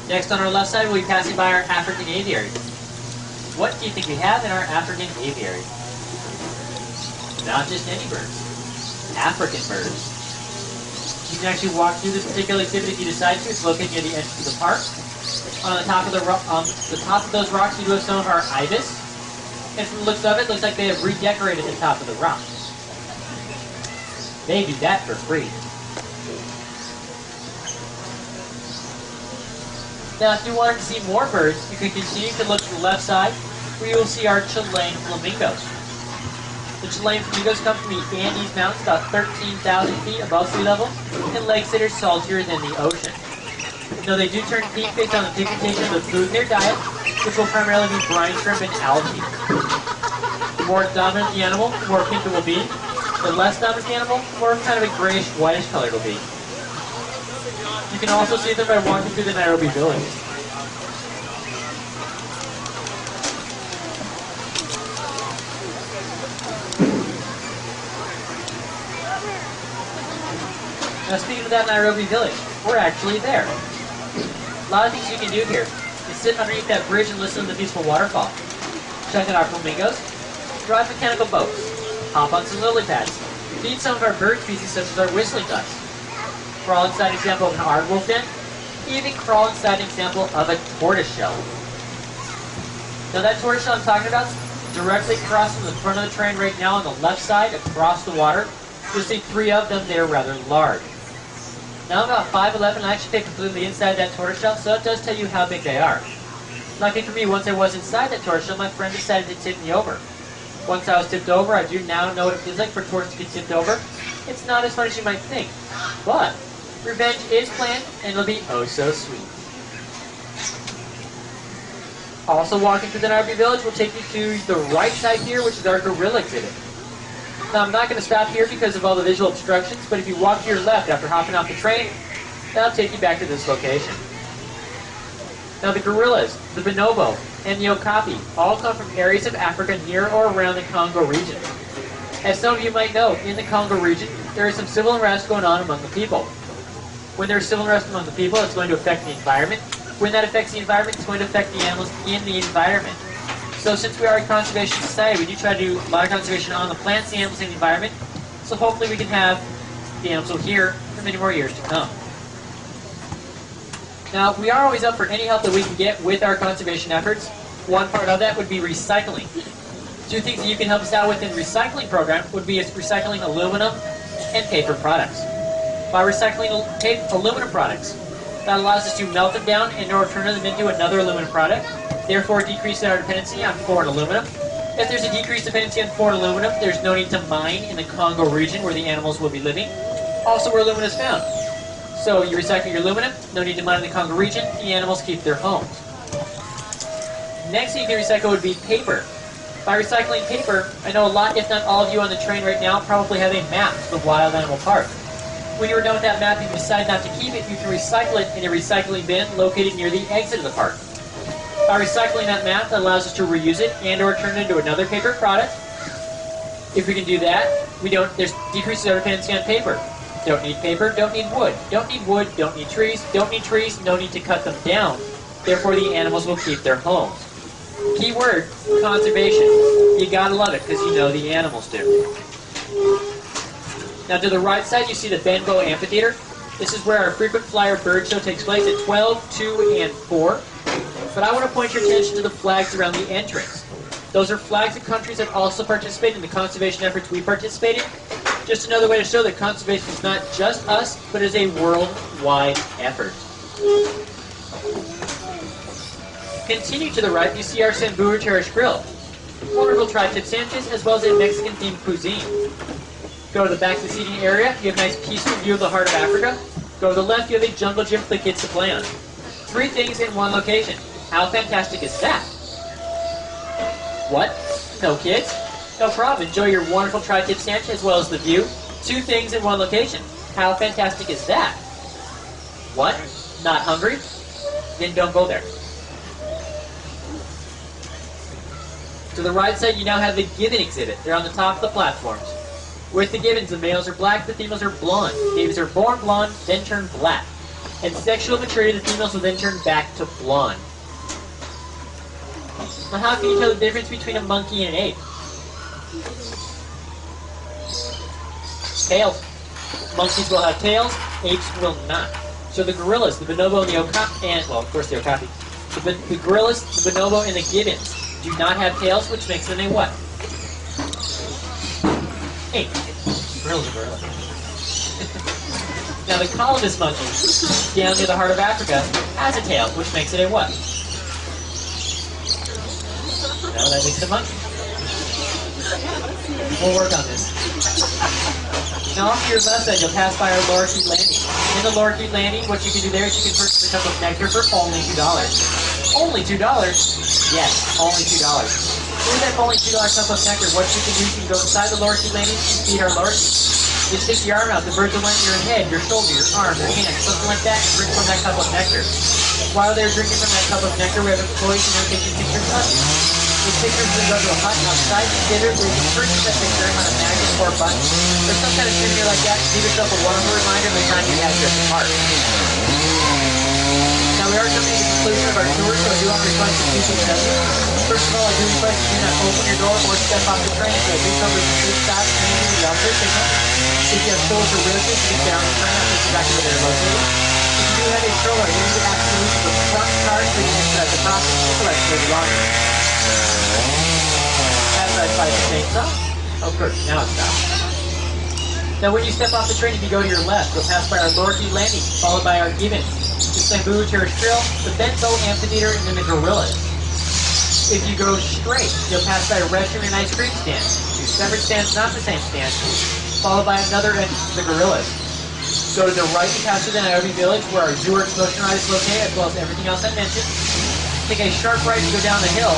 Next on our left side, we'll be passing by our African aviary. What do you think we have in our African aviary? Not just any birds, African birds. You can actually walk through this particular exhibit if you decide to. It's located near the entrance of the park. On the top of those rocks, we do have some of our ibis. And from the looks of it, looks like they have redecorated the top of the rock. They do that for free. Now, if you wanted to see more birds, you can continue to look to the left side, where you will see our Chilean flamingos. The Chilean flamingos come from the Andes Mountains, about 13,000 feet above sea level, in lakes that are saltier than the ocean. Though they do turn pink based on the pigmentation of the food in their diet, which will primarily be brine shrimp and algae. The more dominant the animal, the more pink it will be. The less dominant the animal, the more kind of a grayish, whitish color it will be. You can also see them by walking through the Nairobi Village. Now speaking of that Nairobi Village, we're actually there. A lot of things you can do here is sit underneath that bridge and listen to the peaceful waterfall. Check out our flamingos, drive mechanical boats, hop on some lily pads, feed some of our bird species such as our whistling ducks, crawl inside an example of an aardwolf den, even crawl inside an example of a tortoiseshell. Now that tortoiseshell I'm talking about is directly across from the front of the train right now on the left side across the water. You'll see 3 of them. They're rather large. Now I'm about 5'11", and I actually fit completely inside that tortoiseshell, so it does tell you how big they are. Lucky for me, once I was inside that tortoiseshell, my friend decided to tip me over. Once I was tipped over, I do now know what it feels like for a tortoise to get tipped over. It's not as fun as you might think, but Revenge is planned, and it'll be oh so sweet. Also walking through the RV village will take you to the right side here, which is our gorilla exhibit. Now I'm not going to stop here because of all the visual obstructions, but if you walk to your left after hopping off the train, that'll take you back to this location. Now the gorillas, the bonobo, and the okapi all come from areas of Africa near or around the Congo region. As some of you might know, in the Congo region, there is some civil unrest going on among the people. When there's civil unrest among the people, it's going to affect the environment. When that affects the environment, it's going to affect the animals in the environment. So since we are a conservation society, we do try to do a lot of conservation on the plants, the animals, and the environment. So hopefully we can have the animals here for many more years to come. Now, we are always up for any help that we can get with our conservation efforts. One part of that would be recycling. Two things that you can help us out with in the recycling program would be recycling aluminum and paper products. By recycling aluminum products, that allows us to melt them down and or turn them into another aluminum product, therefore decreasing our dependency on foreign aluminum. If there's a decreased dependency on foreign aluminum, there's no need to mine in the Congo region where the animals will be living, also where aluminum is found. So you recycle your aluminum, no need to mine in the Congo region, the animals keep their homes. Next thing you can recycle would be paper. By recycling paper, I know a lot, if not all of you on the train right now, probably have a map to the Wild Animal Park. When you're done with that map and you decide not to keep it, you can recycle it in a recycling bin located near the exit of the park. By recycling that map, that allows us to reuse it and or turn it into another paper product. If we can do that, there's decreases our dependency on paper. Don't need paper, don't need wood. Don't need wood, don't need trees, no need to cut them down. Therefore the animals will keep their homes. Key word, conservation. You gotta love it because you know the animals do. Now to the right side you see the Benbow Amphitheater. This is where our frequent flyer bird show takes place at 12, 2, and 4. But I want to point your attention to the flags around the entrance. Those are flags of countries that also participate in the conservation efforts we participate in. Just another way to show that conservation is not just us, but is a worldwide effort. Continue to the right, you see our Samburu Cherish Grill. Wonderful tri-tip sandwiches, as well as a Mexican-themed cuisine. Go to the back of the seating area, you have a nice peaceful view of the heart of Africa. Go to the left, you have a jungle gym for the kids to play on. 3 things in one location. How fantastic is that? What? No kids? No problem. Enjoy your wonderful tri-tip sandwich as well as the view. 2 things in one location. How fantastic is that? What? Not hungry? Then don't go there. To the right side, you now have the gibbon exhibit. They're on the top of the platforms. With the gibbons, the males are black, the females are blonde. Babies are born blonde, then turn black. At sexual maturity, the females will then turn back to blonde. Now, how can you tell the difference between a monkey and an ape? Tails. Monkeys will have tails, apes will not. So the gorillas, the bonobo and the okapi, and, well, of course the okapi. The gorillas, the bonobo, and the gibbons do not have tails, which makes them a what? Ape. Gorilla's a gorilla. Now the colobus monkey, down near the heart of Africa, has a tail, which makes it a what? No, that makes it a monkey. We'll work on this. Now off to your left side, you'll pass by our lorikeet landing. In the lorikeet landing, what you can do there is you can purchase a cup of nectar for only $2. Only $2? Yes, only $2. With that only $2 cup of nectar, what you can do is you can go inside the lorikeet landing and feed our lorikeet. You stick your arm out, the birds will land your head, your shoulder, your arm, your hand, something like that, and drink from that cup of nectar. While they're drinking from that cup of nectar, we have employees who are taking pictures of you. The pictures will go to a hut outside the theater where you can purchase that picture on a magnet or a button, or some kind of souvenir like that, give yourself a wonderful reminder of the time you had here at the park. Now we are coming to the conclusion of our tour, so I do want to request a few things of you. First of all, I do request that you do not open your door or step off the train, so I do cover the big stop and the officer signal. If you have stools or wheelchairs, you can get on the train, I'll take you back to where they're located. If you do have a stroller, you need to actually use the front car so you can exercise the process to select where you are. As I try to say so. Oh, good. Now it's stopped. Now when you step off the train, if you go to your left, you'll pass by our lorikeet landing, followed by our gibbon, the Samburu Cherish Grill, the Benbow Amphitheater, and then the gorillas. If you go straight, you'll pass by a restaurant and ice cream stand. 2 separate stands, not the same stand, followed by another entrance to the gorillas. Go to the right to pass through the Nairobi village where our zoo or explosion ride is located, as well as everything else I mentioned. Take a sharp right to go down the hill.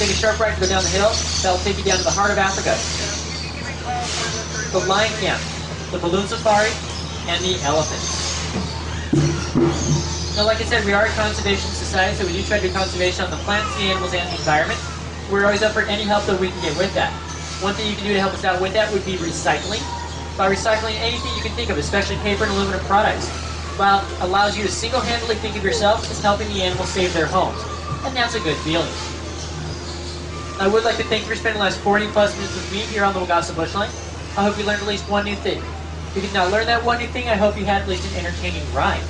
Take a sharp right to go down the hill. That'll take you down to the heart of Africa. The lion camp, the balloon safari, and the elephants. Now, like I said, we are a conservation society, so we do try to do conservation on the plants, the animals, and the environment. We're always up for any help that we can get with that. One thing you can do to help us out with that would be recycling. By recycling anything you can think of, especially paper and aluminum products, allows you to single-handedly think of yourself as helping the animals save their homes. And that's a good feeling. I would like to thank you for spending the last 40+ minutes with me here on the Wagasa Bushline. I hope you learned at least one new thing. If you did not learn that one new thing, I hope you had at least an entertaining ride.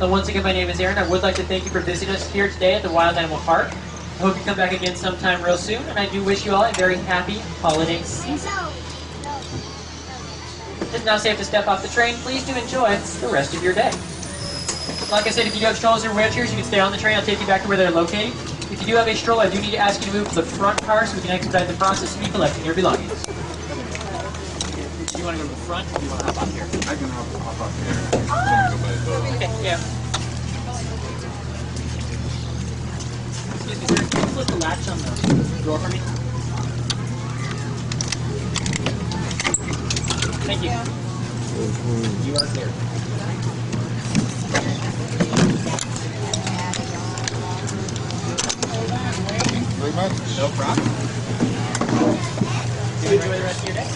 Now, once again, my name is Aaron. I would like to thank you for visiting us here today at the Wild Animal Park. I hope you come back again sometime real soon, and I do wish you all a very happy holiday season. It's now safe to step off the train. Please do enjoy the rest of your day. Like I said, if you do have strollers or wheelchairs, you can stay on the train. I'll take you back to where they're located. If you do have a stroller, I do need to ask you to move to the front car so we can expedite the process of you collecting your belongings. Do you want to go to the front, or do you want to hop up here? I can hop up here. Okay, yeah. Excuse me, sir. Can you flip the latch on the door for me? Thank you. You are clear. Very much. No problem. You enjoy the rest of your day.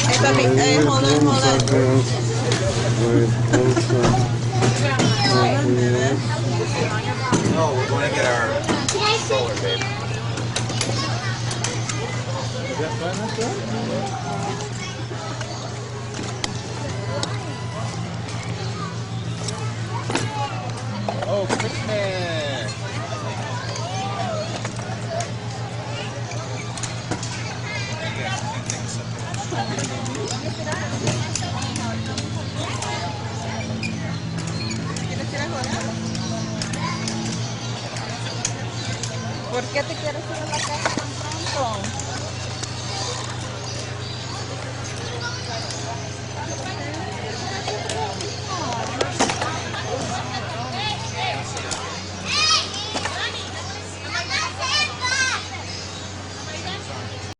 Hey, puppy. Hey, hold on, hold on. No, we're going to get our stroller, babe. Oh, Christmas! ¿Por qué te quieres ir a la casa tan pronto?